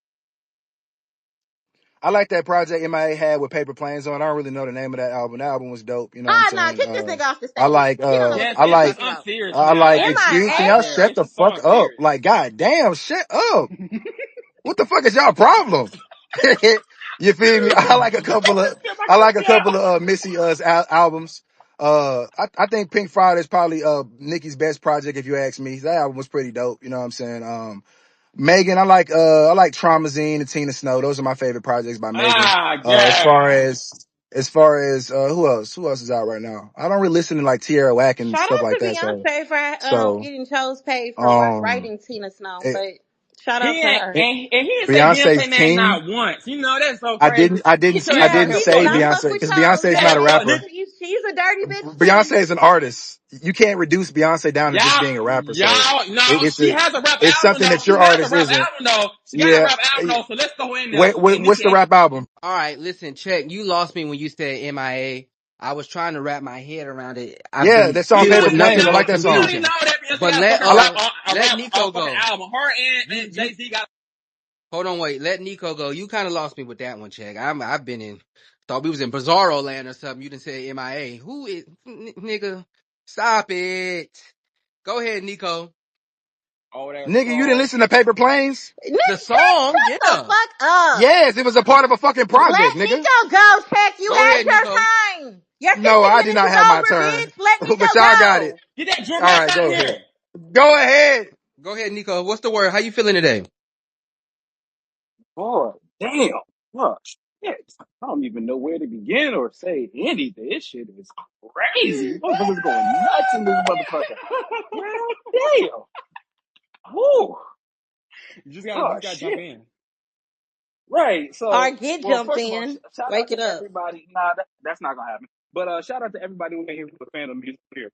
I like that project MIA had with Paper Planes on. I don't really know the name of that album. That album was dope. You know what I'm Nah, saying? kick this nigga off the I stage. like, He don't know what Yes, the fuck yes, he's cause talking I'm about. serious I now. like, Hey, excuse, hey, can MIA. y'all Aaron, shut make the sure fuck Song up? serious. Like, god damn, shut up. What the fuck is y'all problem? You feel me? I like a couple of, Get my coochie out. Missy albums. I think Pink Friday is probably Nicki's best project if you ask me. That album was pretty dope. You know what I'm saying? Megan, I like Traumazine and Tina Snow. Those are my favorite projects by Megan. Ah, As far God. as who else is out right now? I don't really listen to like Tierra Whack and Shout stuff out like to that. Beyonce for So getting chose paid for um writing Tina Snow, it, but Shout out He to ain't, her. and he didn't say Beyonce's Beyonce name king. not once. You know that's so I crazy. didn't I He didn't should I have Yeah, had didn't her. he say did Fuck not Nicki. fuck Beyonce with because y'all. Beyonce is not Man, a She fuck rapper. Nicki. she's a dirty bitch too. Beyonce is an artist. You can't reduce Beyonce down to just being a rapper. So No, it's she a has a rap it's album something though. that She your has a artist rap isn't. album though. She got a Yeah. rap album though. So let's throw in there. Wait, And what's Nicki the ain't. rap album? All right, listen, check. You lost me when you said MIA. I was trying to wrap my head around it. I've Yeah, been that song filled Paper with We Planes. nothing I know. like but that We song. already know confusion. that Beyonce But got a let fucking I like let a Nico fucking go. album. Her You and you Jay Z got. hold on, wait. Let Nico go. You kind of lost me with that one, check. I've been in thought we was in Bizarro land or something. You didn't say MIA. Who is nigga? Stop it. Go ahead, Nico. Oh, that nigga, you didn't song. listen to Paper Planes? Nick, The check, song, shut the yeah. fuck up. Yes, it was a part of a fucking Let project, nigga. Nico go. Check. You Go had ahead, your Nico. time. Your No, 15 I did minutes not is have my over, turn. bitch. Let But Nico y'all got it. go. Get that drum All ass right, out go of ahead. here. Go ahead. Go ahead, Nico. What's the word? How you feeling today? Oh, damn. Oh, shit. I don't even know where to begin or say anything. This shit is crazy. Motherfuckers going nuts in this motherfucker. God damn. Whew. You Oh, just gotta jump shit. in. Right. Or So, get well, jumped first of all, in. shout out Wake to it up. everybody. Nah, that's not going to happen. But shout out to everybody who made here with a fan of music, period.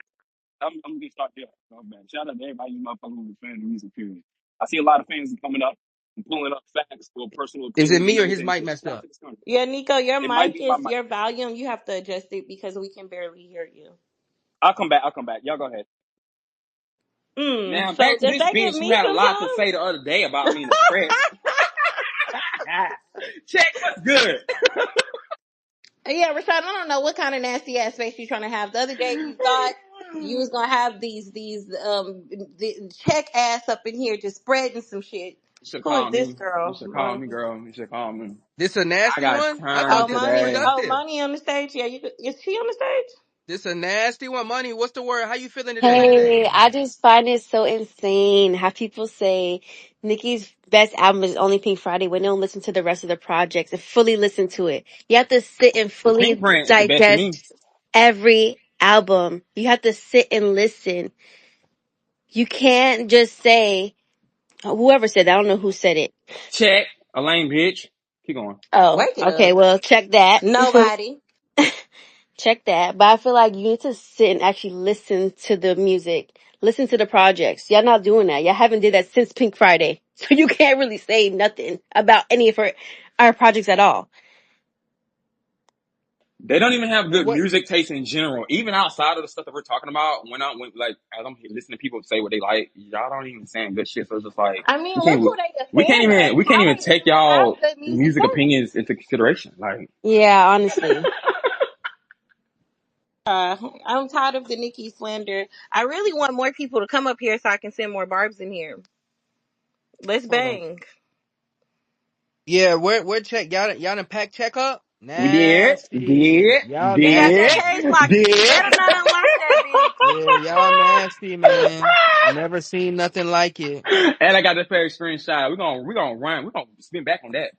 I'm going to start there. Oh, man. Shout out to everybody who motherfuckers who's a fan of music, period. I see a lot of fans coming up and pulling up facts or personal Is it opinions and me or his everything. mic So messed shout out up? to this country. Yeah, Nico, your It might mic be my is mic. your volume. You have to adjust it because we can barely hear you. I'll come back. I'll come back. Y'all go ahead. Now So back to does this that give bitch who me had a some lot to time? say the other day about me in the press. Check what's good. Yeah, Rashad, I don't know what kind of nasty ass face you're trying to have. The other day you thought you was gonna have the check ass up in here just spreading some shit. You should Who is call this me. You girl? should call me, Money. girl. You should call me. This a I nasty got one? I time thought Oh, this was money. today. Oh, productive. money on the stage. Yeah, is she on the stage? This a nasty one. Money, what's the word? How you feeling today? Hey, I just find it so insane how people say Nicki's best album is only Pink Friday when they don't listen to the rest of the projects and fully listen to it. You have to sit and The pink fully print is the best to me. digest every album. You have to sit and listen. You can't just say, whoever said that, I don't know who said it. Check. A lame bitch. Keep going. Oh, Wake it okay, up. well, check that. Nobody. Check that. But I feel like you need to sit and actually listen to the music, listen to the projects. Y'all not doing that. Y'all haven't did that since Pink Friday. So you can't really say nothing about any of our projects at all. They don't even have Well, good what? music taste in general. Even outside of the stuff that we're talking about, when like as I'm listening to people say what they like, y'all don't even saying good shit. So it's just like I mean, we look can't who they defend and we can't how even they take even have y'all good music music taste. opinions into consideration. Like Yeah, honestly. I'm tired of the Nicki slander. I really want more people to come up here so I can send more barbs in here. Let's Hold on. bang. Yeah, where check? Y'all done pack check up? we did, Nasty. Y'all He got that did, nasty. page locked. You did. better not unlock that bitch. Yeah, y'all nasty, man. Never seen nothing like it. And I got the fair screenshot. We're gonna run. We're gonna spin back on that.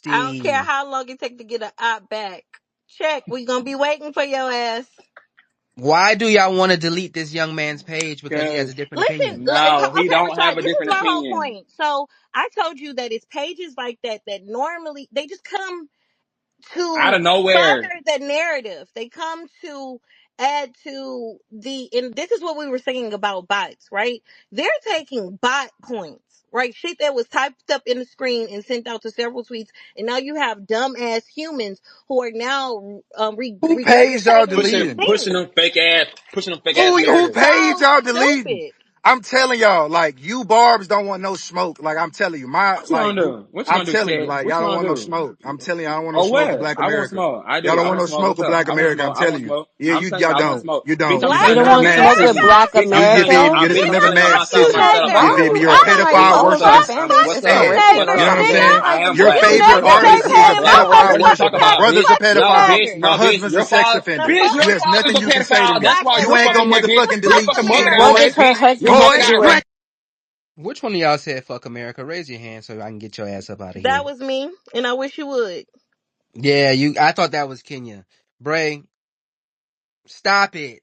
I don't care Nasty. how long it take to get an op back. Check. We gonna be waiting for your ass. Why do y'all want to delete this young man's page because he has a Cause different Listen, opinion? no, he okay, don't have Rashad, a this is different my whole opinion. point. So I told you that it's pages like that that normally they just come Out to of nowhere. further the narrative. They come to add to and this is what we were saying about bots, right? They're taking bot points, right? Shit that was typed up in the screen and sent out to several tweets, and now you have dumbass humans who are now Who page y'all regurgitating these deleting? opinions. Pushing them fake ass Who narratives. page So y'all deleting? stupid. I'm telling y'all, like you barbs don't want no smoke. Like I'm telling you, my What you like gonna do? What you I'm gonna do, telling you, Chad? like What y'all you don't gonna want no do? smoke. I'm telling you, I don't want no Oh, smoke with what? Black I want America. smoke. I Y'all do. don't I want want no smoke. smoke What's with up? Black I want America. I'm smoke. I telling want you. smoke. Yeah, I'm you telling you, y'all I want don't. smoke. You Bitch, don't. I'm You're You telling Black don't you, I'm another want being mad smoke with America? city. Black Bitch, I'm being America? I'm You're just being another I'm telling you mad myself, You city. mad myself, cause You myself. feel me? you, You're a I I don't don't like know, pedophile calling What's them fat up? worshiper. bandits. somebody What's It's so just up? said What racist. You know up? what I'm Virginia. saying? I am You're a black. Niggas Bitch, favorite mad what's cause up, they bitch? artist is said a Now, what pedophile you motherfuckers want to is talk worshiper. about, Brother's bitch? a pedophile No, pedophile. bitch, Her no, slaggers. bitch. husband's a sex The offender. Bitch, fuck your There's that father's nothing a you can say to pedophile. me. That's Black why You your ain't father America. gonna in that bitch. motherfucking Fuck delete Fuck shit, America, What America. boy. does bitch. her Your husband Boy, have mother to got do a with it? Which one of y'all said fuck America? Raise your hand so I can get your ass up out of That here. was me, and I wish you would. Yeah, I thought that was Kenya. Bray, stop it.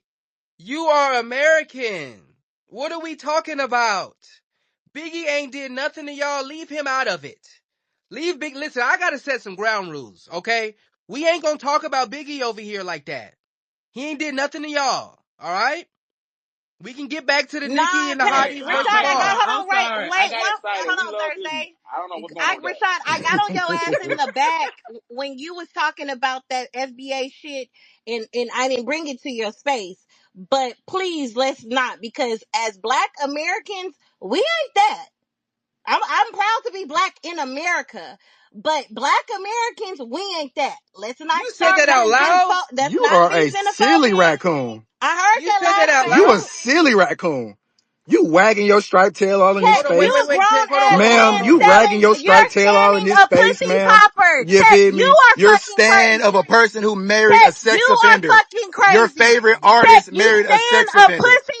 Biggie, you are American. What are we talking about? Biggie ain't did nothing to y'all. Leave him out of it. Leave Big. Listen, I gotta set some ground rules, okay? We ain't gonna talk about Biggie over here like that. He ain't did nothing to y'all, all right? We can get back to the Nicki Nah, and the cause Hey, Hotties Rashad, later I got on. I'm hold on, sorry. I wait, got excited. hold We on, love Biggie. Thursday. I don't know what's going on with that. Rashad, I got on your ass in the back when you was talking about that FBA shit, and I didn't bring it to your space. But please, let's not, because as Black Americans, we ain't that. I'm proud to be Black in America, but Black Americans, we ain't that. Let's not You said start that out being loud? Let's You not are be a silly xenophobic. raccoon. I heard You your said that last out You a loud? segment. silly raccoon. You wagging your striped tail all in this Chet, Hold on, you wait, space. wait, a wait, grown Tech. Hold on, ass hold on, hold on, Ma'am, man hold you on. wagging selling. your You're striped tail all in selling this a space, pussy ma'am. popper. You Chet, feel you me? are You're fucking stand of crazy. a person who married a Chet, sex you are offender. fucking Your crazy. favorite Chet, artist you married a stand sex a offender. pussy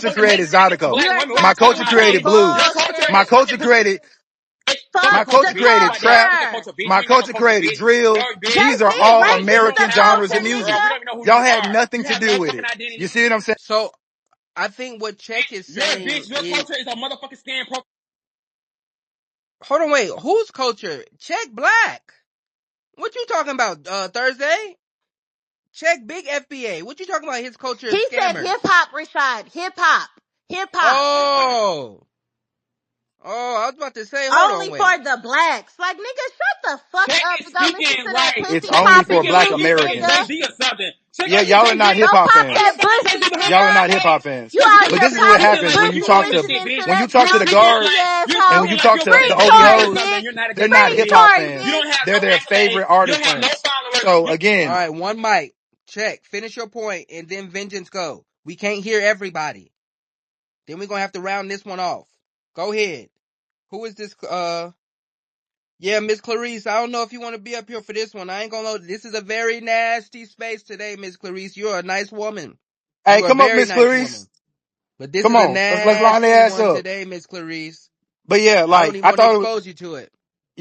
culture fucking make created sense if a Zydeco. black You're woman My was talking culture such about a created this. blues. Your culture My bullshit. culture created your my Fuck culture culture the bitch. created Nobody else trap. fucking culture. culture bitch. My You ain't got no culture culture created bitch. drill. These are JC, all You break me you the American don't have no genres of culture, culture, music. girl. We nigga. don't even know who Y'all you had are. nothing You to have do no with fucking it. You identity. see what I'm saying? So I think what Check is Your saying bitch, your is, culture is a motherfucking scam program. hold on, wait, whose culture? Check Black. What you talking about? Thursday? Check Big FBA. What you talking about? His culture is He said scammers. hip hop, Rashad. Hip hop. Hip hop. Oh, I was about to say, hold on, Only for wait. the blacks. Like, nigga, shut the fuck Check up is and go listen speaking to that like It's pussy only he's for popping speaking black like he's music, fucking nigga. Jay Americans. Z or something. Check Yeah, like he's y'all are Jay not Z. Go hip hop pop Ain't that fans. nobody Jay pussy, Z behind Y'all are y'all not nigga. hip hop names. fans. You Check out because But you here this is speaking what like popping you happens like when you you pussy, talk own this to listening shit, to bitch. when you that talk You to the Gucci speaking guards Gucci like you're and asshole. when talking you like talk you're to Free the fucking OG Drake or Tory, hoes, something. You're bitch. not a they're good not Free hip bitch. hop Tory, You fans. don't bitch. have They're no their accolades. favorite You artist don't have no fans. followers. So All again, right, one mic. Check. Finish your point, and then Vengeance go. We can't hear everybody. Then we're gonna have to round this one off. Go ahead. Who is this? Yeah, Miss Clarice. I don't know if you want to be up here for this one. I ain't gonna lie. This is a very nasty space today, Miss Clarice. You're a nice woman. Hey, You're a come up, very Miss nice Clarice. woman. But this Come is a on. Let's line their nasty ass one up. today, Miss Clarice. But yeah, I don't like even want to expose you to it.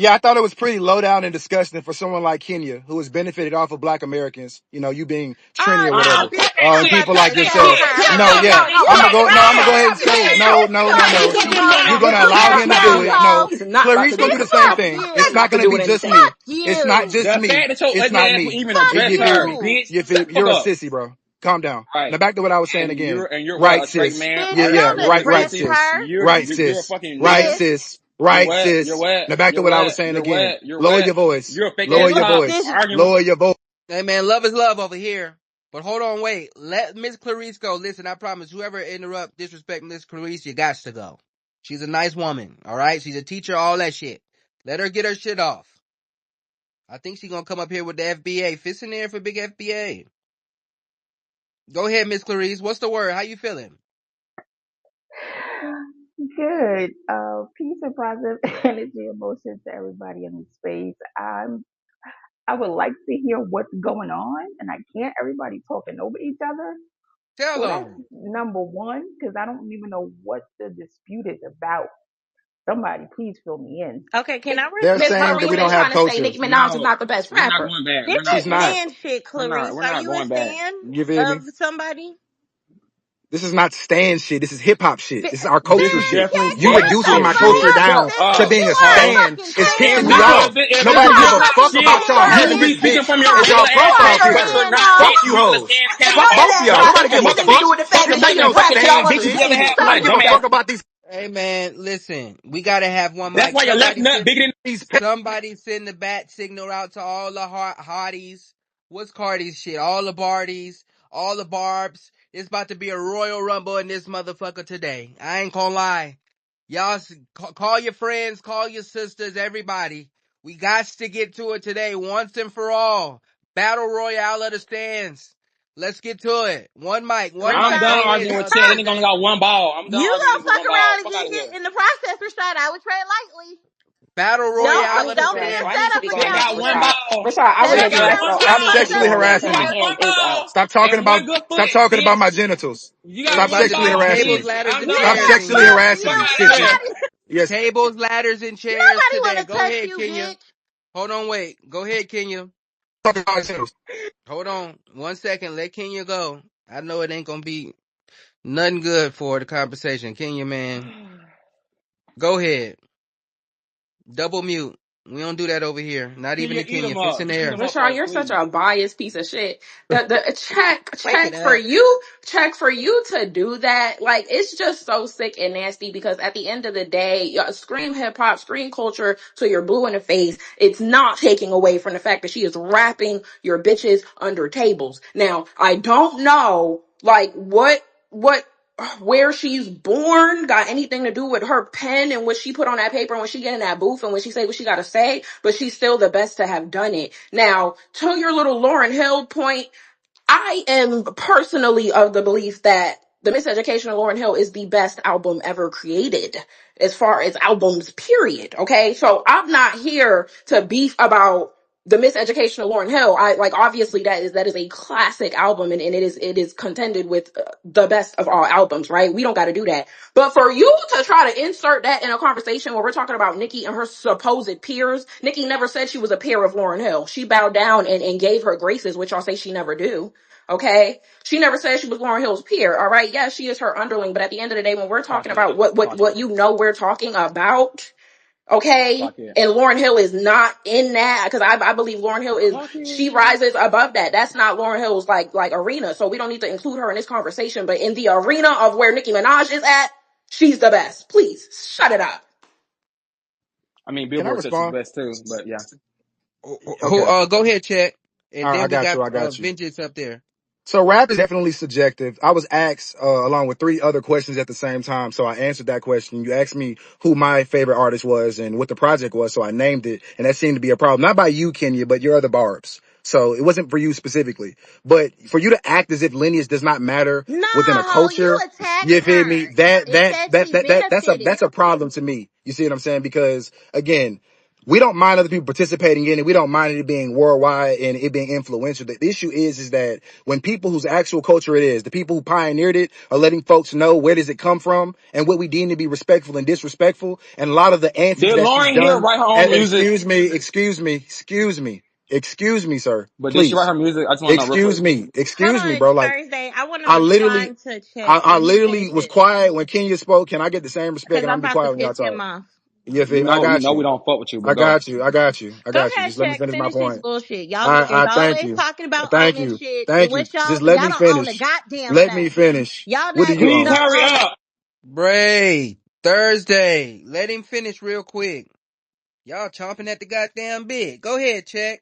I thought it was pretty low down and disgusting for someone like Kenya, who has benefited off of Black Americans, you being trendy or Don't whatever. you And ever people take like that yourself. crap Yo, No, yo, out. yo, yeah. yo, I'm gonna yo, go, no, I'm gonna go ahead and yo, say it. yo, No, he can give me a We're number gonna two allow pound him to do town. it. No. He's not about Clarice to gonna do do the it. same Fuck thing. It's Not not about you. to gonna do be it in just this me. house. Fuck It's not you. just The me. fact that your It's ugly not ass would me. even Fuck address You feel her, me? you. bitch, shut the fuck You're a up. sissy, bro. Calm down. Now Right. back to what I was saying And again. you're what, Right, a straight sis. man? Bitch, Yeah, Are you yeah. don't you're Right, you're right, address sis. sis. her. Right, You're a sis. fucking Right, bitch. Sis, sis. You're Right, wet. You're sis. wet. Now back to You're what I was wet. saying You're again. wet. You're Lower wet. your voice. You're a fake Lower ass your sis, cop voice. sis. arguing with. Lower your voice. Hey man, love is love over here. But hold on, wait. Let Miss Clarice go. Listen, I promise, whoever interrupt, disrespect Miss Clarice, you got to go. She's a nice woman, all right? She's a teacher, all that shit. Let her get her shit off. I think she's gonna come up here with the FBA. Fist in the air for big FBA. Go ahead, Miss Clarice. What's the word? How you feeling? Good. Peace and positive energy, emotion to everybody in the space. I would like to hear what's going on, and I can't. Everybody talking over each other. Tell So that's them. number one, because I don't even know what the dispute is about. Somebody, please fill me in. Okay, can I They're Miss saying that Clarice we respond? don't is have trying to say culture. Nicki Minaj is No, not the best we're not rapper. going back. This We're not is She's going back. not. stan shit, Clarice. We're Are not you a going back. stan You feel of me? somebody? This is not stand shit. This is hip hop shit. Bi- This is our This culture is shit. definitely Can't You stand stand reducing shit. my nobody. culture Shut down Sis, to up, being a you are a hoe. stan fucking is stan, pissing If me this right? off. if this You Nobody is give hip are a a hop fuck fucking shit, about y'all stan. you having will this be speaking bitch from your as regular y'all ass You are profile shit, a but picture. you're stan not of. Fuck bitch. you You will hoes. stand And town Fuck none of hall. both of that y'all. Shut the Nobody fuck give and a up, what does matters. it fuck. do with the bitch. fact Fucking And that shut make she your no is fucking rapping tail about stand bitch. some If shit. you ever shit? had Nobody one, give a dumbass. fuck about these Hey man, listen. We gotta have one That's mic. why your left nut bigger than these. Somebody send the bat signal out to all the hotties. What's Cardi's shit? All the Bardies, all the Barbs. It's about to be a royal rumble in this motherfucker today. I ain't gonna lie. Y'all call your friends, call your sisters, everybody. We got to get to it today once and for all. Battle Royale of the stands. Let's get to it. One mic, one I'm mic. done Rashad, Go ahead, arguing with Chad. That nigga only Tarzay. got one ball. I'm done you arguing gonna niggas with fuck one ball. around and Fuck out get of here. hit in the process, Rashad. I would tread lightly. Battle No, Royale of the Don't be Rashad. a So I stands. need you setup to go for on Chad y'all mute, got one niggas. Rashad. ball. Rashad, I will Cause Chad got address. cause one So I Stop need you to ball. go sexually on mute You harassing because my me. got hand one is up. ball Stop talking and about. one good Stop foot, talking about my bitch. genitals. You got Stop one sexually Somebody, ball, harassing tables, me. bitch. ladders, I'm and done. Stop chairs in sexually here. harassing me, Fuck out of sissy. here. nobody Yes. Tables, ladders, and chairs nobody today. wanna Go touch ahead, you, Kenya. bitch. Hold on, wait. Go ahead, Kenya. Talking about my genitals. Hold on. 1 second. Let Kenya go. I know it ain't gonna be nothing good for the conversation. Kenya, man. Go ahead. Double mute. We don't do that over here. Not Can even you the eat Kenya. them Fist up? in the Eat air. them up, Rashawn, folks, you're such please. a biased piece of shit. The Wake it check for up. you, check for you to do that. Like it's just so sick and nasty because at the end of the day, scream hip hop, scream culture till you're blue in the face. It's not taking away from the fact that she is rapping your bitches under tables. Now, I don't know like what where she's born got anything to do with her pen and what she put on that paper and when she get in that booth and when she say what she gotta say, but she's still the best to have done it. Now, to your little Lauren Hill point, I am personally of the belief that The Miseducation of Lauryn Hill is the best album ever created as far as albums, period. Okay. So I'm not here to beef about The Miseducation of Lauryn Hill. I like, obviously that is a classic album and it is contended with the best of all albums, right? We don't got to do that. But for you to try to insert that in a conversation where we're talking about Nicki and her supposed peers, Nicki never said she was a peer of Lauryn Hill. She bowed down and gave her graces, which y'all say she never do. Okay. She never said she was Lauryn Hill's peer. All right. Yes, she is her underling. But at the end of the day, when we're Clock talking it. about Clock what it. you know we're talking about, okay, Clock it. and Lauryn Hill is not in that because I believe Lauryn Hill is Clock she it. rises above that. That's not Lauryn Hill's like arena. So we don't need to include her in this conversation. But in the arena of where Nicki Minaj is at, she's the best. Please shut it up. I mean, Can I Billboard said she's respond? best too, but yeah. Who? Okay. Go ahead, check. And I then we got got you. I got you. Vengeance up there. So rap is definitely subjective. I was asked along with three other questions at the same time, so I answered that question. You asked me who my favorite artist was and what the project was, so I named it, and that seemed to be a problem. Not by you, Kenya, but your other barbs. So it wasn't for you specifically. But for you to act as if lineage does not matter within a No, you culture, you attacking feel me? her. It said she benefited. That's a problem to me. You see what I'm saying? Because again, we don't mind other people participating in it. We don't mind it being worldwide and it being influential. The issue is that when people whose actual culture it is, the people who pioneered it are letting folks know where does it come from and what we deem to be respectful and disrespectful. And a lot of the antics Did that she's Lauren Hill done, write her own music? excuse me, sir, But did she write please. her music? I just want to know real quick. Hold Excuse me, on, bro. Like Thursday. I want to I literally, respond to Check I when he literally was finishes quiet when Kenya spoke. Can I get the same respect? because And I'm I'm gonna be about to quiet when y'all piss talk. him off. You feel You me? I know, got we you. don't fuck with you, I but go. got you. I got you. I Go got you. ahead, Just let me Check. finish my Finish this point. bullshit. Y'all niggas Thank always you. talking about Thank owning you. shit, Thank you. which y'all Just let y'all me don't own a finish. goddamn Let me thing. finish. Y'all What do not you Please niggas own? don't hurry own. up. Bray, Thursday. Let him finish real quick. Y'all chomping at the goddamn bit. Go ahead, check.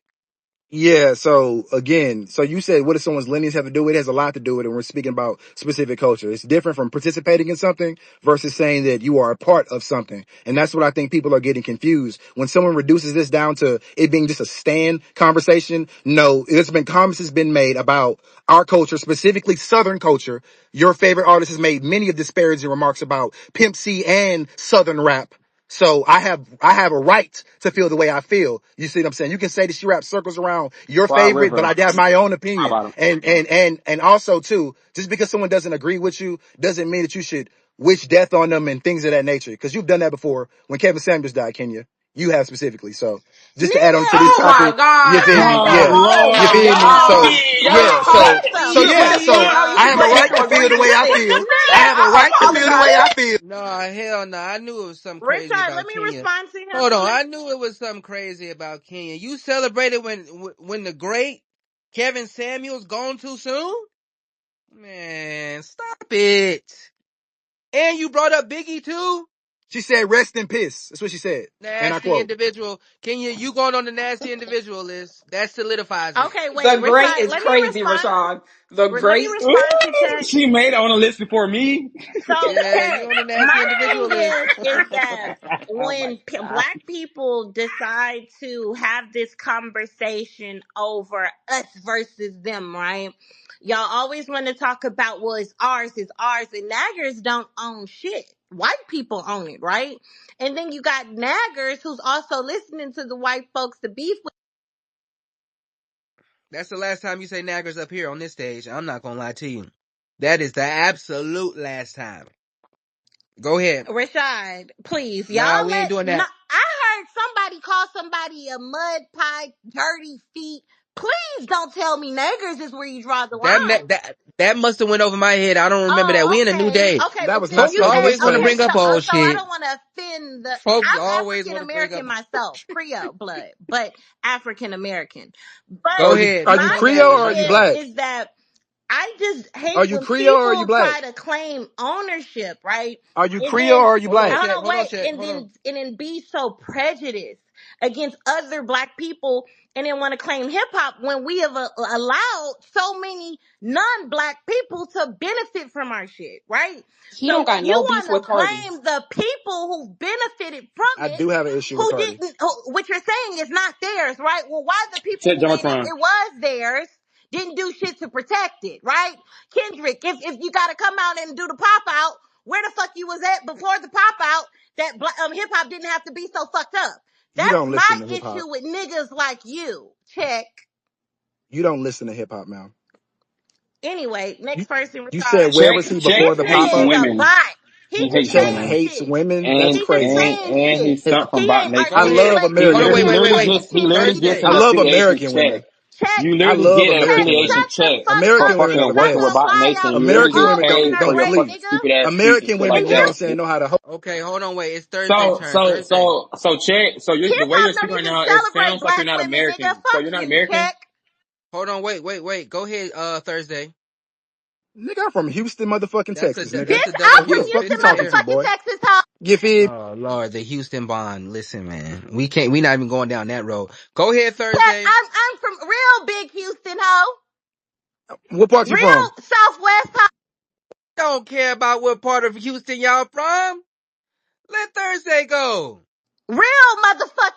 Yeah, so again, so you said what does someone's lineage have to do with it? It has a lot to do with it when we're speaking about specific culture. It's different from participating in something versus saying that you are a part of something. And that's what I think people are getting confused. When someone reduces this down to it being just a stand conversation, no, there's been comments has been made about our culture, specifically Southern culture. Your favorite artist has made many of disparaging remarks about Pimp C and Southern rap. So I have a right to feel the way I feel. You see what I'm saying? You can say that she wraps circles around your Quiet favorite, but River. I have my own How opinion. about him? And also too, just because someone doesn't agree with you doesn't mean that you should wish death on them and things of that nature. Cause you've done that before when Kevin Samuels died, Kenya. You have specifically. So just to add on to Nigga, this Oh my topic, you God, feel me? Kenya. Oh, Yeah. Oh You my Lord. feel me? God. So Alfie. let yeah. me Y'all, say So something. Alfie. yeah. please, So You I have a please right to playing feel the way agree. I racist. feel. I Nigga, have a right to feel the way I feel. Nah, hell no. I knew it was something crazy Richard, let about me Kenya. respond to him. Hold on. I knew it was something crazy about Kenya. You celebrated when the great Kevin Samuels gone too soon? Man, stop it. And you brought up Biggie too? She said, rest in peace. That's what she said. And I Nasty quote. individual. Kenya, you going on the nasty individual list. That solidifies it. Okay, wait, The great Richard, is crazy, Rashawn. The let me great. Ooh, respond to Check. she made it on the list before me. So, Yeah, you Check, on the nasty my individual thing list. is that Oh my when God. black people decide to have this conversation over us versus them, right? Y'all always want to talk about, well, it's ours, and naggers don't own shit. White people own it, right? And then you got naggers who's also listening to the white folks to beef with. That's the last time you say naggers up here on this stage. I'm not gonna lie to you. That is the absolute last time. Go ahead. Rashad, please, Nah, y'all we ain't let. doing No, that. I heard somebody call somebody a mud pie, dirty feet. Please don't tell me niggers is where you draw the line. That must have went over my head. I don't remember that. Oh, We in a new okay, day. okay. That But was since not Folks you said to said always his want to okay, bring face. up old so I shit. don't want to offend the. Folks I'm always African want to bring up. American myself, Creole blood, but African American. But Go Are you ahead. are you my Bring it Creole up. or thing are Bring you it up. black? is that I just Are hate you when Creole or are you people black? try to claim ownership, right? Are you And Creole then or are you Hold on, black? hold check. on, Hold on, wait, check. Hold on. and then be so prejudiced against other black people, and then want to claim hip hop when we have allowed so many non-black people to benefit from our shit, right? He So don't when got you no beef want with to Cardi. claim the people who benefited from I it, do have an issue with who Cardi. didn't, what you're saying is not theirs, right? Well, why the people Check who made it, Jomatron. it was theirs, didn't do shit to protect it, right? Kendrick, if you got to come out and do the pop out, where the fuck you was at before the pop out that hip hop didn't have to be so fucked up? You That's don't my listen to hip hop. issue with niggas like you. Check. You don't listen to hip hop, man. Anyway, You next person, you said Rashad. where Check was he check before This the pop hates nigga is out? a women. bot. He He just hates Check saying women. hates shit. women. That's And He just crazy. and saying and shit. he stuck from He Bot ain't I Nation. love articulating Hold American on. shit. Wait, He wait, women. wait, literally wait. He just he literally just just Thursday. I did an love affiliation American check. women. check. You I literally love did an Check, American women. affiliation shut the check fuck for American up. women are fucking the I working with will best. Bot lie Nation. out You literally American get all women paid ignorant for don't your race, fleek. fucking nigga. stupid ass speech and American shit women, like you know what I'm that. saying, know how to Okay, hold on. Wait. It's Thursday So turn. so Thursday. so so check. So Hip the way you're hop speaking don't right even now, it celebrate sounds like you're black not women, nigga. American. So Fuck you're not you, American. check. Hold on. Wait. Go ahead. Thursday. nigga, I'm from Houston, motherfucking Texas, nigga. That's a Bitch, double I'm Like who the from fuck Houston. you Houston, It's talking to, fair. motherfucking boy? Texas, hoe. You feel? Oh Lord, the Houston Bond. Listen, man. We not even going down that road. Go ahead, Check. Thursday. I'm from real big Houston, hoe. What part you from? Real Southwest, hoe. Don't care about what part of Houston y'all from. Let Thursday go. Real motherfucking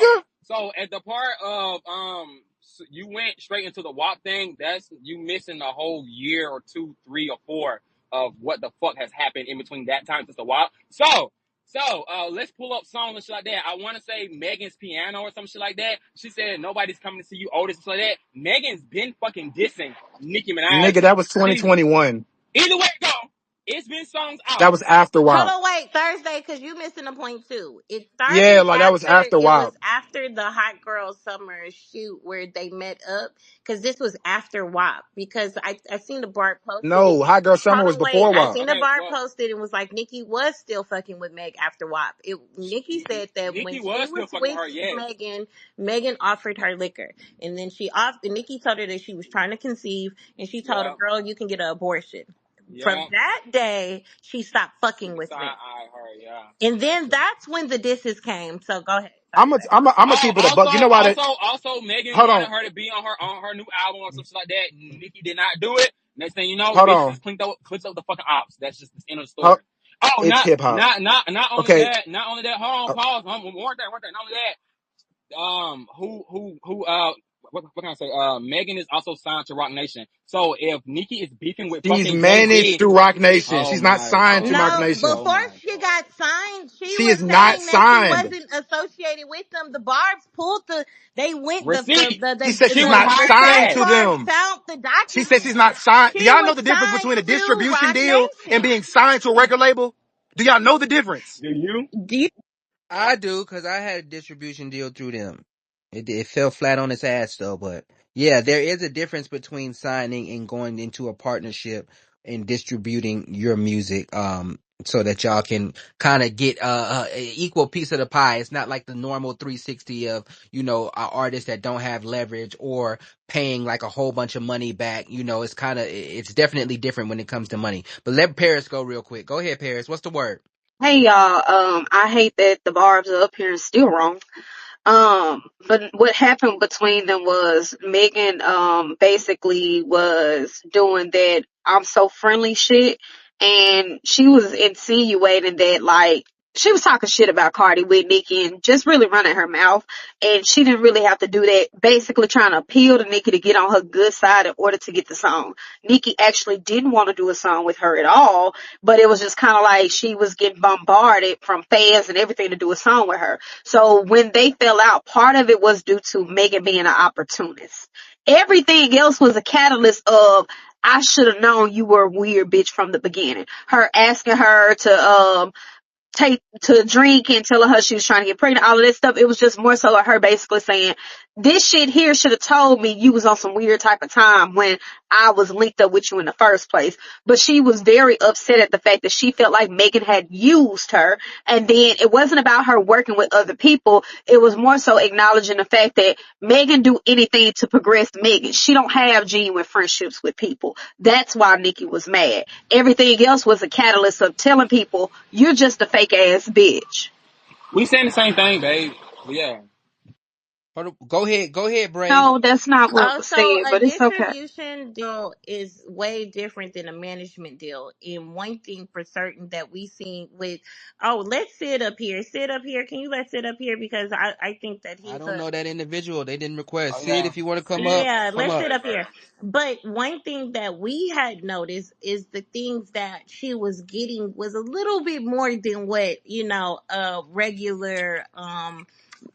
nigga. So at the part of you went straight into the WAP thing. That's you missing a whole year or 2, 3, or 4 of what the fuck has happened in between that time since the WAP. So let's pull up songs and shit like that. I want to say Megan's Piano or some shit like that. She said nobody's coming to see you, Otis, and shit like that. Megan's been fucking dissing Nicki Minaj. Nigga, that was She, 2021. either way it go, it's been songs That out. was after Hold WAP. on, wait, Thursday, because you missing a point too. It started Yeah, like that was after after it was WAP. after the Hot Girl Summer shoot where they met up, because this was after WAP. Because I seen the Bart posted it. No, Hot Girl Summer Hold was on, wait. before I WAP. seen the Okay, Bart well, posted and was like, Nikki was still fucking with Meg after WAP. Nikki said that when Nikki she was was still fucking with with her. Yes. Megan, Megan offered her liquor, and then Nikki told her that she was trying to conceive, and she told her, Yeah. "Girl, you can get an abortion." From Yeah. that day, she stopped fucking She with side Meg. eyed her. Yeah. And That's then true. that's when the disses came. So go ahead. Sorry, babe. I'm gonna Oh, keep it a buck. You know why? also, Megan Hold wanted on, her to be on her new album or something like that. Nicki did not do it. Next thing you know, hold bitches on. just clicked up the fucking ops. That's just the end of the Ho- story. Oh, It's hip hop. not only Okay. that, Hold on, Uh, pause. One thing. Not only that. What can I say? Megan is also signed to Rock Nation. So if Nicki is beefing with She's fucking Jay managed Z, through Rock Nation. oh She's not my signed to Rock god, No, Nation. oh before my she god, got signed, she She was is not saying that she signed. wasn't associated with them. The Barb's pulled the. They went receipt. She said she's She was not the hired signed search as. to party them. found the She said document. she's not signed. Do She y'all know was the difference signed between a to distribution Rock deal and Nation. being signed to a record label? Do y'all know the difference? Do you? Do you? I do, cause I had a distribution deal through them. It fell flat on its ass though, but yeah, there is a difference between signing and going into a partnership and distributing your music, so that y'all can kind of get a equal piece of the pie. It's not like the normal 360 of, artists that don't have leverage or paying like a whole bunch of money back. It's definitely different when it comes to money. But let Paris go real quick. Go ahead, Paris. What's the word? Hey y'all, I hate that the Barb's are up here and still wrong. But what happened between them was Megan, basically was doing that I'm so friendly shit. And she was insinuating that like, she was talking shit about Cardi with Nicki and just really running her mouth. And she didn't really have to do that. Basically trying to appeal to Nicki to get on her good side in order to get the song. Nicki actually didn't want to do a song with her at all, but it was just kind of like she was getting bombarded from fans and everything to do a song with her. So when they fell out, part of it was due to Megan being an opportunist. Everything else was a catalyst of, I should have known you were a weird bitch from the beginning. Her asking her to take to drink and telling her she was trying to get pregnant, all of this stuff. It was just more so like her basically saying, this shit here should have told me you was on some weird type of time when I was linked up with you in the first place. But she was very upset at the fact that she felt like Megan had used her. And then it wasn't about her working with other people. It was more so acknowledging the fact that Megan do anything to progress Megan. She don't have genuine friendships with people. That's why Nikki was mad. Everything else was a catalyst of telling people you're just a fake ass bitch. We saying the same thing, babe. But yeah. Hold up. Go ahead, Bray. No, that's not what was Also, said, a but it's okay. distribution deal is way different than a management deal. And one thing for certain that we seen with, let's sit up here. Sit up here. Can you let sit up here? Because I think that I he's don't a, know that individual. They didn't request. Oh Sid, yeah. if you want to come up, Sid. yeah, come let's up. sit Sid up here. first. But one thing that we had noticed is the things that she was getting was a little bit more than what, a regular,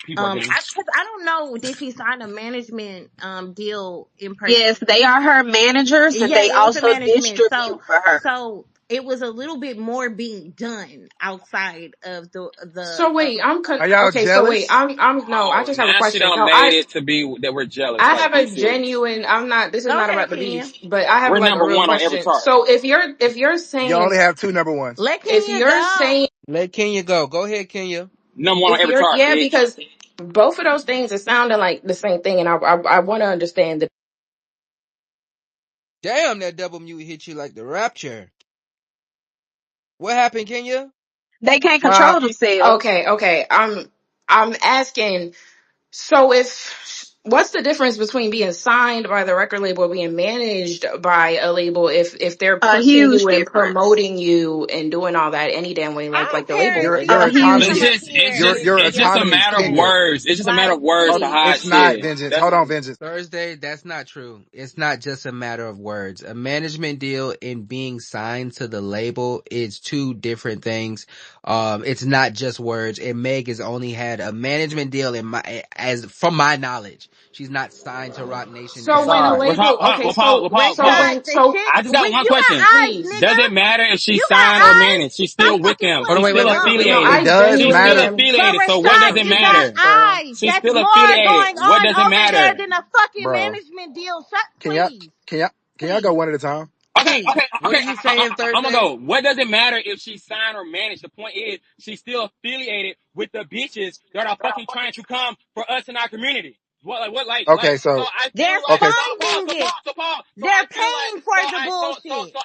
People are getting. 'cause I don't know, did she sign a management deal in person? Yes, they are her managers and Yeah, they it was a also management. distribute for her. So it was a little bit more being done outside of the So wait, Are y'all okay. So wait, jealous? I'm no. I Oh, just have a now she question. done No, made it to be that we're jealous. I Like, have be a serious. genuine. I'm not. This is Go not ahead, about the Kenya. beef, but I have We're like a number real one on every question. chart. So if you're You saying only have two number ones. Let if Kenya you're go. saying Let Kenya go. Go ahead, Kenya. Number one on if every you're chart, yeah, bitch. because both of those things are sounding like the same thing, and I want to understand the Damn, that double mute hit you like the rapture. What happened, Kenya? They can't Huh? control themselves. okay. I'm asking. So if what's the difference between being signed by the record label or being managed by a label if they're A pushing huge you and difference. promoting you and doing all that any damn way like the label Paris, You're is? you're A Paris, huge come autonomous. up here and You're It's just a autonomous, matter of Kenya. explain. words. It's just a matter Like, of words Hold on. behind please. It's not shit. vengeance. That's Hold on, vengeance. Thursday, that's not true. It's not just a matter of words. A management deal and being signed to the label is two different things. It's not just words. And Meg has only had a management deal from my knowledge. She's not signed to Rock Nation So when just a Rashad, yet. label, okay, so so Pause. Rashad, when the so shit, I just got we, one you question. got eyes, please. Does nigga. it matter if she's You got signed or eyes. managed? She's Stop still with fucking them. Hold on, She's playing, wait, still wait, wait, nigga. wait, No, wait, affiliated. wait. I does She's still matter. genuinely But affiliated. So what does Rashad, it you got matter? eyes. She's That's still more affiliated. going What on does it over there matter? than a fucking Bro. management deal. Shut, Can y'all please, can y'all can y'all go please, one at a time? Okay, please. okay, What okay. are you saying, I'm gonna Thursday? go. What does it matter if she's signed or managed? The point is, she's still affiliated with the bitches that are fucking trying to come for us in our community. Okay, So so I feel They're like, okay, funding it. so I They're feel like, paying for the bullshit.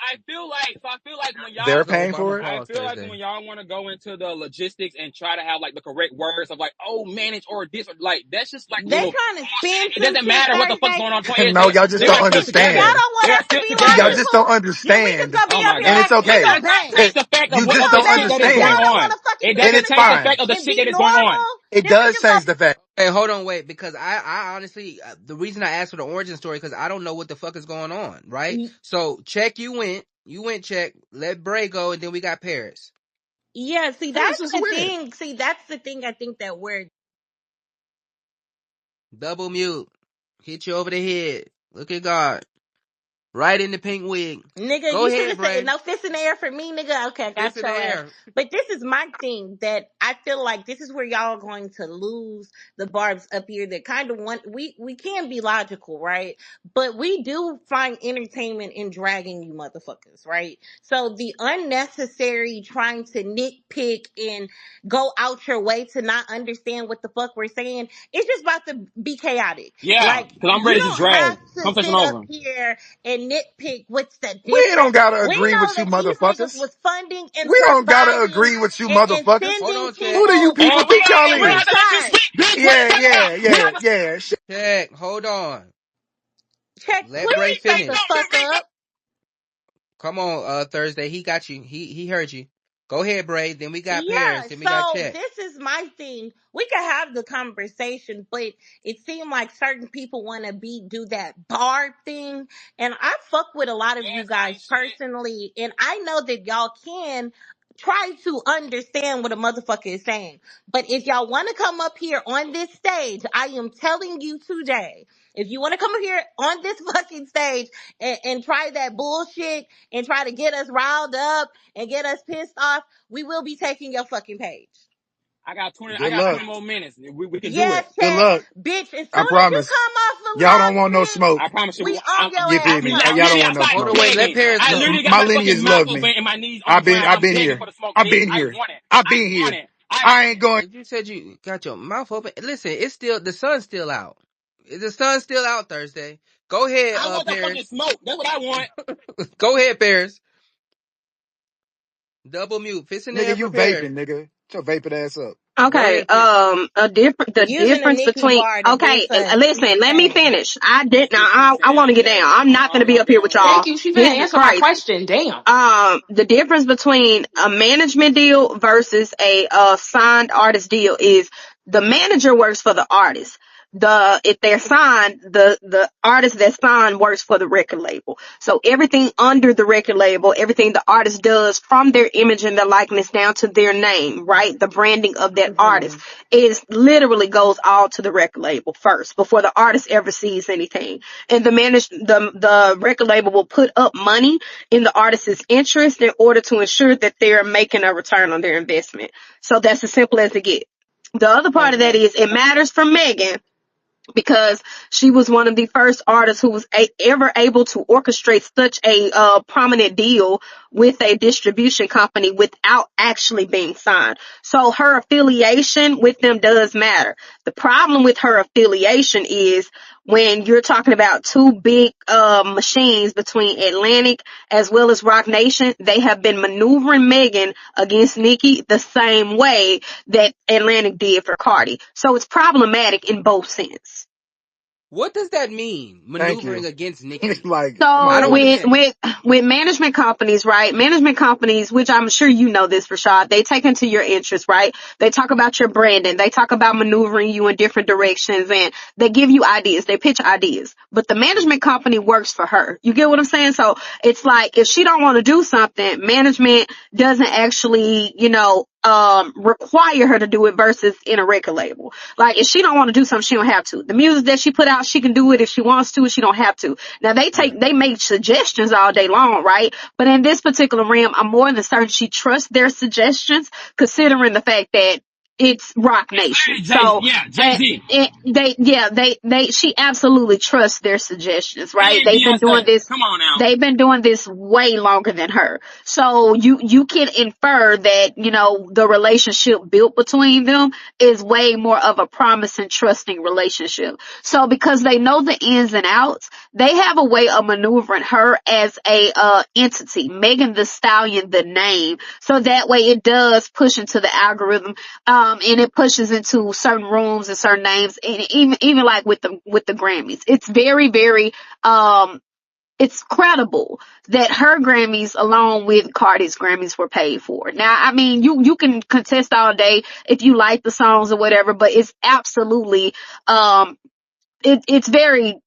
so I feel like when they're y'all, So paying Obama for it? I pause feel like Thursday. when y'all want to go into the logistics and try to have like the correct words of like, oh, manage or this, or like, that's just like They little trying to spin bullshit. It some doesn't shit matter what the fuck's Thursday. going on. The point is No, y'all just they don't are still Listen, if y'all together. understand. don't want They are us to still be Y'all together. just logical, don't then we just understand. gonna be Oh up my here And god! it's acting It like okay. a does not bank. change the fact You of just what the don't shit Okay? that is If going y'all understand. don't on. want to fucking It And doesn't it's change the communicate fine. fact of the and shit be that is going on. normal, It then we does just gonna change the fact. Hey, hold on, wait, because I honestly, the reason I asked for the origin story, because I don't know what the fuck is going on, right? So, check, you went, check, let Bray go, and then we got Paris. yeah, see Paris that's is the weird. thing. See, that's the thing I think that we're Double mute. Hit you over the head. Look at God. Right in the pink wig. nigga, Go you should ahead, have said Bray. no fist in the air for me, nigga. Okay, I got Fist in your the ass. air. But this is my thing that I feel like this is where y'all are going to lose the barbs up here that kind of want we can be logical, right? But we do find entertainment in dragging you motherfuckers, right? So the unnecessary trying to nitpick and go out your way to not understand what the fuck we're saying, it's just about to be chaotic. Yeah, Like because I'm you ready to don't have drag. to Conversation sit up over. here and nitpick what's the We don't difference. gotta We agree know with you that these niggas motherfuckers. was funding and We don't gotta providing agree with you and motherfuckers. Hold sending on, check. Who do you people. people think y'all And we don't have is? to let you Rashad, speak, bitch. What are you Yeah, talking yeah, about? We yeah, have to yeah. Check. Hold on. check, Let Bray please shut the finish. fuck up. Come on, Thursday. He got you. He heard you. Go ahead, Bray. Then we got Yeah, Paris. Then we got so check. this is my thing. We could have the conversation, but it seemed like certain people want to do that bar thing. And I fuck with a lot of you guys personally, and I know that y'all can try to understand what a motherfucker is saying. But if y'all want to come up here on this stage, I am telling you today, if you want to come up here on this fucking stage and try that bullshit and try to get us riled up and get us pissed off, we will be taking your fucking page. I got 20. I Good got luck. 20 more minutes. We can do Yes, it. Good Chad. luck. Bitch, as I soon as you promise. come off of Y'all don't want no Locksmith, smoke. I promise we you. on your You ass feel I'm me? literally, right Y'all don't literally want no now. outside Hold on, smoke. wait. Let begging. Paris I go. literally got My my fucking lineage mouth love open me. and my knees on the ground. I've I'm been begging here. for the smoke, I've bitch. been I here. want it. I've I been want here. it. I I want ain't it. going. You said you got your mouth open. Listen, it's still the sun's still out. The sun's still out Thursday. Go ahead, I want the fucking Paris. smoke. That's what I want. Go ahead, Paris. Double mute. Fist in the Nigga, air for you Paris. vaping, nigga. Get your vapid ass up. Go Okay, ahead, Paris. the Using a difference Nikki between, bar to okay, diss us listen, is let me insane. finish. I did, now, What you I want saying? to get down. I'm not gonna be up here with y'all. Thank you. She finna This is answer my crazy. question. Damn. The difference between a management deal versus a signed artist deal is the manager works for the artist. If they're signed, the artist that's signed works for the record label. So everything under the record label, everything the artist does from their image and their likeness down to their name, right? The branding of that artist Mhm. is literally goes all to the record label first before the artist ever sees anything. And the record label will put up money in the artist's interest in order to ensure that they're making a return on their investment. So that's as simple as it gets. The other part of that Okay. is it matters for Megan because she was one of the first artists who was ever able to orchestrate such a prominent deal with a distribution company without actually being signed. So her affiliation with them does matter. The problem with her affiliation is when you're talking about two big machines between Atlantic as well as Rock Nation, they have been maneuvering Megan against Nicki the same way that Atlantic did for Cardi. So it's problematic in both sense. What does that mean? Thank you. Maneuvering against Nikki. Like, come I on, So don't bro. understand. with management companies, right? Management companies, which I'm sure you know this, Rashad, they take into your interests, right? They talk about your branding. They talk about maneuvering you in different directions and they give you ideas. They pitch ideas. But the management company works for her. You get what I'm saying? So it's like if she don't want to do something, management doesn't actually, require her to do it versus in a record label. Like if she don't want to do something, she don't have to. The music that she put out, she can do it if she wants to, she don't have to. Now they make suggestions all day long, right? But in this particular realm, I'm more than certain she trusts their suggestions, considering the fact that it's Rock Nation. So Jay-Z. she absolutely trusts their suggestions, right? And Beyonce. Come on now. They've been doing this way longer than her. So you can infer that, the relationship built between them is way more of a promising, trusting relationship. So because they know the ins and outs, they have a way of maneuvering her as a entity, Megan Thee Stallion, the name. So that way it does push into the algorithm, and it pushes into certain rooms and certain names, and even like with the Grammys. It's very, very, it's credible that her Grammys along with Cardi's Grammys were paid for. Now, I mean, you can contest all day if you like the songs or whatever, but it's absolutely, it's very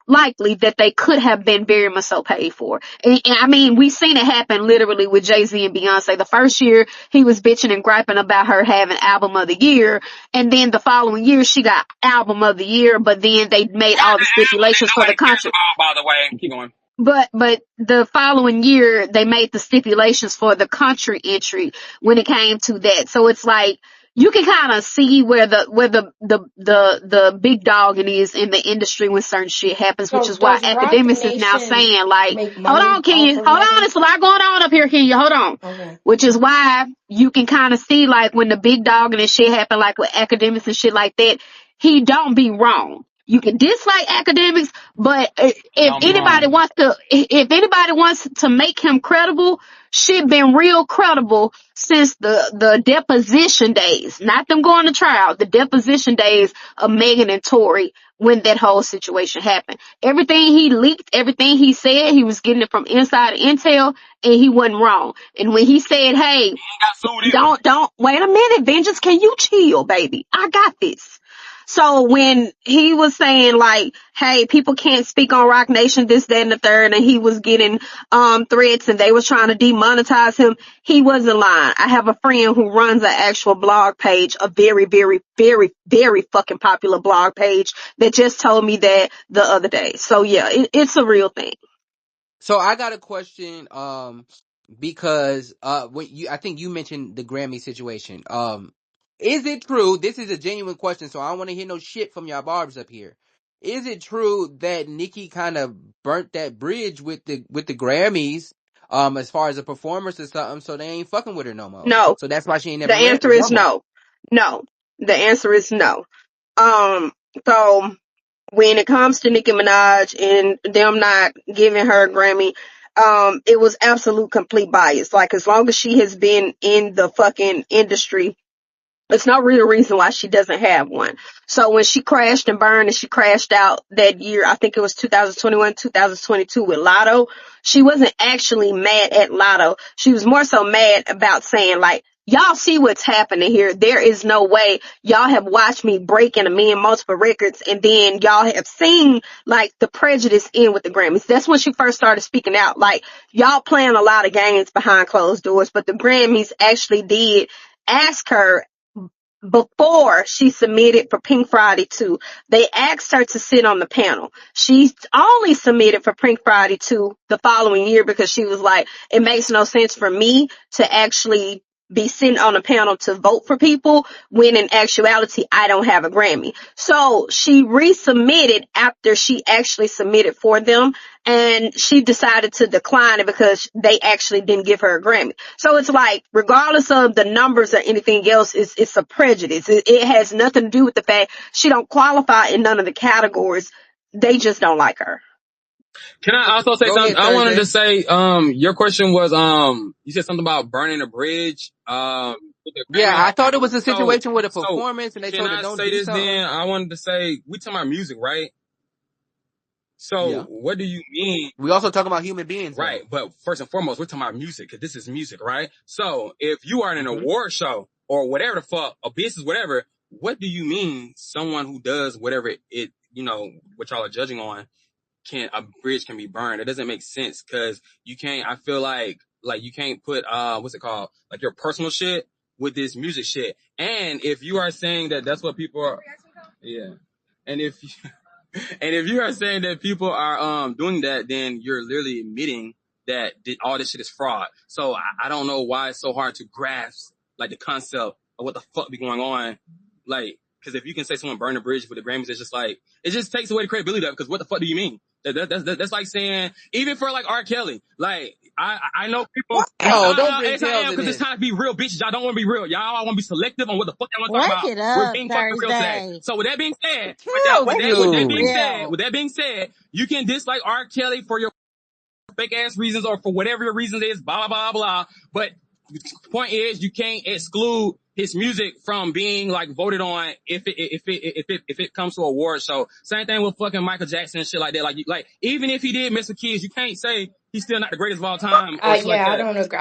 likely that they could have been very much so paid for. And I mean, we've seen it happen literally with Jay-Z and Beyonce. The first year he was bitching and griping about her having album of the year, and then the following year she got album of the year, but then they made all the stipulations for the country. By the way, keep going. But the following year they made the stipulations for the country entry when it came to that. So it's like you can kind of see where the big dog it is in the industry when certain shit happens, So which is why does Roc academics is now Nation saying like, make hold money on, Kenya, off of hold on, Megan? there's a lot going on up here, Kenya, hold on. Okay. Which is why you can kind of see like when the big dog and this shit happen, like with academics and shit like that, he don't be wrong. You can dislike academics, but if anybody wants to make him credible, shit been real credible since the deposition days, not them going to trial, the deposition days of Megan and Tory when that whole situation happened. Everything he leaked, everything he said, he was getting it from inside intel, and he wasn't wrong. And when he said, hey, don't wait a minute, Vengeance, can you chill, baby? I got this. So when he was saying like, hey, people can't speak on Rock Nation, this, that, and the third, and he was getting threats and they was trying to demonetize him, he wasn't lying. I have a friend who runs an actual blog page, a very, very, very, very fucking popular blog page that just told me that the other day. So yeah, it's a real thing. So I got a question, because I think you mentioned the Grammy situation. Is it true? This is a genuine question, so I don't want to hear no shit from y'all barbers up here. Is it true that Nicki kind of burnt that bridge with the Grammys, as far as a performance or something, so they ain't fucking with her no more? No. So that's why she ain't The never answer is won one. no. No. The answer is no. So when it comes to Nicki Minaj and them not giving her a Grammy, it was absolute complete bias. Like as long as she has been in the fucking industry, it's no real reason why she doesn't have one. So when she crashed and burned and she crashed out that year, I think it was 2021, 2022 with Lotto, she wasn't actually mad at Lotto. She was more so mad about saying like, y'all see what's happening here. There is no way y'all have watched me break and amend multiple records, and then y'all have seen like the prejudice in with the Grammys. That's when she first started speaking out. Like y'all playing a lot of games behind closed doors, but the Grammys actually did ask her before she submitted for Pink Friday 2. They asked her to sit on the panel. She only submitted for Pink Friday 2 the following year because she was like, it makes no sense for me to actually be sitting on a panel to vote for people when in actuality I don't have a Grammy. So she resubmitted after she actually submitted for them, and she decided to decline it because they actually didn't give her a Grammy. So it's like, regardless of the numbers or anything else, it's a prejudice. It has nothing to do with the fact she don't qualify in none of the categories. They just don't like her. Can I also say Go something? ahead, I wanted to Thursday. say, your question was, you said something about burning a bridge, with the Yeah, Grammy. I thought it was a So, situation with a performance and they can told her I don't say do this something. then? I wanted to say, we talking about music, right? So, Yeah. what do you mean? We also talking about human beings, though. Right, but first and foremost, we're talking about music, because this is music, right? So, if you are in an award show, or whatever the fuck, a business, whatever, what do you mean someone who does whatever it what y'all are judging on, a bridge can be burned? It doesn't make sense, because you can't, I feel like you can't put, what's it called? Like your personal shit with this music shit. And if you are saying that that's what people are, yeah. And if you are saying that people are doing that, then you're literally admitting that all this shit is fraud. So I don't know why it's so hard to grasp like the concept of what the fuck be going on. Like, because if you can say someone burned a bridge with the Grammys, it's just like it just takes away the credibility of it. Because what the fuck do you mean? That's like saying even for like R. Kelly, like I know people. Oh, don't bring Yes, I tails am, in because it's this. time to be real, bitches. Y'all don't want to be real. Y'all want to be selective on what the fuck y'all want to talk Work about. it We're up, being fucking real today. Thursday. So with that being said, Tails Let's with keep that it being you. said, real. with that being said, you can dislike R. Kelly for your fake ass reasons or for whatever your reasons is, blah, blah, blah, blah. But the point is, you can't exclude his music from being like voted on if it comes to award show. Same thing with fucking Michael Jackson and shit like that. Like even if he did miss the kids, you can't say he's still not the greatest of all time or shit like Yeah, I that. don't agree.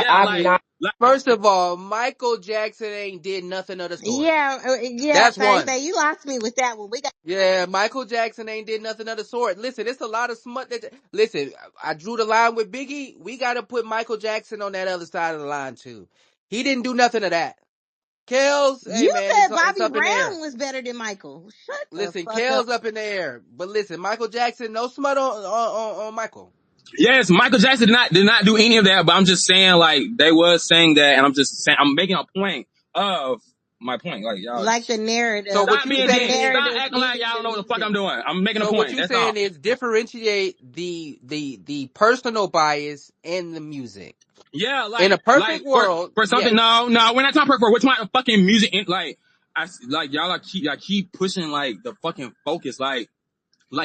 Yeah, I'm not. First of all, Michael Jackson ain't did nothing of the sort. Yeah, That's one. Thursday. You lost me with that one. We got Yeah, Michael Jackson ain't did nothing of the sort. Listen, it's a lot of smut that. Listen, I drew the line with Biggie. We got to put Michael Jackson on that other side of the line too. He didn't do nothing of that. Kels, hey you man, said it's Bobby up in the air. Brown was better than Michael. Shut the Listen, fuck up. Kels up in the air. But listen, Michael Jackson, no smut on Michael. Yes, Michael Jackson did not do any of that, but I'm just saying like they was saying that, and I'm just saying I'm making a point of my point. Like y'all, Like the narrative. So what stop you being The dense. saying is, Stop narrative acting like feeding y'all the don't know what the fuck music. I'm doing. I'm making a so what point. you That's saying all. is differentiate the personal bias and the music. Yeah, In a like perfect world, for something. yes. No, we're not talking for. We're talking about fucking music. And like y'all keep pushing like the fucking focus. Like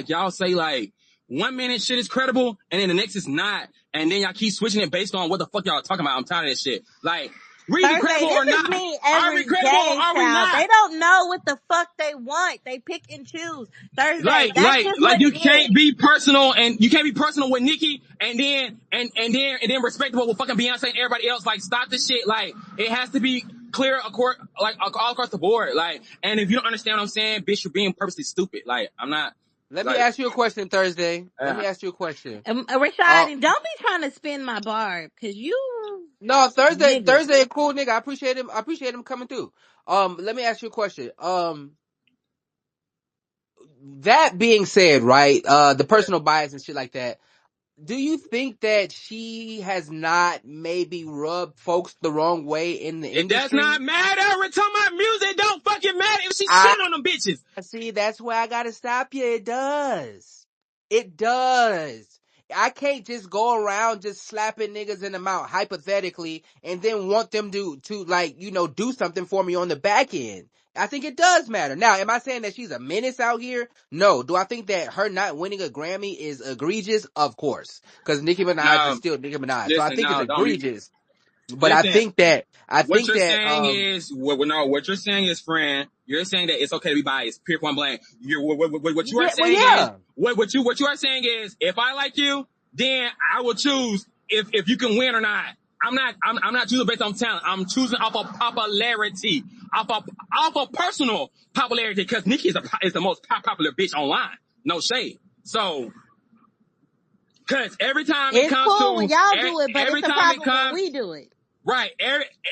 y'all say like 1 minute shit is credible and then the next is not, and then y'all keep switching it based on what the fuck y'all talking about. I'm tired of that shit. Like, we either Thursday, credible or this is not. me Are we every credible or day, are we child. not? They don't know what the fuck they want. They pick and choose. Thursday, that's just what You it can't is. be personal, and you can't be personal with Nicki and then respectable with fucking Beyonce and everybody else. Like, stop the shit. Like, it has to be clear all across the board. Like, and if you don't understand what I'm saying, bitch, you're being purposely stupid. Like, I'm not, Let me like, ask you a question, Thursday. Let me ask you a question. Uh, Rashad, and don't be trying to spin my barb, cause you no, nigga. Thursday, cool nigga. I appreciate him coming through. Let me ask you a question. That being said, right, the personal bias and shit like that, do you think that she has not maybe rubbed folks the wrong way in the it does not industry? matter. We're talking about music. It don't fucking matter if she shit on them bitches. See, that's where I gotta stop you. It does. It does. I can't just go around just slapping niggas in the mouth hypothetically and then want them to like, do something for me on the back end. I think it does matter. Now, am I saying that she's a menace out here? No. Do I think that her not winning a Grammy is egregious? Of course. Because Nicki Minaj is No, still Nicki Minaj. So I listen, think it's no, don't be, egregious. But I listen. think that, What you're saying is, what you're saying is, friend, you're saying that it's okay to be biased. Period, point blank. What you are yeah, well, saying is, yeah. what you are saying is, if I like you, then I will choose if you can win or not. I'm not choosing based on talent. I'm choosing off of popularity, off of personal popularity, because Nicki is the most popular bitch online. No shade. So, cause every time it It's comes cool when to, y'all do it, but every it's a time it problem when comes, we do it. right.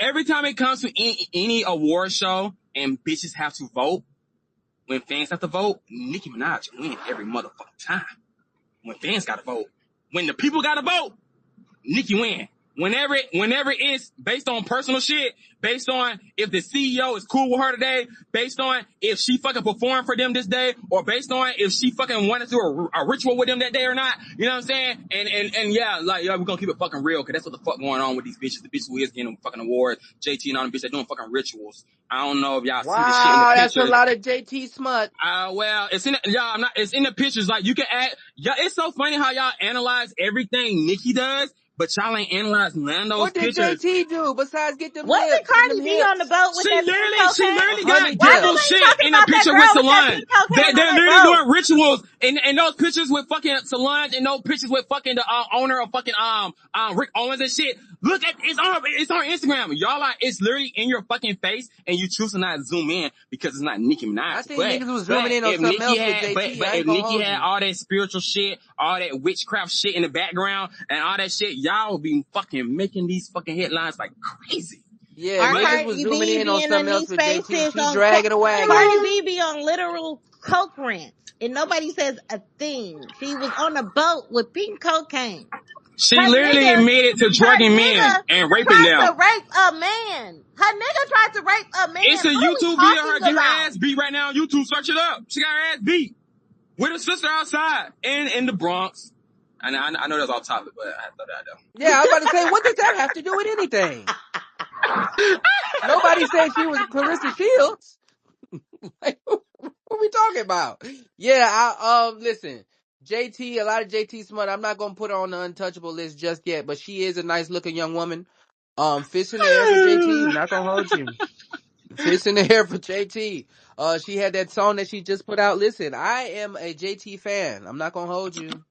Every time it comes to any award show and bitches have to vote, when fans have to vote, Nicki Minaj win every motherfucking time. When fans gotta vote. When the people gotta vote, Nicki win. Whenever it's based on personal shit, based on if the CEO is cool with her today, based on if she fucking performed for them this day, or based on if she fucking wanted to do a ritual with them that day or not, you know what I'm saying? And yeah, like, yeah, we're gonna keep it fucking real, cause that's what the fuck going on with these bitches. The bitches who is getting fucking awards, JT and all them bitches, they doing fucking rituals. I don't know if y'all see the shit in the Wow, that's a pictures. lot of JT smut. Well, it's in the, y'all. It's in the pictures. Like, you can add. Yeah, it's so funny how y'all analyze everything Nicki does, but y'all ain't analyze Nando's What did pictures. JT do besides get them Wasn't lips and them Cardi B on the hips? boat with She that pink cocaine? literally got Honey Why dip. devil nobody shit talking in the about that picture with girl with that Solange. pink cocaine on They're that literally boat? doing rituals in those pictures with fucking Solange, and those pictures with fucking the owner of fucking Rick Owens and shit. Look at it's on Instagram. Y'all are, it's literally in your fucking face, and you choose to not zoom in because it's not Nicki I Minaj. think niggas was zooming But in on if something Nicki else with had JT. but I ain't if gonna Nicki hold had you. all that spiritual shit, all that witchcraft shit in the background, and all that shit, y'all would be fucking making these fucking headlines like crazy. Yeah, Our niggas was Cardi zooming B in on being on something else these with JT. spaces She on dragging a wagon. Cardi B be on literal coke rants, and nobody says a thing. She was on a boat with pink cocaine. She Her literally nigga, admitted to her drugging men nigga and raping tried to them. rape a man. Her nigga tried to rape a It's man. a What are we YouTube video of her talking getting her about? ass beat right now on YouTube. Search it up. She got her ass beat with her sister outside in the Bronx. And I know that's off topic, but I thought that out Yeah, I was about to say, what does that have to do with anything? Nobody said she was Clarissa Shields. Like, what are we talking about? Yeah, listen, JT, a lot of JT smut. I'm not gonna put her on the untouchable list just yet, but she is a nice looking young woman. Fist in the air for JT. there. Not gonna hold you. Fist in the air for JT. She had that song that she just put out. Listen, I am a JT fan. I'm not gonna hold you.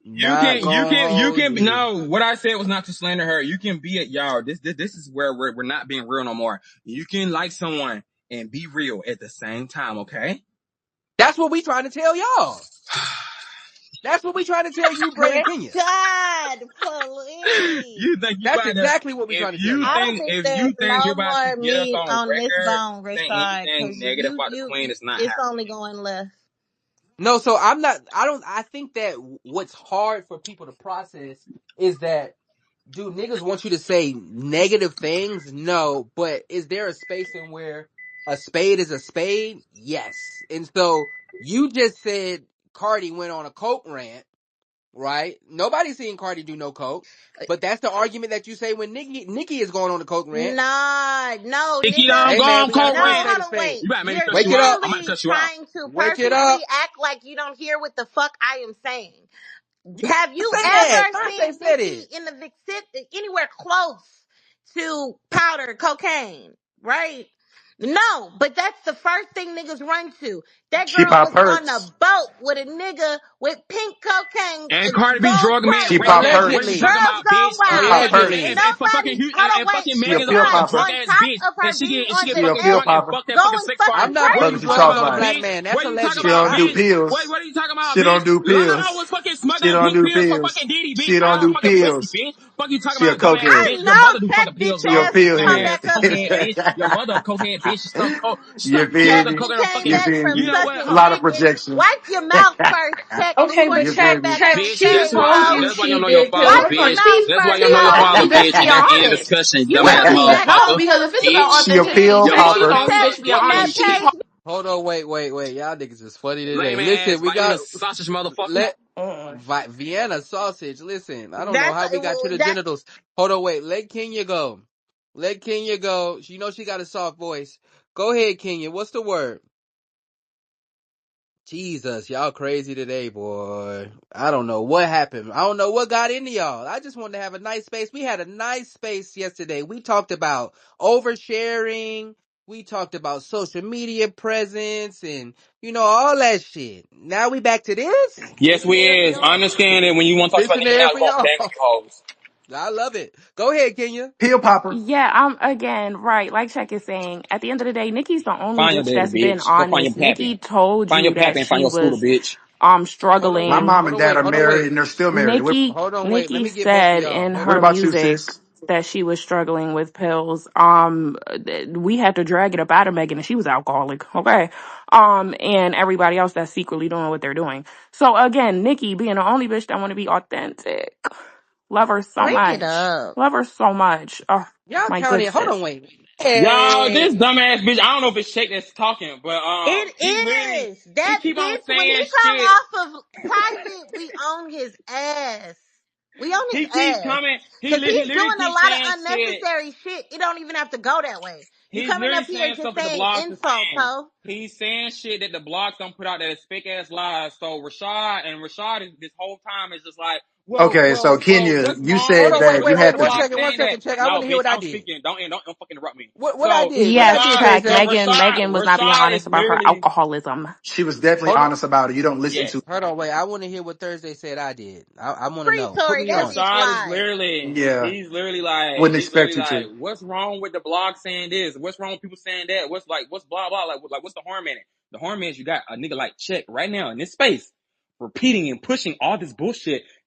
Not gonna You hold can. you. No, what I said was not to slander her. You can be at y'all. This is where we're not being real no more. You can like someone and be real at the same time, okay? That's what we trying to tell y'all. That's what we trying to tell you, Bray and Kenya. Rashad, please. You think you That's about to? exactly what we trying to tell I y'all. don't think If there's you think you're no about to more get us meat on on this record bone, saying Rashad, anything because negative about the queen, it's not it's happening. only going left. No, so I think that what's hard for people to process is that, do niggas want you to say negative things? No, but is there a space in where a spade is a spade? Yes. And so you just said Cardi went on a coke rant, right? Nobody's seen Cardi do no coke, but that's the argument that you say when Nikki is going on a coke rant. Nah, no, If you nigga. don't Hey go man, on we gotta cold No, call a rant, spade hold a on, spade. wait. you better make me You're cut Wake you it out. up. I'm about to literally cut you out. trying to Wake it personally up. act like you don't hear what the fuck I am saying. Have you Say that. ever Thursday seen said Nicki it. in the anywhere close to powder cocaine? Right? No, but that's the first thing niggas run to. That She girl pop was on a perks. boat with a nigga with pink cocaine, And Cardi B gold drug man, She chain, raping pop nigga. them. What are you perks. Allegedly. talking Girls about, gone bitch? She wild. pop Allegedly. And perks. And fucking nobody, hold on, wait, She a Megan look pill like a Rashad, drunk popper. on ass top bitch, of and her being on she the She get a fucking pill deck, drunk and popper. fuck that fucking going sex I'm party. fucking not What Fuck are putting you what you talking drugs talking on about, a about. black bitch? man. That's What are you talking She about, don't do allegedly. bitch? pills. What are you talking about, She don't bitch? do No, I pills. was fucking smoking She them don't pink do pills for pills. fucking Diddy, bitch. She I don't don't do fucking pussy, pills. bitch. Fuck you talking She a about, dumbass cokehead. I bitch. Your know mother do fat fucking pills, bitch She a girl. ass just come pillhead. Dumbass back up and cokehead, said bitch. Your mother a cokehead, bitch. She stunk coke. you She feel suck me? She coconut came fucking. You back feel from You me? know what? A sucking Hold lot on. of dick and projection. wipe your mouth first, check, Okay, before but You you feel come check, me? back check. on Bitch, She that's stage, why told hoe. you that's why you she don't know your did father, pills. Wipe We're your gonna bitch. mouth speak. That's why first, you don't know Speak your on hoe. father, authenticity. bitch. Be And that end of honest. discussion, You dumbass better She check no, motherfucker. on because if it's about Bitch. She a authenticity, pill Your check. She mother popper. the only coke. bitch to be you better honest. She pay Hold on, wait. Y'all niggas is funny today. Lame Listen, ass we fighting a got sausage motherfucker. let Vienna sausage. Listen, I don't know how we got to the genitals. Hold on, wait. Let Kenya go. Let Kenya go. You know she got a soft voice. Go ahead, Kenya. What's the word? Jesus, y'all crazy today, boy. I don't know what happened. I don't know what got into y'all. I just wanted to have a nice space. We had a nice space yesterday. We talked about oversharing. We talked about social media presence and, all that shit. Now we back to this? Yes, Fits in we there for is. y'all? Understand that when you want to talk Fits about in Nicki there Minaj, for we gonna bang on y'all. you hoes. I love it. Go ahead, Kenya. Pill popper. Yeah, I'm again, right. Like Check is saying, at the end of the day, Nikki's the only Find your bitch daddy, that's been bitch. Go find your honest. pappy. Nikki told Find your you that pappy and find she your scooter, was bitch. Hold on, My wait. struggling. mom Hold and on, dad wait. are Hold on, wait. married and they're still married. Nikki Hold on, wait. Let Nikki me get both of said y'all. in Hold What her on. about you, music sis? that she was struggling with pills. We had to drag it up out of Megan and she was alcoholic. Okay. And everybody else that's secretly doing what they're doing. So again, Nikki being the only bitch that want to be authentic. Love her so break it much. up. Love her so much. Oh, Y'all my good counting. Hold on, sis. wait. Yo, Hey. this dumbass bitch. I don't know if it's Shake that's talking, but It he literally is that keep on bitch when he saying come shit. off of private. We on his ass. We on his He keeps ass coming. He because he's literally doing a keeps lot of saying shit. unnecessary shit. It don't even have to go that way. You He's coming literally up here saying just stuff that the saying blogs are insults, saying. ho. He's saying shit that the blogs don't put out that is fake ass lies. So Rashad is this whole time is just like, Okay, so Kenya, what's you wrong Hold said on, with wait, that you wait, the wait. had One to. blog second, saying that? check. I want No, to hear bitch, what I I'm did. speaking. Don't fucking interrupt me. What I So did? What I Yes, did, Check. Thursday? Megan was not being Rashad is honest about her literally alcoholism. She was definitely Hold on. honest about it. You don't listen yes. to. Hold on, wait. I want to hear what Thursday said I did. I want to Free know. Put Tory, me that on. bitch Rashad is lied. literally, Yeah, wouldn't he's expect literally you like, to. what's wrong with the blog saying this? What's wrong with people saying that? What's blah, blah, like, what's the harm in it? The harm is you got a nigga like Check right now in this space, repeating and pushing all this bullshit,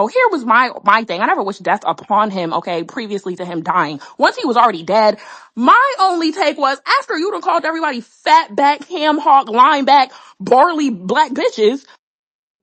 So here was my thing. I never wished death upon him, okay, previously to him dying. Once he was already dead, my only take was after you done called everybody fat back, ham hock, lineback, barley black bitches,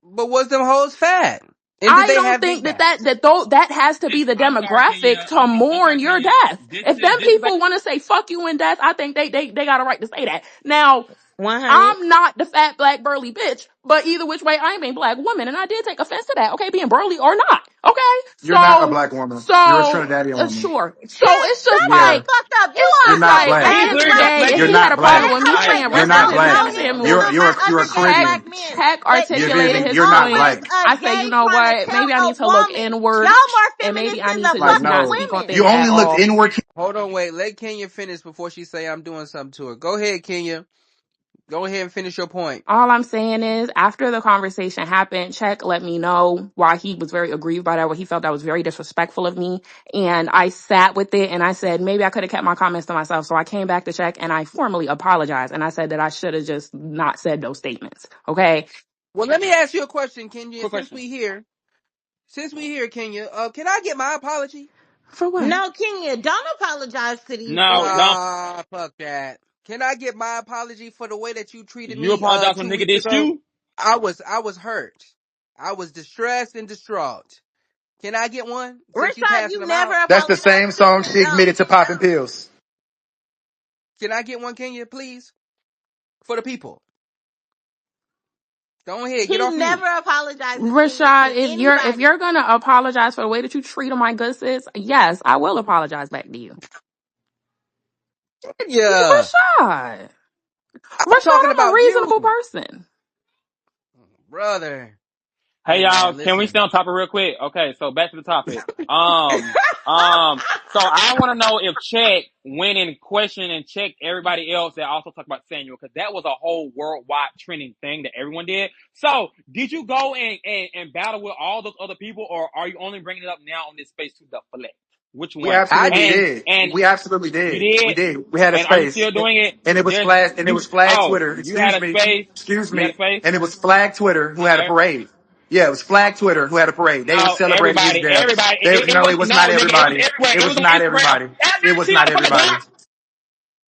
But was them hoes fat? And did I they don't have big think that backs? that has to be the I'm sorry, demographic Kenya. to I'm sorry, mourn your Kenya. death. This If them this is like people want to say fuck you in death, I think they got a right to say that. Now, 100. I'm not the fat black burly bitch, but either which way, I am a black woman, and I did take offense to that. Okay, being burly or not. Okay, You're not a so black woman. You're a so Trinidadian woman. sure. So Ted, it's just shut the Yeah, like fuck up. You it's are you're just not a like black. at to the be end of clear, the that's day, black if You're he women. had not a black. problem Let with her me finish. saying You're Let not her black. representatives finish. and We're gonna let You're a other gay check Caribbean. black men. check But You're articulated giving. his You're how not point, is black. a I said, you gay know trying to what? tell Maybe I a need to look woman inward, y'all more and maybe feminist I than need the to Like just fucking not no, speak on women? you things at only look all. inward. Hold on, wait. Let Kenya finish before she say I'm doing something to her. Go ahead, Kenya. Go ahead and finish your point. All I'm saying is, after the conversation happened, Check let me know why he was very aggrieved by that, what he felt that was very disrespectful of me. And I sat with it and I said, maybe I could have kept my comments to myself. So I came back to Check and I formally apologized. And I said that I should have just not said those statements. Okay. Well, let me ask you a question, Kenya. Quick question. Since we here, Kenya, can I get my apology? For what? No, Kenya, don't apologize to these No, boys. no. Ah, fuck that. Can I get my apology for the way that you treated You me apologize when 2 nigga weeks dissed ago? you. I was hurt. I was distressed and distraught. Can I get one since you Rashad, passing you them never out? That's the apologized same to song she no. admitted to popping pills. Can I get one, Kenya, please? For the people. Go ahead, get He off mute. never apologizes, Kenya, Rashad, to if anybody. you're gonna apologize for the way that you treat my good sis, yes, I will apologize back to you. Yeah. Rashad. I'm Rashad, talking I'm a about reasonable you. person. Brother. Hey Hey y'all, man, can we stay listen. on topic real quick? Okay, so back to the topic. So I want to know if Check went and questioned and checked everybody else that also talked about Samuel, because that was a whole worldwide trending thing that everyone did. So did you go and battle with all those other people, or are you only bringing it up now on this space to deflect? Which We one? I absolutely did. did. And We absolutely you did. We did, did. We had a and are you space, still doing it? and it was There's flag, and it you. was flag Oh, Twitter. you had Excuse a me, space. excuse You had a me, space. and it was flag Twitter who had a Okay. parade. Yeah, it was flag Twitter who had a parade. They were No, celebrating his death. everybody. They, It no, was it was not no, nigga. It was everybody. everywhere. It It was was on not Instagram. everybody. Every It was single not motherfucking everybody. block.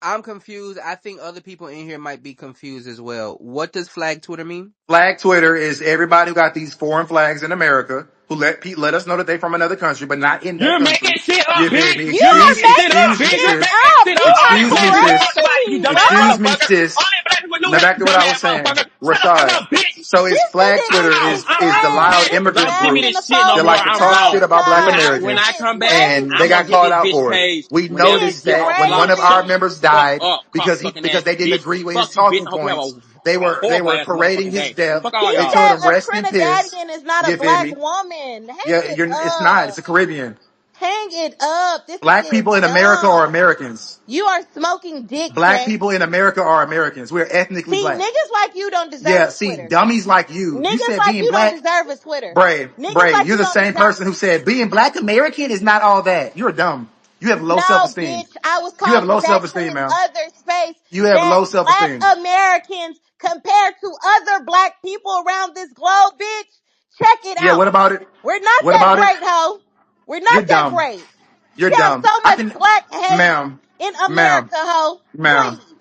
I'm confused. I think other people in here might be confused as well. What does flag Twitter mean? Flag Twitter is everybody who got these foreign flags in America who let us know that they're from another country, but not in that You're country. making shit up, You feel bitch. me? You You're are making shit up, making Excuse me, bitch. You're shit sis. making up. shit You up. All are these Excuse black me, people knew sis. about it, you crazy, dumbass bro. Excuse me, motherfucker. sis. All these black people knew Now it, back to you what I was dumbass saying. motherfucker. Shut the fuck Rashad. up, bitch. So This it's Flag nigga Twitter is is the I'm loud insane. mad. immigrant Don't give me group this shit no that more. like Xenophobic. to I'm talk No, shit wrong. about black When he Americans. I is come back, And they I'm crazy. gonna got get called this out bitch for it. page We He is noticed nasty that when one offline. of Shut our crazy. members the fuck died up, cock sucking ass because they didn't bitch. agree with his Fuck you, bitch. talking I hope you have points, a they horrible were ass parading motherfucking his day. death. Fuck all He They y'all. told said him a rest in piss. Trinidadian is not a You feel black me? woman. Hang Yeah, it it's not. It's up. a Caribbean. Hang it up. This Black nigga is people in America are dumb. Americans. You are smoking dick, Black Check. people in America are Americans. We're ethnically See, black. niggas like you don't deserve Yeah, a see, Twitter. dummies like you Niggas said like being you don't black, deserve a Twitter. Niggas Bray, like you're you the don't same deserve. person who said being black American is not all that. You're dumb. You have low No, self-esteem. bitch. I was You have calling low back to self-esteem, this man. other space You have that low black self-esteem. Americans compared to other black people around this globe, bitch. Check it Yeah, out. what about it? We're not What that about it? great, ho. We're You're not that dumb. great. You're You have dumb. so I much can, black hate ma'am, in ma'am, America, ho. ma'am, Please.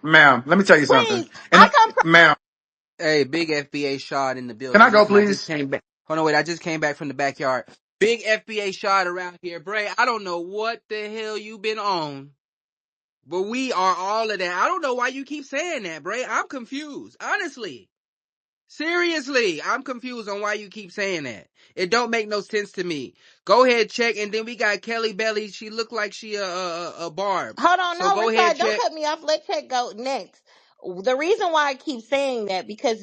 ma'am, let me tell you something. Please. And, I come ma'am, Hey, big FBA shot in the can I building. go, Listen, I just please? came back. Hold on, wait. I just came back from the backyard. Big FBA shot around here. Bray, I don't know what the hell you been on, but we are all of that. I don't know why you keep saying that, Bray. I'm confused. Honestly. Seriously. I'm confused on why you keep saying that. It don't make no sense to me. Go ahead, check. And then we got Kelly Belly. She looked like she a barb. Hold on, So no, go ahead, Rashad, don't check. cut me off. Let Chet go next. The reason why I keep saying that, because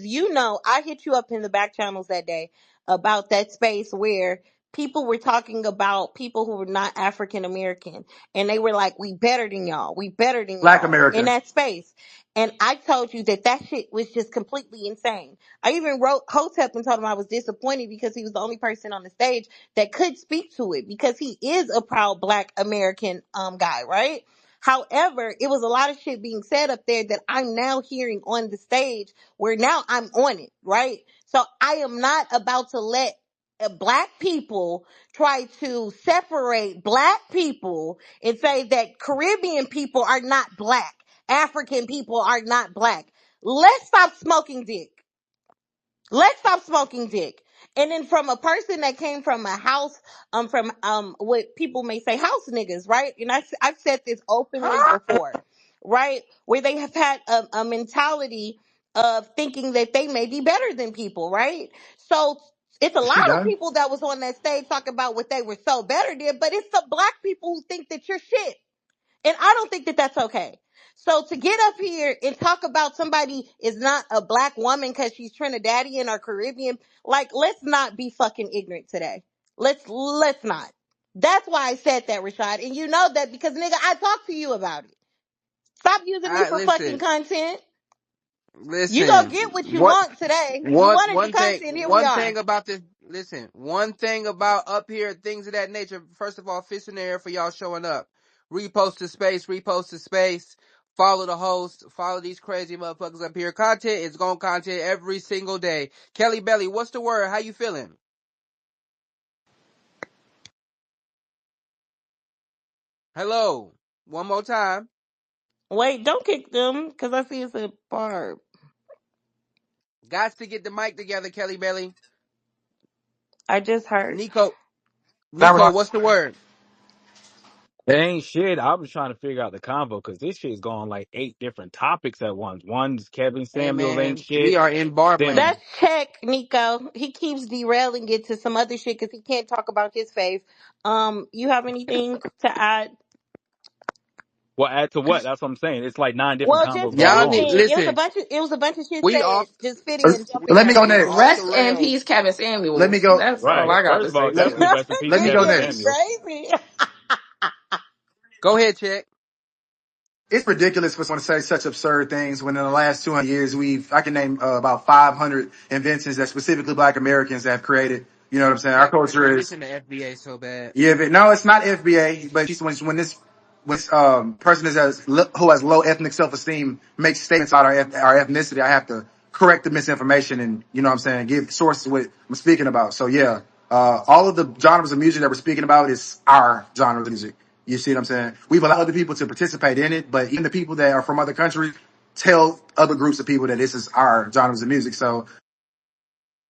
I hit you up in the back channels that day about that space where people were talking about people who were not African American, and they were like, "We better than y'all. We better than Black y'all" in America. that space. And I told you that that shit was just completely insane. I even wrote Hotep and told him I was disappointed because he was the only person on the stage that could speak to it, because he is a proud Black American guy, right? However, it was a lot of shit being said up there that I'm now hearing on the stage where now I'm on it, right? So I am not about to let black people try to separate black people and say that Caribbean people are not black, African people are not black. Let's stop smoking dick. Let's stop smoking dick. And then from a person that came from a house, from what people may say house niggas, right? And I've said this openly before, right? Where they have had a mentality of thinking that they may be better than people, right? So it's a Is she lot of done? people that was on that stage talking about what they were so better than, but it's the black people who think that you're shit. And I don't think that that's okay. So to get up here and talk about somebody is not a black woman because she's Trinidadian or Caribbean, like, let's not be fucking ignorant today. Let's not. That's why I said that, Rashad. And you know that because, nigga, I talked to you about it. Stop using me I for fucking listen. content. You gonna Listen. get what you What? want today. You One wanted the one thing content. Here we one are. thing about this listen, one thing about up here, things of that nature. First of all, fish in the air for y'all showing up. Repost to space, follow the host, follow these crazy motherfuckers up here. Content is going content every single day. Kelly Belly, what's the word? How you feeling? Hello. One more time. Wait, don't kick them because I see it's a barb. Got to get the mic together, Kelly Belly. I just heard. Nico, That Nico, was what's the word? It ain't shit. I was trying to figure out the combo because this shit's going like 8 different topics at once. One's Kevin Hey Samuels ain't man, we shit. are in bar Then Let's plan. check Nico. He keeps derailing it to some other shit because he can't talk about his fave. You have anything to add? what add to what? That's what I'm saying. It's like 9 different Well, just combos going Y'all on. need anything. listen. It was a bunch of shit We said. off. Just fitting, We jumping let me in. go we next. off the Rest in rails. peace, Kevin Let me Samuels. go. That's all Right. I got to First of say all, to Let, definitely that. rest in peace let to me go Kevin Nigga next. is Samuels. crazy. Go ahead, check. It's ridiculous for someone to say such absurd things when in the last 200 years I can name about 500 inventions that specifically Black Americans have created. You know what I'm saying? Our Check, culture check. It's is in the FBA so bad. yeah, but no, it's not FBA. But when this person who has low ethnic self esteem makes statements about our ethnicity, I have to correct the misinformation and you know what I'm saying, give sources what I'm speaking about. So yeah, all of the genres of music that we're speaking about is our genre of music. You see what I'm saying? We've allowed other people to participate in it, but even the people that are from other countries tell other groups of people that this is our genres of music. So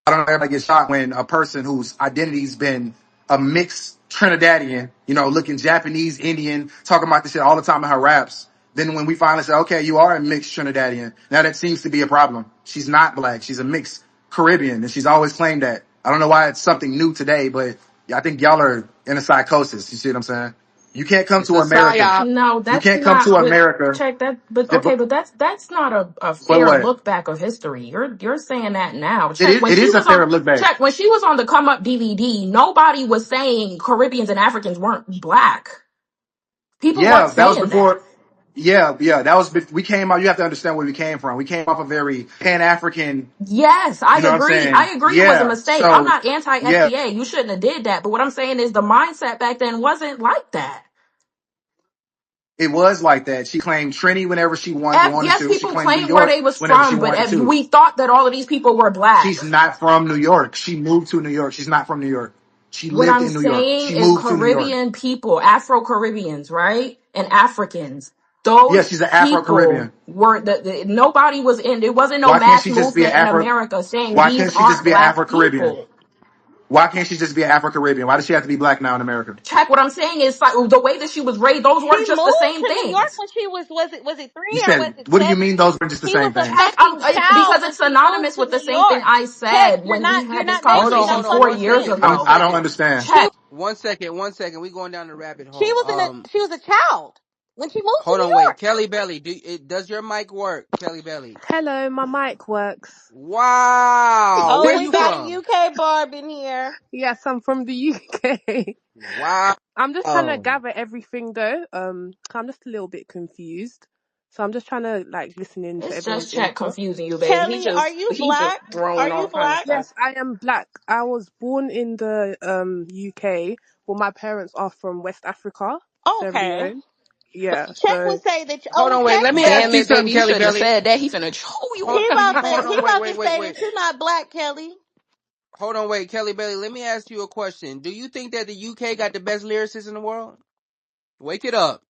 I don't know if everybody gets shocked when a person whose identity's been a mixed Trinidadian, you know, looking Japanese, Indian, talking about this shit all the time in her raps. Then when we finally say, okay, you are a mixed Trinidadian, now that seems to be a problem. She's not black. She's a mixed Caribbean, and she's always claimed that. I don't know why it's something new today, but I think y'all are in a psychosis. You see what I'm saying? You can't come It's to a America. psyop. No, You that's can't come not. to But America. check that. But okay, But but that's not a fair what? look back of history. You're saying that now. It Check is, when it she is a was on. fair look back. Check when she was on the Come Up DVD. Nobody was saying Caribbeans and Africans weren't black. People weren't Yeah, that was saying that. before. Yeah, that was. We came out. You have to understand where we came from. We came off a very Pan African. Yes, I You know what I'm agree. saying? I agree it was a Yeah. mistake. I'm So not anti yeah, FBA. You shouldn't have did that. But what I'm saying is the mindset back then wasn't like that. it was like that. She claimed Trini whenever she wanted Yes, to. She people claimed New claim where York they was whenever she from, but wanted to. we thought that all of these people were black. She's not from New York. She moved to New York. She's not from New York. She What lived I'm in New York. saying She is moved to New York. Caribbean people, Afro Caribbeans, right? And Africans. Yeah, Those she's an Afro people Caribbean. were nobody was in, there wasn't no Why can't mass she just be an movement in Afro? America saying Why these can't she just aren't be an black Afro Caribbean? people. Why can't she just be an Afro Caribbean? Why does she have to be black now in America? Check what I'm saying is like the way that she was raised, those She weren't just the moved same to New York things. when she was it You 3 or was said, it what do you 7? mean those are just the She same was a thing? Check, fucking child because when it's she moved synonymous to with the New same thing York. I Check, said when we you're had this not making enough conversation Hold on. four fucking One years sense. second. One ago. I don't second. understand. She Check. One second. We going down the rabbit she hole. was she was a child when she moved to Hold New on. Wait, York. Kelly Belly. Does your mic work, Kelly Belly? Hello, my mic works. Wow. Oh, Where we you got a from? UK Barb in here. Yes, I'm from the UK. Wow. I'm just trying to gather everything though. I'm just a little bit confused. So I'm just trying to like listen in to It's everyone's just Chat input. confusing you, baby. Kelly, are you He just black? Are throwing you all kind of black? stuff. Yes, I am black. I was born in the UK, but my parents are from West Africa, Sierra Okay. Leone. Yeah, Check so would say that. Hold on. Wait. Check Let me said ask Damn you it, something, baby. You Kelly shouldn't have Belly. said that. He finna chew you Hold, he up. about to hold he on. about to Wait. say that you're not black, Kelly. Hold on. Wait, Kelly Belly. Let me ask you a question. Do you think that the UK got the best lyricists in the world? Wake it up.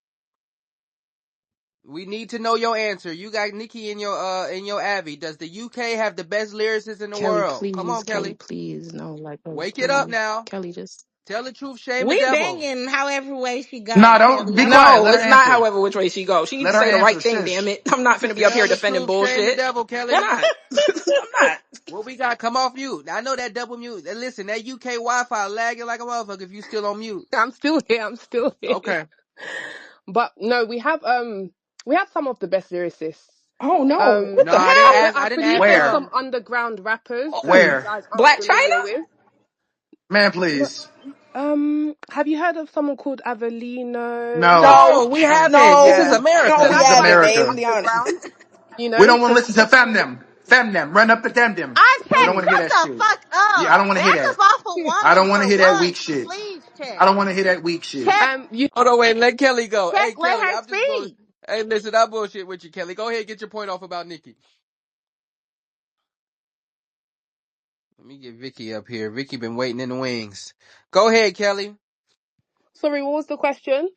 We need to know your answer. You got Nikki in your Abby. Does the UK have the best lyricists in the Kelly, world? Come on, please, Kelly, Kelly. please. No, like, Wake it up please. now. Kelly, just. Tell the truth, shame the We devil. banging however way she No, go, don't Kelly. be I don't quiet. No, Let care. her it's not answer. however which way she goes. She needs Let to her say the answer. right thing, Shush. damn it. I'm not finna be up here Tell the defending truth, shame the bullshit. devil, I'm Kelly. not. I'm not. What we got? Come off mute. I know that double mute. Listen, that UK Wi-Fi lagging like a motherfucker if you still on mute. I'm still here. I'm still here. Okay. But no, we have some of the best lyricists. Oh no. What No, the I didn't hell? ask. I I didn't believe ask there's Where? some them. underground rappers that you Where? guys aren't Black familiar China? with. Man, No, please. have you heard of someone called Avelino? No. No. No, we haven't. This is No. Yeah. No, So we America. This is that's haven't, like babe. America. Be honest. underground, you We know, don't want to because listen to Femnem. Femnem. Run up the dem. I We check. don't Oh. want to hear Shut that the shit. fuck Yeah, I up. don't want to hear Back that. up off a I woman don't want to for hear that weak once, shit. please. I Check. don't want to hear that weak shit. Check. you Hold on, wait. Let Kelly go. Check. Hey, Let Kelly, her I'm just bull. speak. Hey, listen, I bullshit with you, Kelly. Go ahead, get your point off about Nikki. Let me get Vicky up here. Vicky been waiting in the wings. Go ahead, Kelly. sorry, what was the question?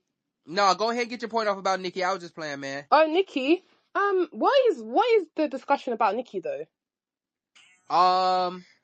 No, go ahead, get your point off about Nikki. I was just playing, man. Oh, Nikki. What is the discussion about Nikki though?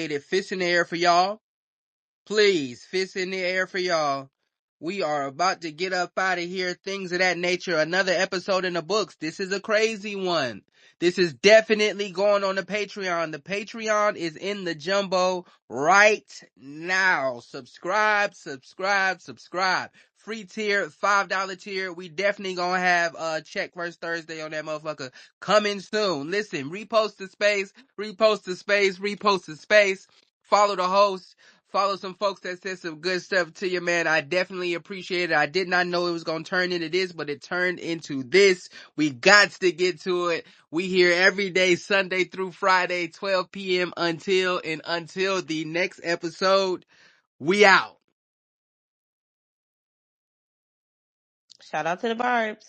appreciate it. Fists in the air for y'all. Please, fists in the air for y'all. We are about to get up out of here. Things of that nature. Another episode in the books. This is a crazy one. This is definitely going on the Patreon. The Patreon is in the jumbo right now. Subscribe. Free tier, $5 tier. We definitely gonna have Check First Thursday on that motherfucker coming soon. Listen, repost the space. Follow the host. Follow some folks that said some good stuff to you, man. I definitely appreciate it. I did not know it was going to turn into this, but it turned into this. We got to get to it. We here every day, Sunday through Friday, 12 p.m. until the next episode. We out. Shout out to the Barb's.